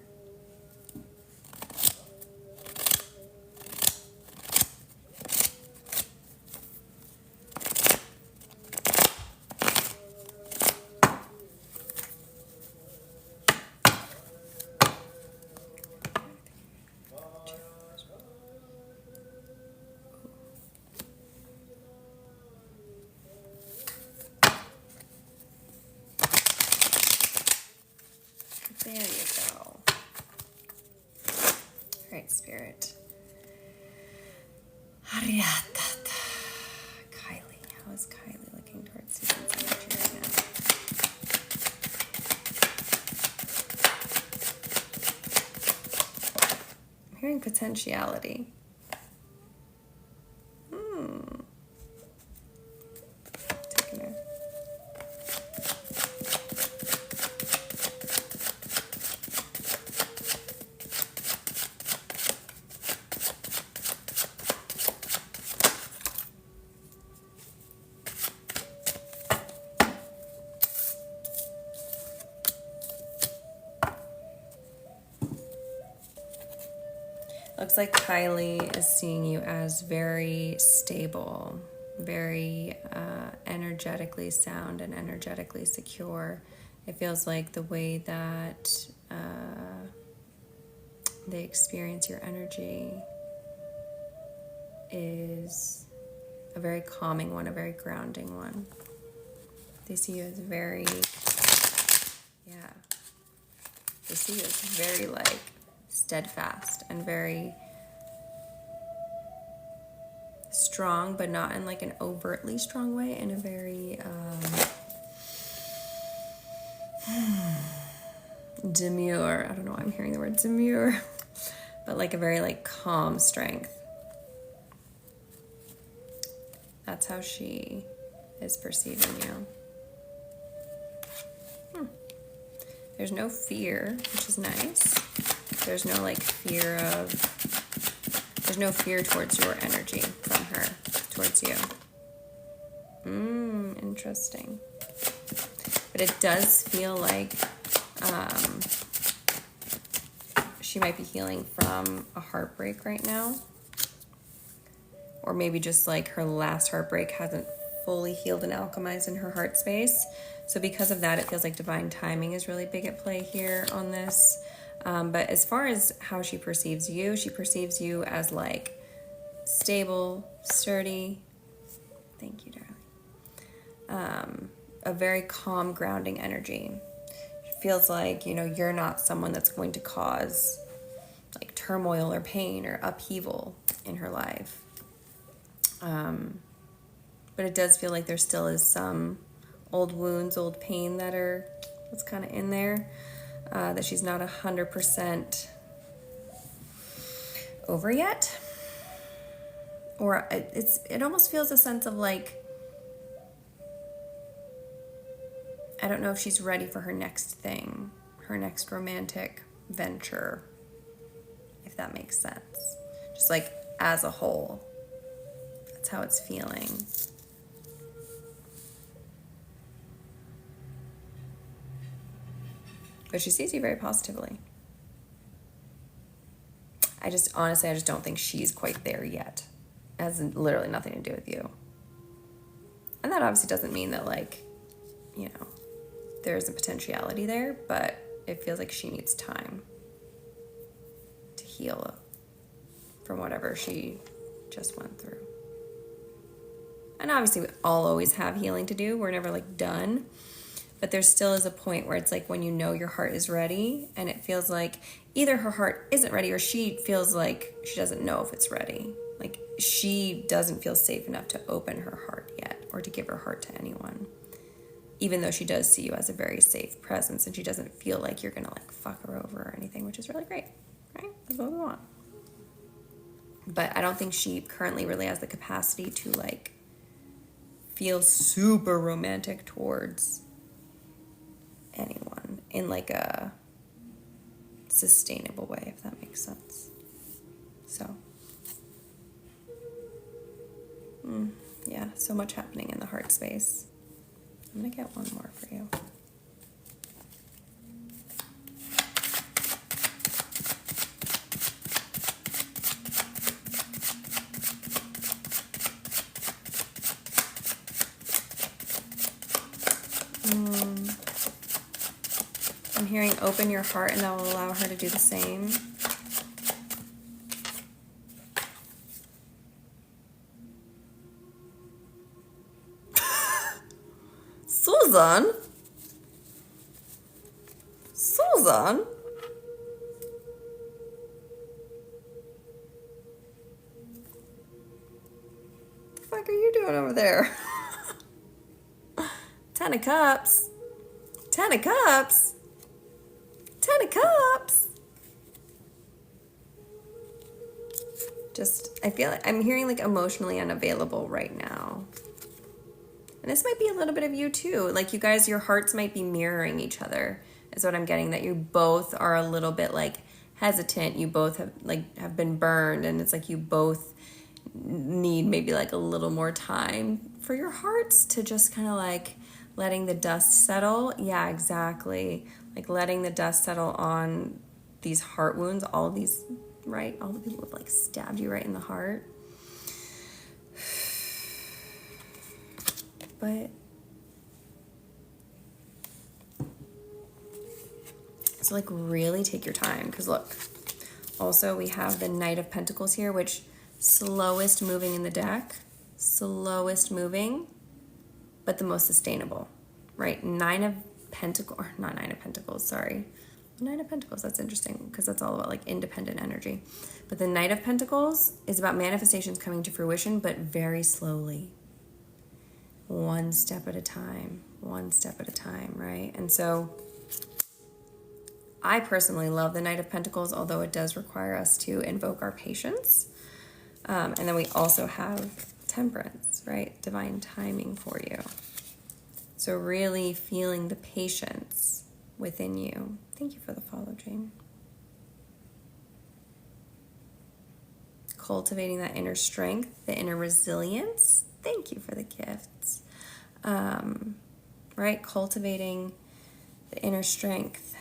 There you go. All right, Spirit. Kylie. How is Kylie looking towards Susan's energy right now? I'm hearing potentiality. Taking her. Looks like Kylie is seeing you as very stable, very energetically sound and energetically secure. It feels like the way that they experience your energy is a very calming one, a very grounding one. They see you as very, they see you as very like steadfast and very strong, but not in like an overtly strong way, in a very demure, I don't know why I'm hearing the word demure, but like a very like calm strength. That's how she is perceiving you. There's no fear, which is nice. There's no like fear there's no fear towards your energy from her, towards you. Interesting. But it does feel like she might be healing from a heartbreak right now. Or maybe just like her last heartbreak hasn't fully healed and alchemized in her heart space. So because of that, it feels like divine timing is really big at play here on this. But as far as how she perceives you as like stable, sturdy. Thank you, darling. A very calm, grounding energy. It feels like, you're not someone that's going to cause like turmoil or pain or upheaval in her life. But it does feel like there still is some old wounds, old pain that's kind of in there, that she's not 100% over yet. Or it almost feels a sense of like, I don't know if she's ready for her next thing, her next romantic venture, if if that makes sense. Just like as a whole. That's how it's feeling. But she sees you very positively. Honestly, I just don't think she's quite there yet. It has literally nothing to do with you. And that obviously doesn't mean that, like, you know, there's a potentiality there, but it feels like she needs time to heal from whatever she just went through. And obviously we all always have healing to do. We're never like done. But there still is a point where it's like when you know your heart is ready and it feels like either her heart isn't ready or she feels like she doesn't know if it's ready. Like she doesn't feel safe enough to open her heart yet or to give her heart to anyone. Even though she does see you as a very safe presence and she doesn't feel like you're going to like fuck her over or anything, which is really great, right? That's what we want. But I don't think she currently really has the capacity to like feel super romantic towards anyone in like a sustainable way, if that makes sense. So, yeah, so much happening in the heart space. I'm gonna get one more for you. I'm hearing open your heart, and that will allow her to do the same. Susan? Susan? What the fuck are you doing over there? 10 of Cups. 10 of Cups. 10 of Cups. Just, I feel like I'm hearing like emotionally unavailable right now. And this might be a little bit of you too. Like you guys, your hearts might be mirroring each other is what I'm getting. That you both are a little bit like hesitant. You both have been burned. And it's like you both need maybe like a little more time for your hearts to just kind of like letting the dust settle. Yeah, exactly. Like letting the dust settle on these heart wounds. All of these, right? All the people who have like stabbed you right in the heart. But so like really take your time, because look, also we have the Knight of Pentacles here, which slowest moving in the deck, slowest moving, but the most sustainable, right? Nine of Pentacles, or not Nine of Pentacles, sorry. Nine of Pentacles, that's interesting because that's all about like independent energy. But the Knight of Pentacles is about manifestations coming to fruition, but very slowly. One step at a time, right? And so I personally love the Knight of Pentacles, although it does require us to invoke our patience. And then we also have Temperance, right? Divine timing for you. So really feeling the patience within you. Thank you for the follow, Jane. Cultivating that inner strength, the inner resilience. Thank you for the gifts. Right? Cultivating the inner strength.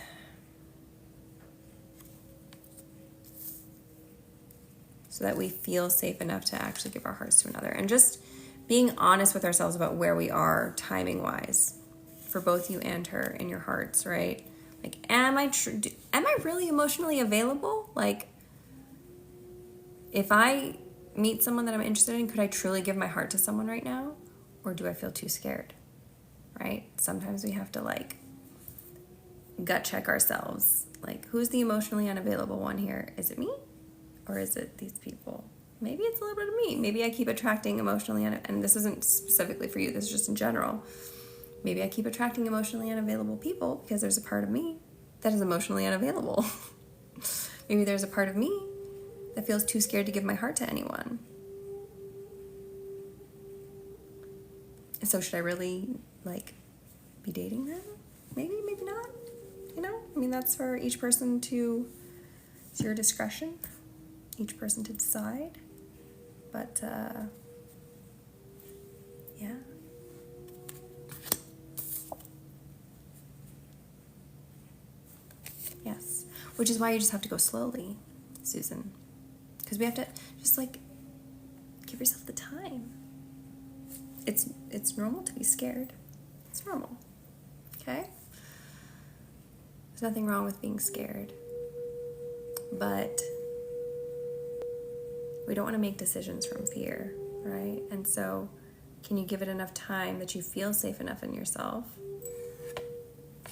So that we feel safe enough to actually give our hearts to another. And just being honest with ourselves about where we are timing-wise for both you and her in your hearts, right? Like, am I really emotionally available? Like, if I meet someone that I'm interested in, could I truly give my heart to someone right now? Or do I feel too scared, right? Sometimes we have to like gut check ourselves. Like, who's the emotionally unavailable one here? Is it me? Or is it these people? Maybe it's a little bit of me. Maybe I keep attracting emotionally, and this isn't specifically for you, this is just in general. Maybe I keep attracting emotionally unavailable people because there's a part of me that is emotionally unavailable. Maybe there's a part of me that feels too scared to give my heart to anyone. So should I really like be dating them? Maybe, maybe not. You know, I mean, that's for each person to, it's your discretion. each person to decide. But, yeah. Yes. Which is why you just have to go slowly, Susan. Because we have to just, like, give yourself the time. It's normal to be scared. It's normal. Okay? There's nothing wrong with being scared. But we don't want to make decisions from fear, right? And so, can you give it enough time that you feel safe enough in yourself?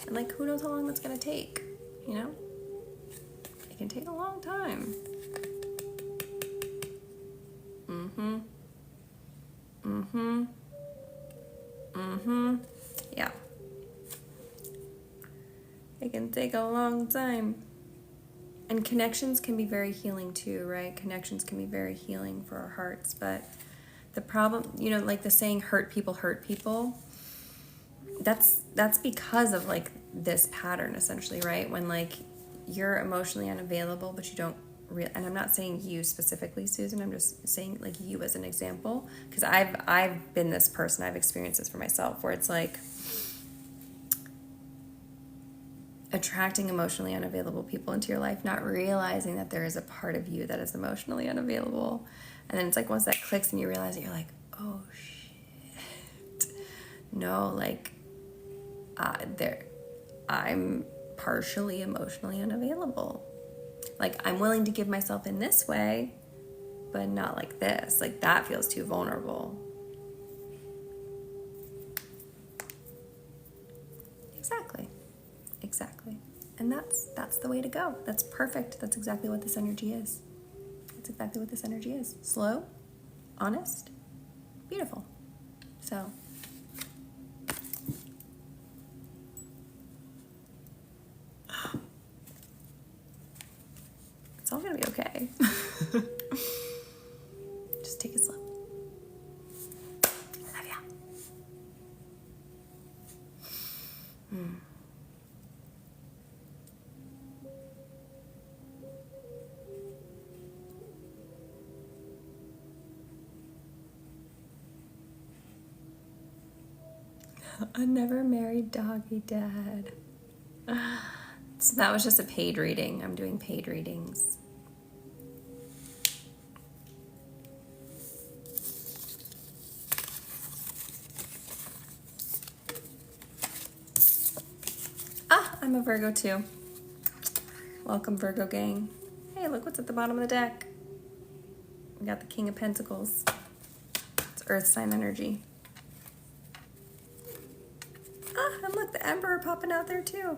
And, like, who knows how long that's going to take, you know? It can take a long time. Yeah. It can take a long time. And connections can be very healing too, right? Connections can be very healing for our hearts. But the problem, you know, like the saying, hurt people, that's because of, like, this pattern, essentially, right? When, like, you're emotionally unavailable, but you don't and I'm not saying you specifically, Susan, I'm just saying, like, you as an example, because I've been this person, I've experienced this for myself, where it's like attracting emotionally unavailable people into your life, not realizing that there is a part of you that is emotionally unavailable. And then it's like, once that clicks and you realize it, you're like, oh shit, no, like, I'm partially emotionally unavailable. Like, I'm willing to give myself in this way, but not like this. Like, that feels too vulnerable. Exactly. And that's the way to go. That's perfect. That's exactly what this energy is. Slow, honest, beautiful. So, it's all gonna be okay. Just take it slow. Love ya. A never married doggy dad. So that was just a paid reading. I'm doing paid readings. I'm a Virgo too. Welcome, Virgo gang. Hey, look what's at the bottom of the deck. We got the King of Pentacles. It's Earth sign energy. And look, the Emperor popping out there too.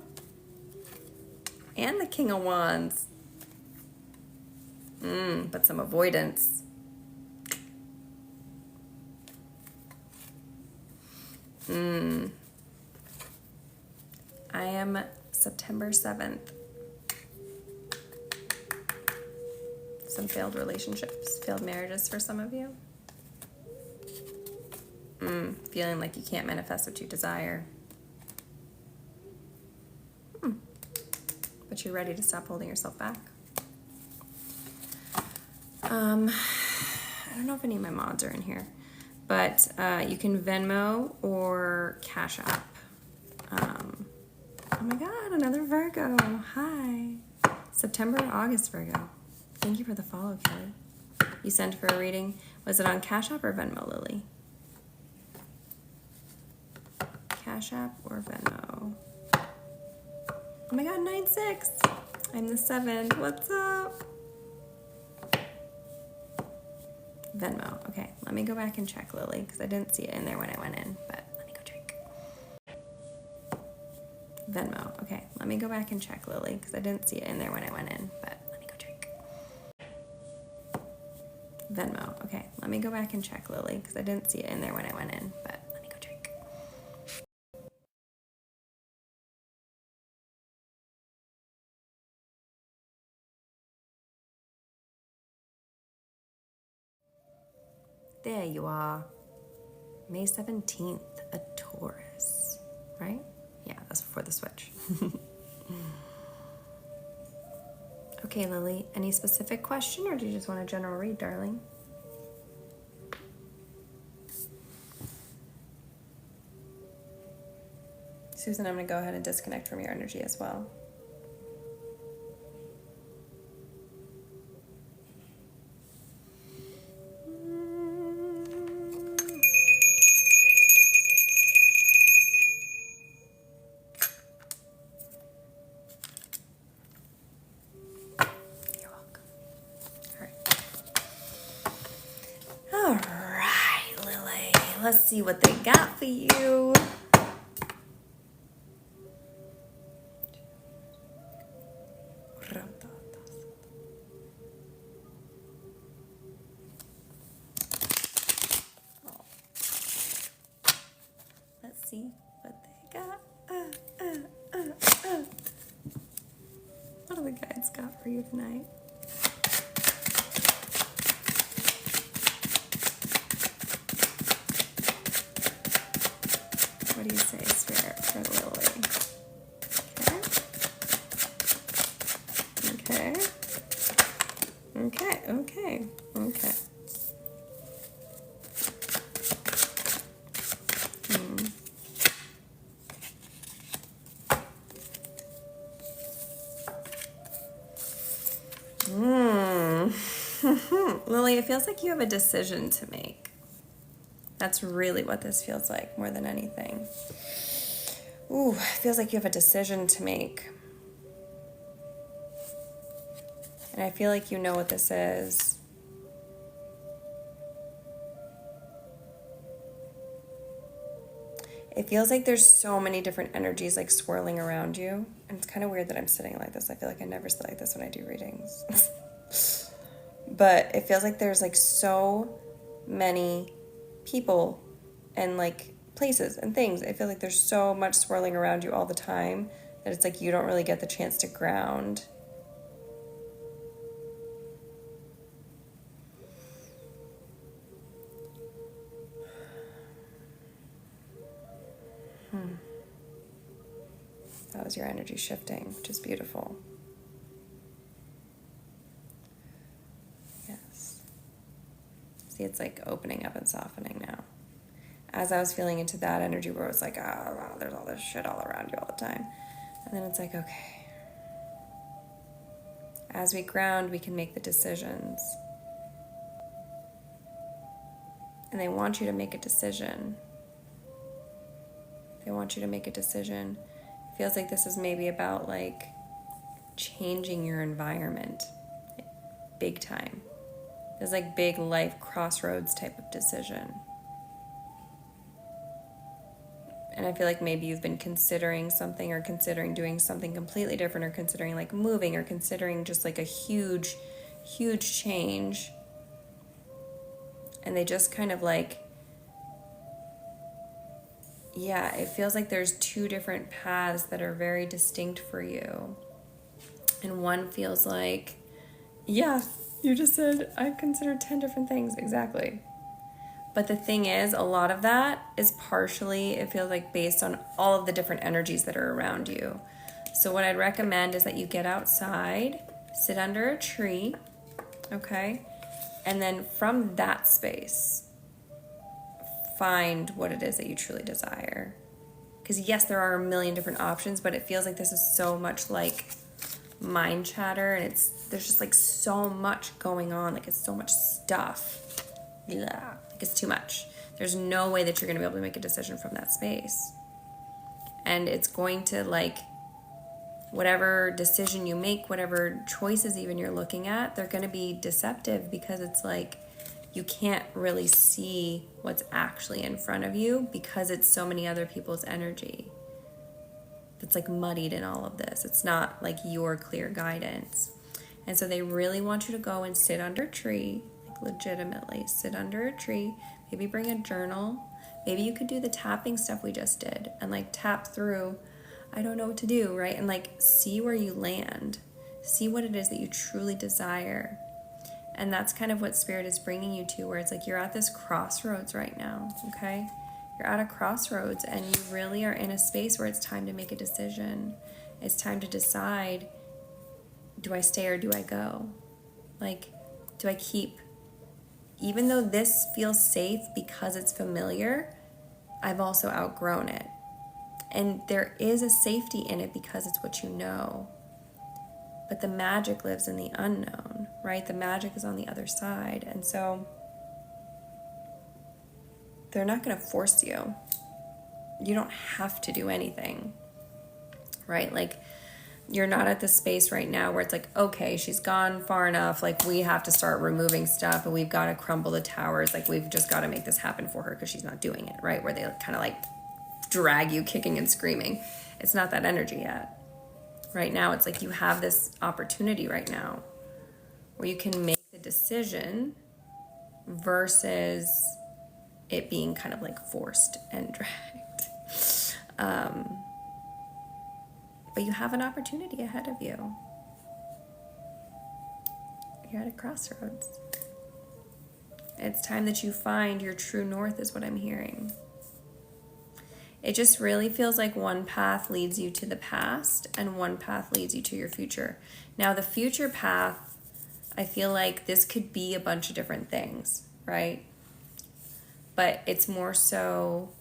And the King of Wands. But some avoidance. I am September 7th. Some failed relationships, failed marriages for some of you. Feeling like you can't manifest what you desire. But you're ready to stop holding yourself back. I don't know if any of my mods are in here, but you can Venmo or Cash App. Oh my God, another Virgo. Hi. September or August Virgo. Thank you for the follow, Kelly. You sent for a reading. Was it on Cash App or Venmo, Lily? Cash App or Venmo? Oh my God, 9-6. I'm the 7. What's up? Venmo. Okay, let me go back and check, Lily, because I didn't see it in there when I went in, but let me go check. Venmo. Okay, let me go back and check, Lily, because I didn't see it in there when I went in, but let me go check. Venmo. Okay, let me go back and check, Lily, because I didn't see it in there when I went in, but let me go check. There you are. May 17th, a Taurus, right? Yeah, that's before the switch. Okay, Lily, any specific question, or do you just want a general read, darling? Susan, I'm going to go ahead and disconnect from your energy as well. You're welcome. All right, Lily. Let's see what they got for you. Let's see what they got. What do the guides got for you tonight? What do you say, Spirit, for Lily? Okay. Okay. Lily, it feels like you have a decision to make. That's really what this feels like more than anything. Ooh, it feels like you have a decision to make. And I feel like you know what this is. It feels like there's so many different energies like swirling around you. And it's kind of weird that I'm sitting like this. I feel like I never sit like this when I do readings. But it feels like there's like so many people and like places and things. I feel like there's so much swirling around you all the time that it's like you don't really get the chance to ground. That was your energy shifting, which is beautiful. Yes. See, it's like opening up and softening now. As I was feeling into that energy where it was like, oh, wow, there's all this shit all around you all the time. And then it's like, okay. As we ground, we can make the decisions. And they want you to make a decision. They want you to make a decision. It feels like this is maybe about like changing your environment big time. There's like big life crossroads type of decision. And I feel like maybe you've been considering something or considering doing something completely different or considering like moving or considering just like a huge, huge change. And they just kind of like, yeah, it feels like there's two different paths that are very distinct for you. And one feels like, yeah, you just said, I considered 10 different things. Exactly. But the thing is, a lot of that is partially, it feels like based on all of the different energies that are around you. So what I'd recommend is that you get outside, sit under a tree, okay? And then from that space, find what it is that you truly desire. Because yes, there are a million different options, but it feels like this is so much like mind chatter, and there's just like so much going on, like it's so much stuff. Yeah, like it's too much. There's no way that you're going to be able to make a decision from that space. And it's going to like, whatever decision you make, whatever choices even you're looking at, they're going to be deceptive because it's like you can't really see what's actually in front of you because it's so many other people's energy that's like muddied in all of this. It's not like your clear guidance. And so they really want you to go and sit under a tree, like legitimately sit under a tree, maybe bring a journal. Maybe you could do the tapping stuff we just did and like tap through, I don't know what to do, right? And like see where you land, see what it is that you truly desire. And that's kind of what Spirit is bringing you to, where it's like you're at this crossroads right now, okay? You're at a crossroads and you really are in a space where it's time to make a decision. It's time to decide, do I stay or do I go? Like, do I keep, even though this feels safe because it's familiar, I've also outgrown it. And there is a safety in it because it's what you know. But the magic lives in the unknown, right? The magic is on the other side. And so they're not going to force you. You don't have to do anything, right? Like, you're not at the space right now where it's like, okay, she's gone far enough. Like, we have to start removing stuff and we've got to crumble the towers. Like, we've just got to make this happen for her because she's not doing it, right? Where they kind of like drag you kicking and screaming. It's not that energy yet. Right now, it's like you have this opportunity right now where you can make the decision versus it being kind of like forced and dragged. But you have an opportunity ahead of you. You're at a crossroads. It's time that you find your true north, is what I'm hearing. It just really feels like one path leads you to the past and one path leads you to your future. Now, the future path, I feel like this could be a bunch of different things, right? But it's more so,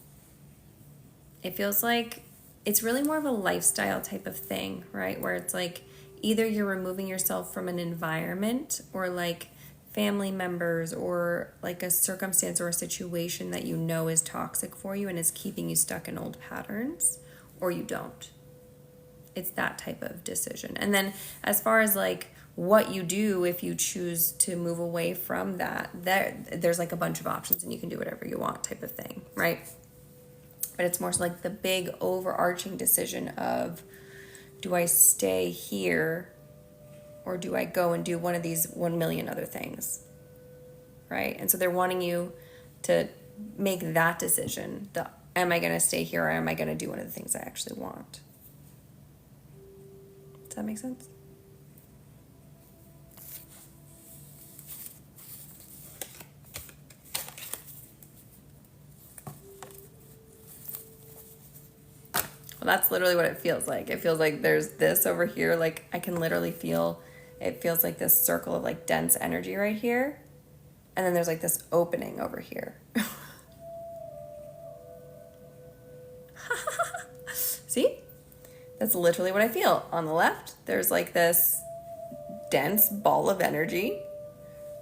it feels like it's really more of a lifestyle type of thing, right? Where it's like either you're removing yourself from an environment or like family members or like a circumstance or a situation that you know is toxic for you and is keeping you stuck in old patterns, or you don't. It's that type of decision. And then as far as like what you do if you choose to move away from that, there's like a bunch of options and you can do whatever you want type of thing, right? But it's more so like the big overarching decision of, do I stay here or do I go and do one of these 1 million other things, right? And so they're wanting you to make that decision. Am I going to stay here or am I going to do one of the things I actually want? Does that make sense? Well, that's literally what it feels like. It feels like there's this over here. Like, I can literally feel, it feels like this circle of like dense energy right here. And then there's like this opening over here. See? That's literally what I feel. On the left, there's like this dense ball of energy.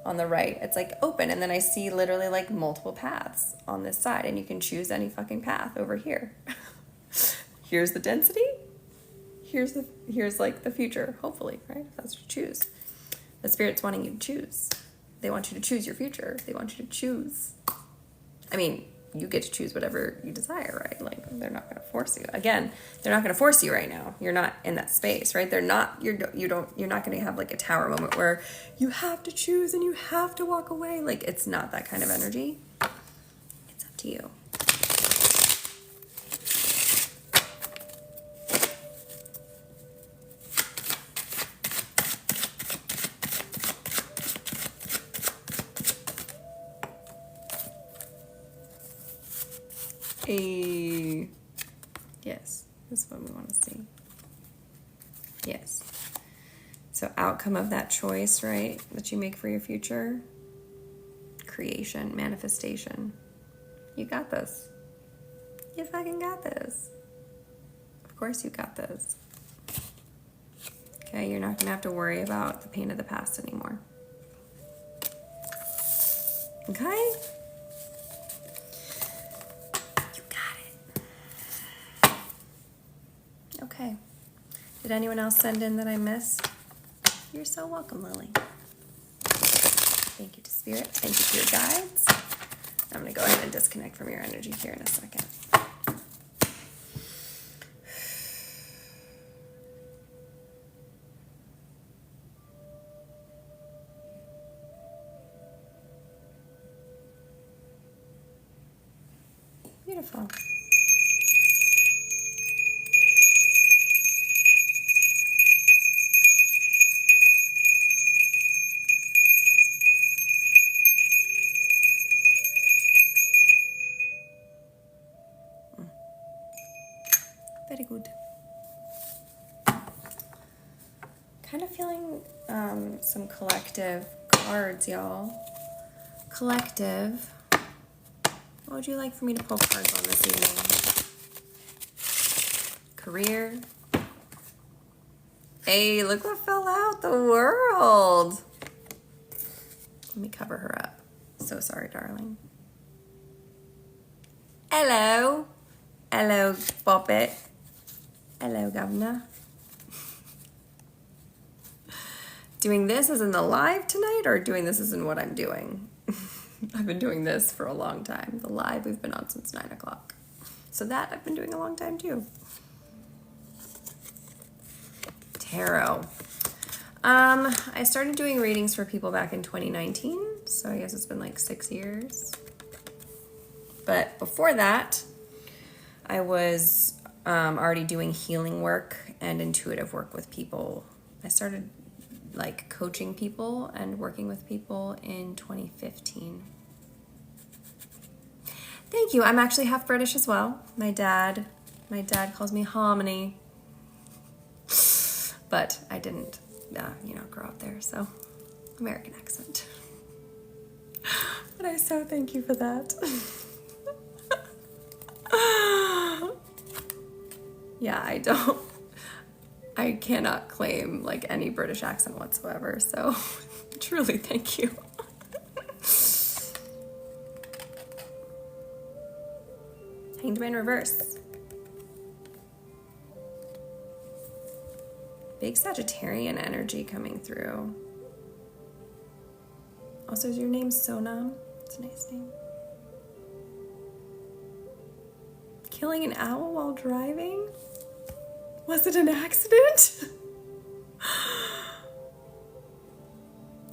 On the right, it's like open. And then I see literally like multiple paths on this side. And you can choose any fucking path over here. Here's the density. Here's like the future, hopefully, right? If that's what you choose. The Spirit's wanting you to choose. They want you to choose your future. They want you to choose. I mean, you get to choose whatever you desire, right? Like, they're not going to force you. Again, they're not going to force you right now. You're not in that space, right? You're not going to have like a tower moment where you have to choose and you have to walk away. Like, it's not that kind of energy. It's up to you. Yes, that's what we want to see. Yes. So outcome of that choice, right, that you make for your future, creation, manifestation. You got this. You fucking got this. Of course you got this. Okay, you're not going to have to worry about the pain of the past anymore. Okay? Okay. Did anyone else send in that I missed? You're so welcome, Lily. Thank you to Spirit. Thank you to your guides. I'm going to go ahead and disconnect from your energy here in a second. Beautiful. Very good. Kind of feeling some collective cards, y'all. Collective. What would you like for me to pull cards on this evening? Career. Hey, look what fell out. The World. Let me cover her up. So sorry, darling. Hello. Hello, Bobbit. Hello, Governor. Doing this as in the live tonight, or doing this as in what I'm doing? I've been doing this for a long time. The live we've been on since 9 o'clock. So that I've been doing a long time too. Tarot. I started doing readings for people back in 2019, so I guess it's been like 6 years. But before that, I was already doing healing work and intuitive work with people. I started like coaching people and working with people in 2015. Thank you. I'm actually half British as well. My dad calls me Hominy, but I didn't, grow up there, so American accent. But I so thank you for that. Yeah, I cannot claim like any British accent whatsoever, so truly thank you. Hanged Man reverse. Big Sagittarian energy coming through. Also, is your name Sonam? It's a nice name. Killing an owl while driving? Was it an accident?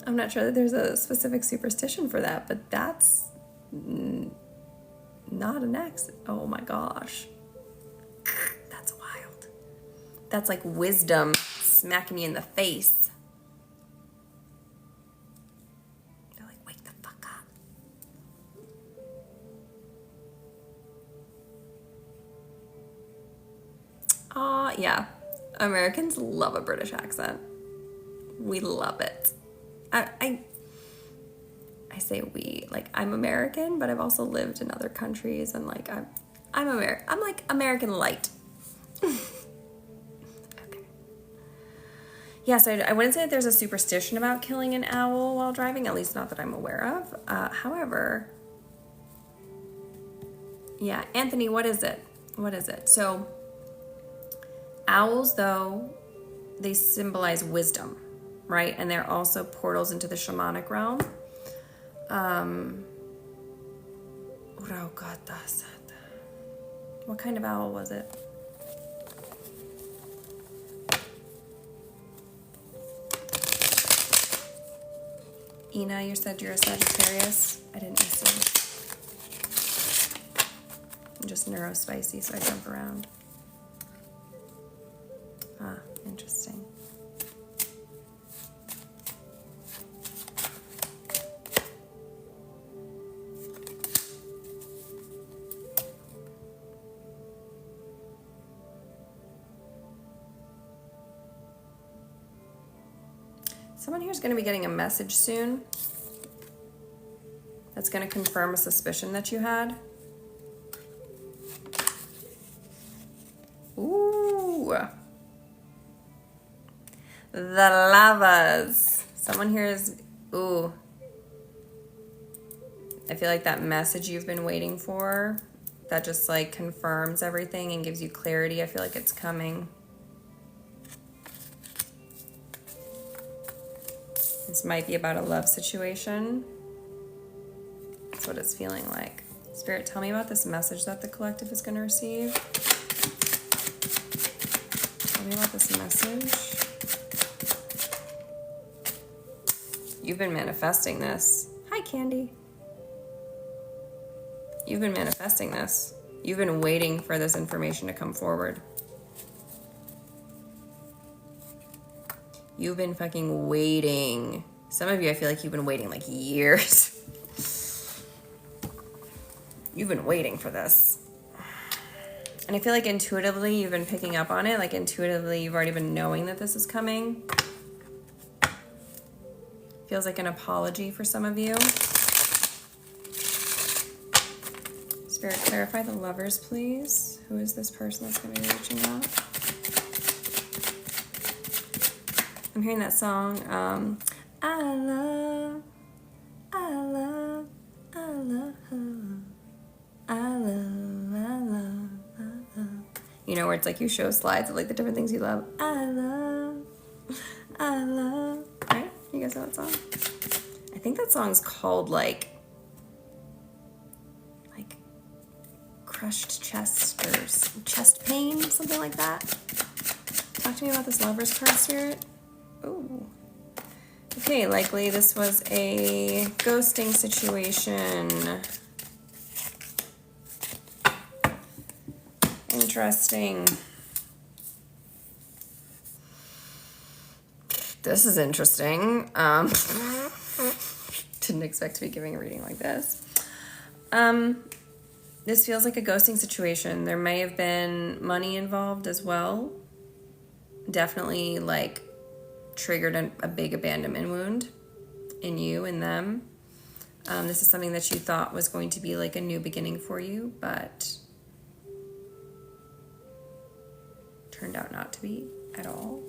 I'm not sure that there's a specific superstition for that, but that's not an accident. Oh my gosh. That's wild. That's like wisdom smacking you in the face. They're like, wake the fuck up. Yeah. Americans love a British accent. We love it. I say we, like I'm American, but I've also lived in other countries, and like I'm like American light. Okay. Yeah, so I wouldn't say that there's a superstition about killing an owl while driving, at least not that I'm aware of. However, yeah, Anthony, what is it? What is it? So owls, though, they symbolize wisdom, right? And they're also portals into the shamanic realm. What kind of owl was it? Ina, you said you're a Sagittarius. I didn't listen. I'm just neurospicy, so I jump around. Ah, interesting. Someone here is going to be getting a message soon that's going to confirm a suspicion that you had. Ooh. The lavas. Someone here is, ooh. I feel like that message you've been waiting for, that just like confirms everything and gives you clarity. I feel like it's coming. This might be about a love situation. That's what it's feeling like. Spirit, tell me about this message that the collective is going to receive. Tell me about this message. You've been manifesting this. Hi, Candy. You've been manifesting this. You've been waiting for this information to come forward. You've been fucking waiting. Some of you, I feel like you've been waiting like years. You've been waiting for this. And I feel like intuitively you've been picking up on it. Like intuitively you've already been knowing that this is coming. Feels like an apology for some of you. Spirit, clarify the lovers, please. Who is this person that's going to be reaching out? I'm hearing that song, I love, I love, I love, I love, I love, I love. You know, where it's like you show slides of like the different things you love. I love, right? You guys know that song? I think that song's called like crushed chest or chest pain, something like that. Talk to me about this Lover's card, Spirit. Ooh. Okay, likely this was a ghosting situation. Interesting. This is interesting. Didn't expect to be giving a reading like this. This feels like a ghosting situation. There may have been money involved as well. Definitely like triggered a big abandonment wound in you and them. This is something that you thought was going to be like a new beginning for you, but turned out not to be at all.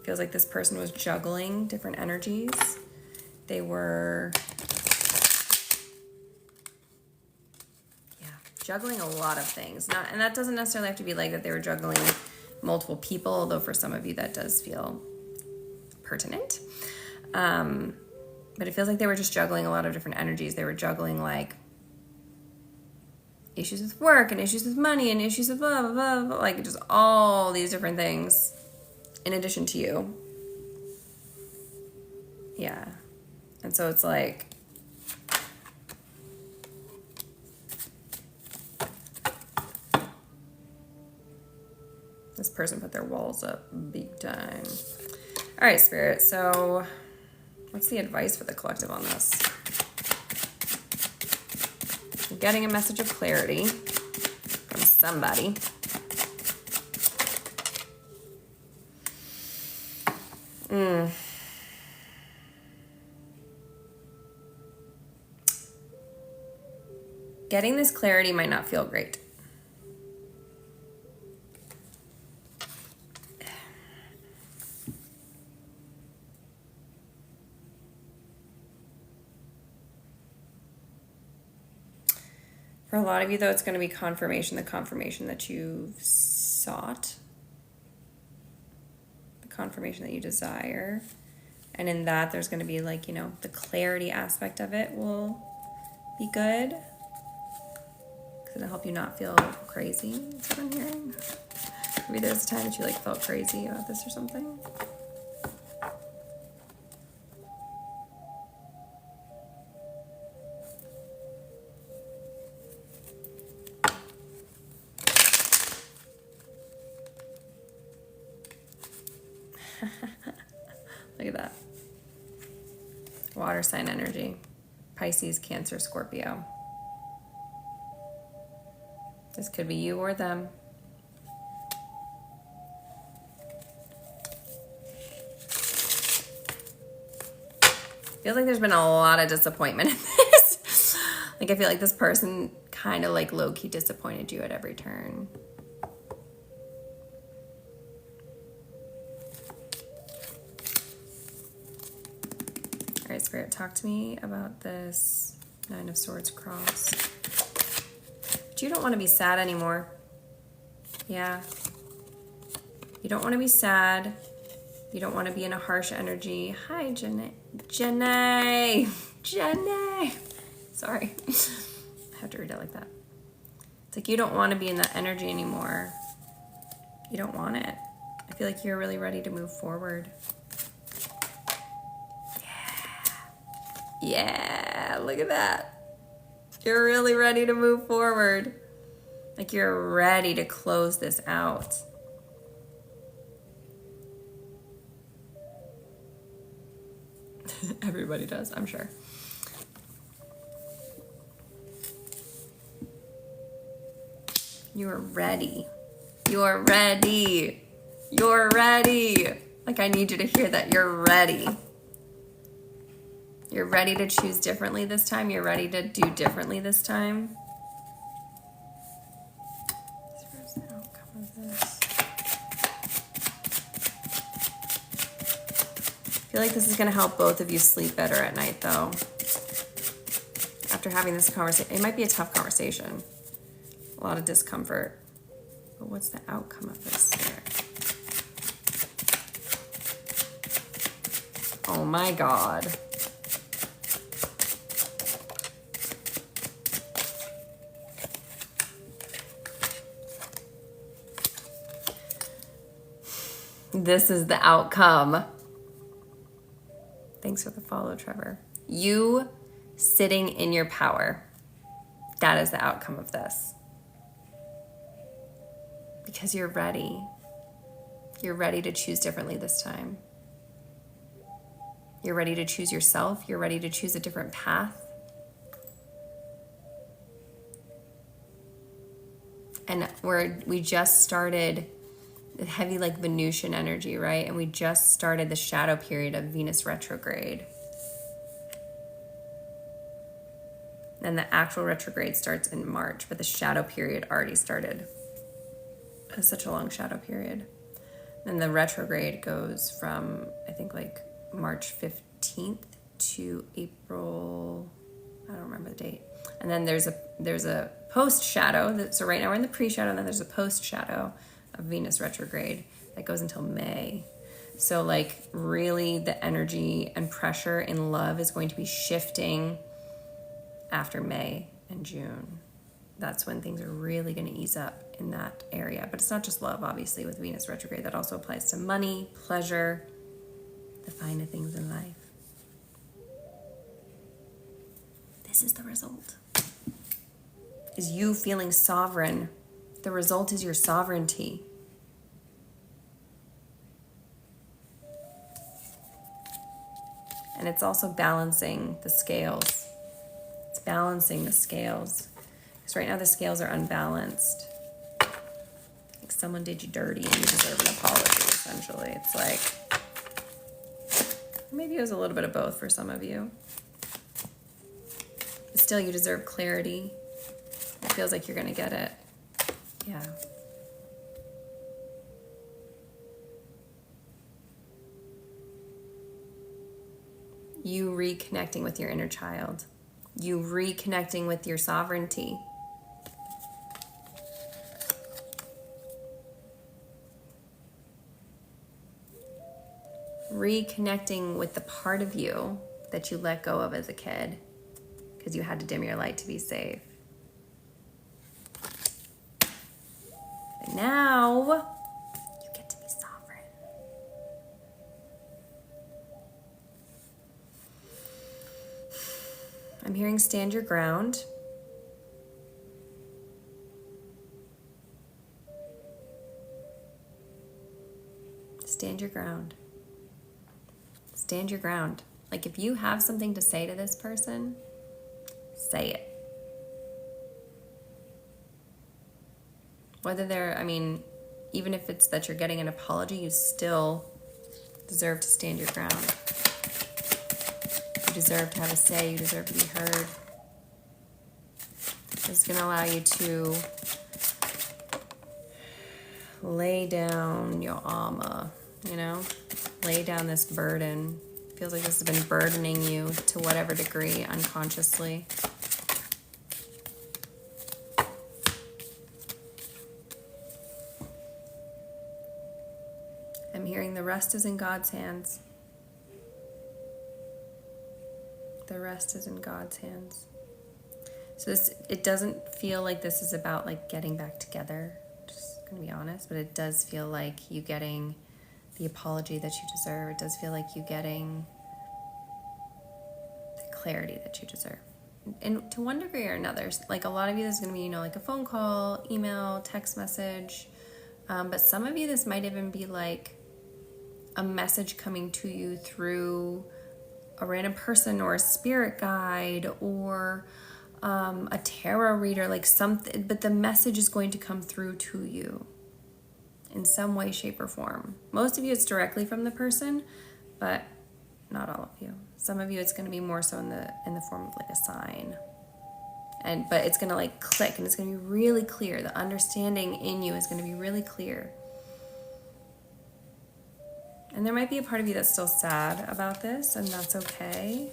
Feels like this person was juggling different energies. They were juggling a lot of things. And that doesn't necessarily have to be like that they were juggling multiple people, although for some of you that does feel pertinent. But it feels like they were just juggling a lot of different energies. They were juggling like issues with work and issues with money and issues with blah, blah, blah, blah, like just all these different things in addition to you. Yeah. And so it's like, this person put their walls up big time. All right, Spirit. So what's the advice for the collective on this? I'm getting a message of clarity from somebody. Getting this clarity might not feel great. For a lot of you, though, it's going to be confirmation, the confirmation that you've sought, the confirmation that you desire. And in that, there's going to be like, you know, the clarity aspect of it will be good. Because it'll help you not feel crazy, that's what I'm hearing. Maybe there's a time that you like felt crazy about this or something. Look at that. Water sign energy. Pisces, Cancer, Scorpio. This could be you or them. Feels like there's been a lot of disappointment in this. Like I feel like this person kind of like low-key disappointed you at every turn. All right, Spirit, talk to me about this Nine of Swords cross. But you don't want to be sad anymore. Yeah. You don't want to be sad. You don't want to be in a harsh energy. Hi, Janae. Janae. Sorry. I have to read it like that. It's like you don't want to be in that energy anymore. You don't want it. I feel like you're really ready to move forward. Yeah, look at that. You're really ready to move forward. Like you're ready to close this out. Everybody does, I'm sure. You're ready. You're ready. You're ready. Like, I need you to hear that you're ready. You're ready to choose differently this time. You're ready to do differently this time. Where's the outcome of this? I feel like this is going to help both of you sleep better at night, though. After having this conversation, it might be a tough conversation. A lot of discomfort. But what's the outcome of this here? Oh my God. This is the outcome. Thanks for the follow, Trevor. You sitting in your power. That is the outcome of this. Because you're ready. You're ready to choose differently this time. You're ready to choose yourself. You're ready to choose a different path. And we just started the heavy like Venusian energy, right? And we just started the shadow period of Venus retrograde. And the actual retrograde starts in March, but the shadow period already started. It's such a long shadow period. And the retrograde goes from, I think, like March 15th to April, I don't remember the date. And then there's a post shadow. So right now we're in the pre-shadow, and then there's a post shadow of Venus retrograde that goes until May. So like really the energy and pressure in love is going to be shifting after May and June. That's when things are really going to ease up in that area. But it's not just love, obviously, with Venus retrograde. That also applies to money, pleasure, the finer things in life. This is the result. Is you feeling sovereign. The result is your sovereignty. And it's also balancing the scales. It's balancing the scales. Because right now the scales are unbalanced. Like someone did you dirty and you deserve an apology, essentially. It's like, maybe it was a little bit of both for some of you. But still, you deserve clarity. It feels like you're going to get it. Yeah. You reconnecting with your inner child. You reconnecting with your sovereignty. Reconnecting with the part of you that you let go of as a kid because you had to dim your light to be safe. And now you get to be sovereign. I'm hearing stand your ground. Stand your ground. Stand your ground. Like if you have something to say to this person, say it. Whether they're, even if it's that you're getting an apology, you still deserve to stand your ground. You deserve to have a say. You deserve to be heard. It's going to allow you to lay down your armor, lay down this burden. Feels like this has been burdening you to whatever degree unconsciously. I'm hearing the rest is in God's hands. The rest is in God's hands. So it doesn't feel like this is about like getting back together, just gonna be honest, but it does feel like you getting the apology that you deserve. It does feel like you getting the clarity that you deserve. And to one degree or another, like a lot of you, this is gonna be, like a phone call, email, text message. But some of you, this might even be like a message coming to you through a random person or a spirit guide or a tarot reader, like something, but the message is going to come through to you. in some way, shape, or form. Most of you, it's directly from the person, but not all of you. Some of you, it's going to be more so in the form of like a sign. But it's going to like click, and it's going to be really clear. The understanding in you is going to be really clear. And there might be a part of you that's still sad about this, and that's okay.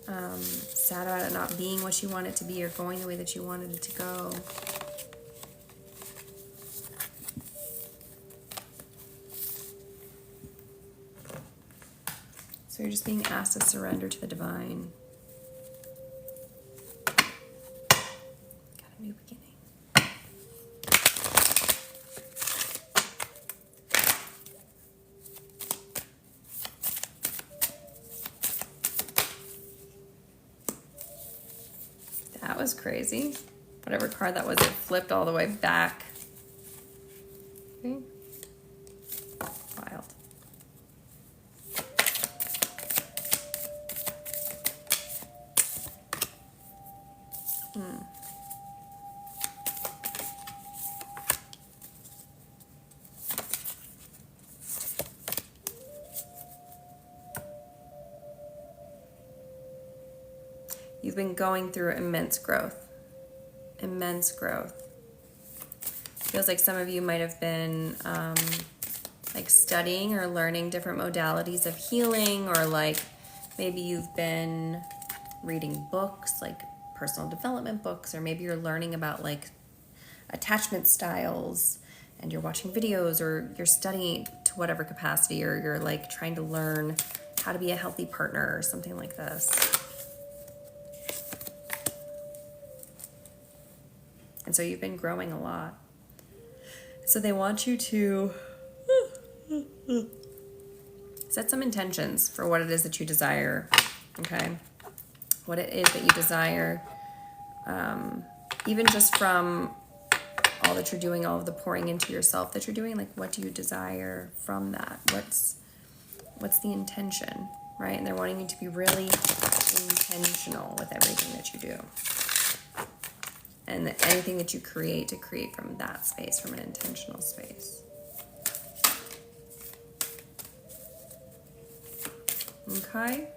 Sad about it not being what you want it to be or going the way that you wanted it to go. So you're just being asked to surrender to the divine. Got a new beginning. That was crazy. Whatever card that was, it flipped all the way back. Okay. Wild. You've been going through immense growth. Immense growth. Feels like some of you might have been like studying or learning different modalities of healing, or like maybe you've been reading books, like personal development books, or maybe you're learning about like attachment styles and you're watching videos, or you're studying to whatever capacity, or you're like trying to learn how to be a healthy partner or something like this. And so you've been growing a lot. So they want you to set some intentions for what it is that you desire, okay? What it is that you desire, even just from all that you're doing, all of the pouring into yourself that you're doing, like what do you desire from that? What's the intention, right? And they're wanting you to be really intentional with everything that you do. And anything that you create, to create from that space, from an intentional space. Okay?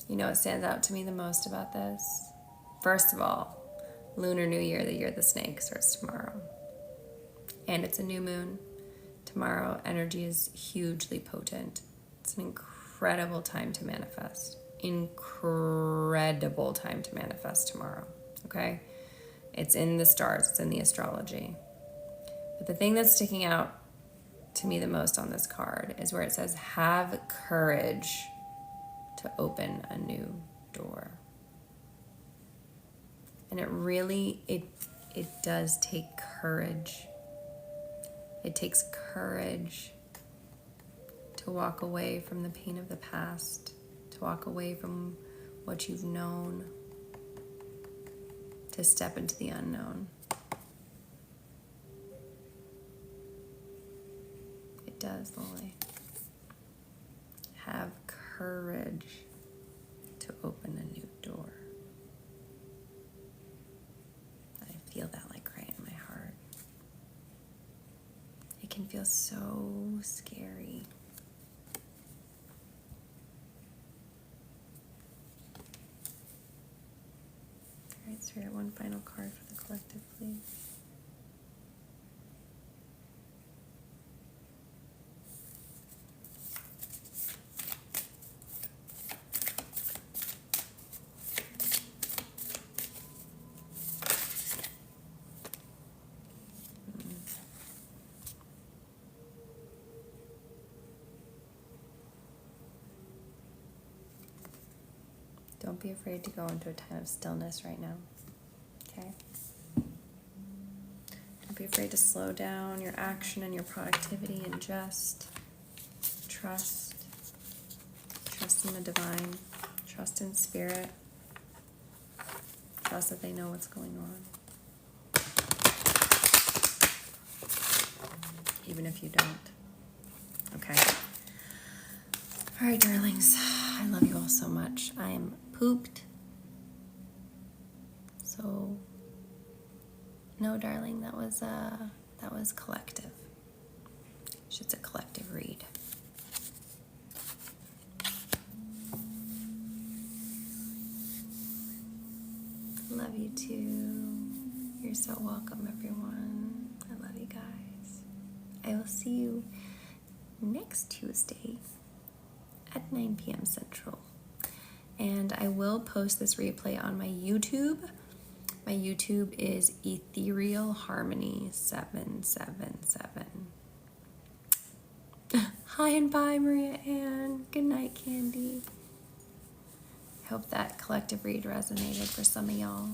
You know what stands out to me the most about this? First of all, Lunar New Year, the year of the snake, starts tomorrow. And it's a new moon. Tomorrow, energy is hugely potent. It's an incredible time to manifest. Incredible time to manifest tomorrow, okay? It's in the stars, it's in the astrology. But the thing that's sticking out to me the most on this card is where it says, have courage to open a new door. And it really, it does take courage. It takes courage to walk away from the pain of the past, to walk away from what you've known, to step into the unknown. It does, Lily. Have courage to open a new door. I feel that like right in my heart. It can feel so scary. All right, Spirit, one final card for the collective, please. Don't be afraid to go into a time of stillness right now, okay? Don't be afraid to slow down your action and your productivity and just trust. Trust in the divine. Trust in spirit. Trust that they know what's going on. Even if you don't. okay? All right, darlings. I love you all so much. I am pooped. So, no, darling, that was collective. It's a collective read. Love you too. You're so welcome, everyone. I love you guys. I will see you next Tuesday at 9 p.m. Central. And I will post this replay on my YouTube. My YouTube is Ethereal Harmony 777. Hi and bye, Maria Ann. Good night, Candy. I hope that collective read resonated for some of y'all.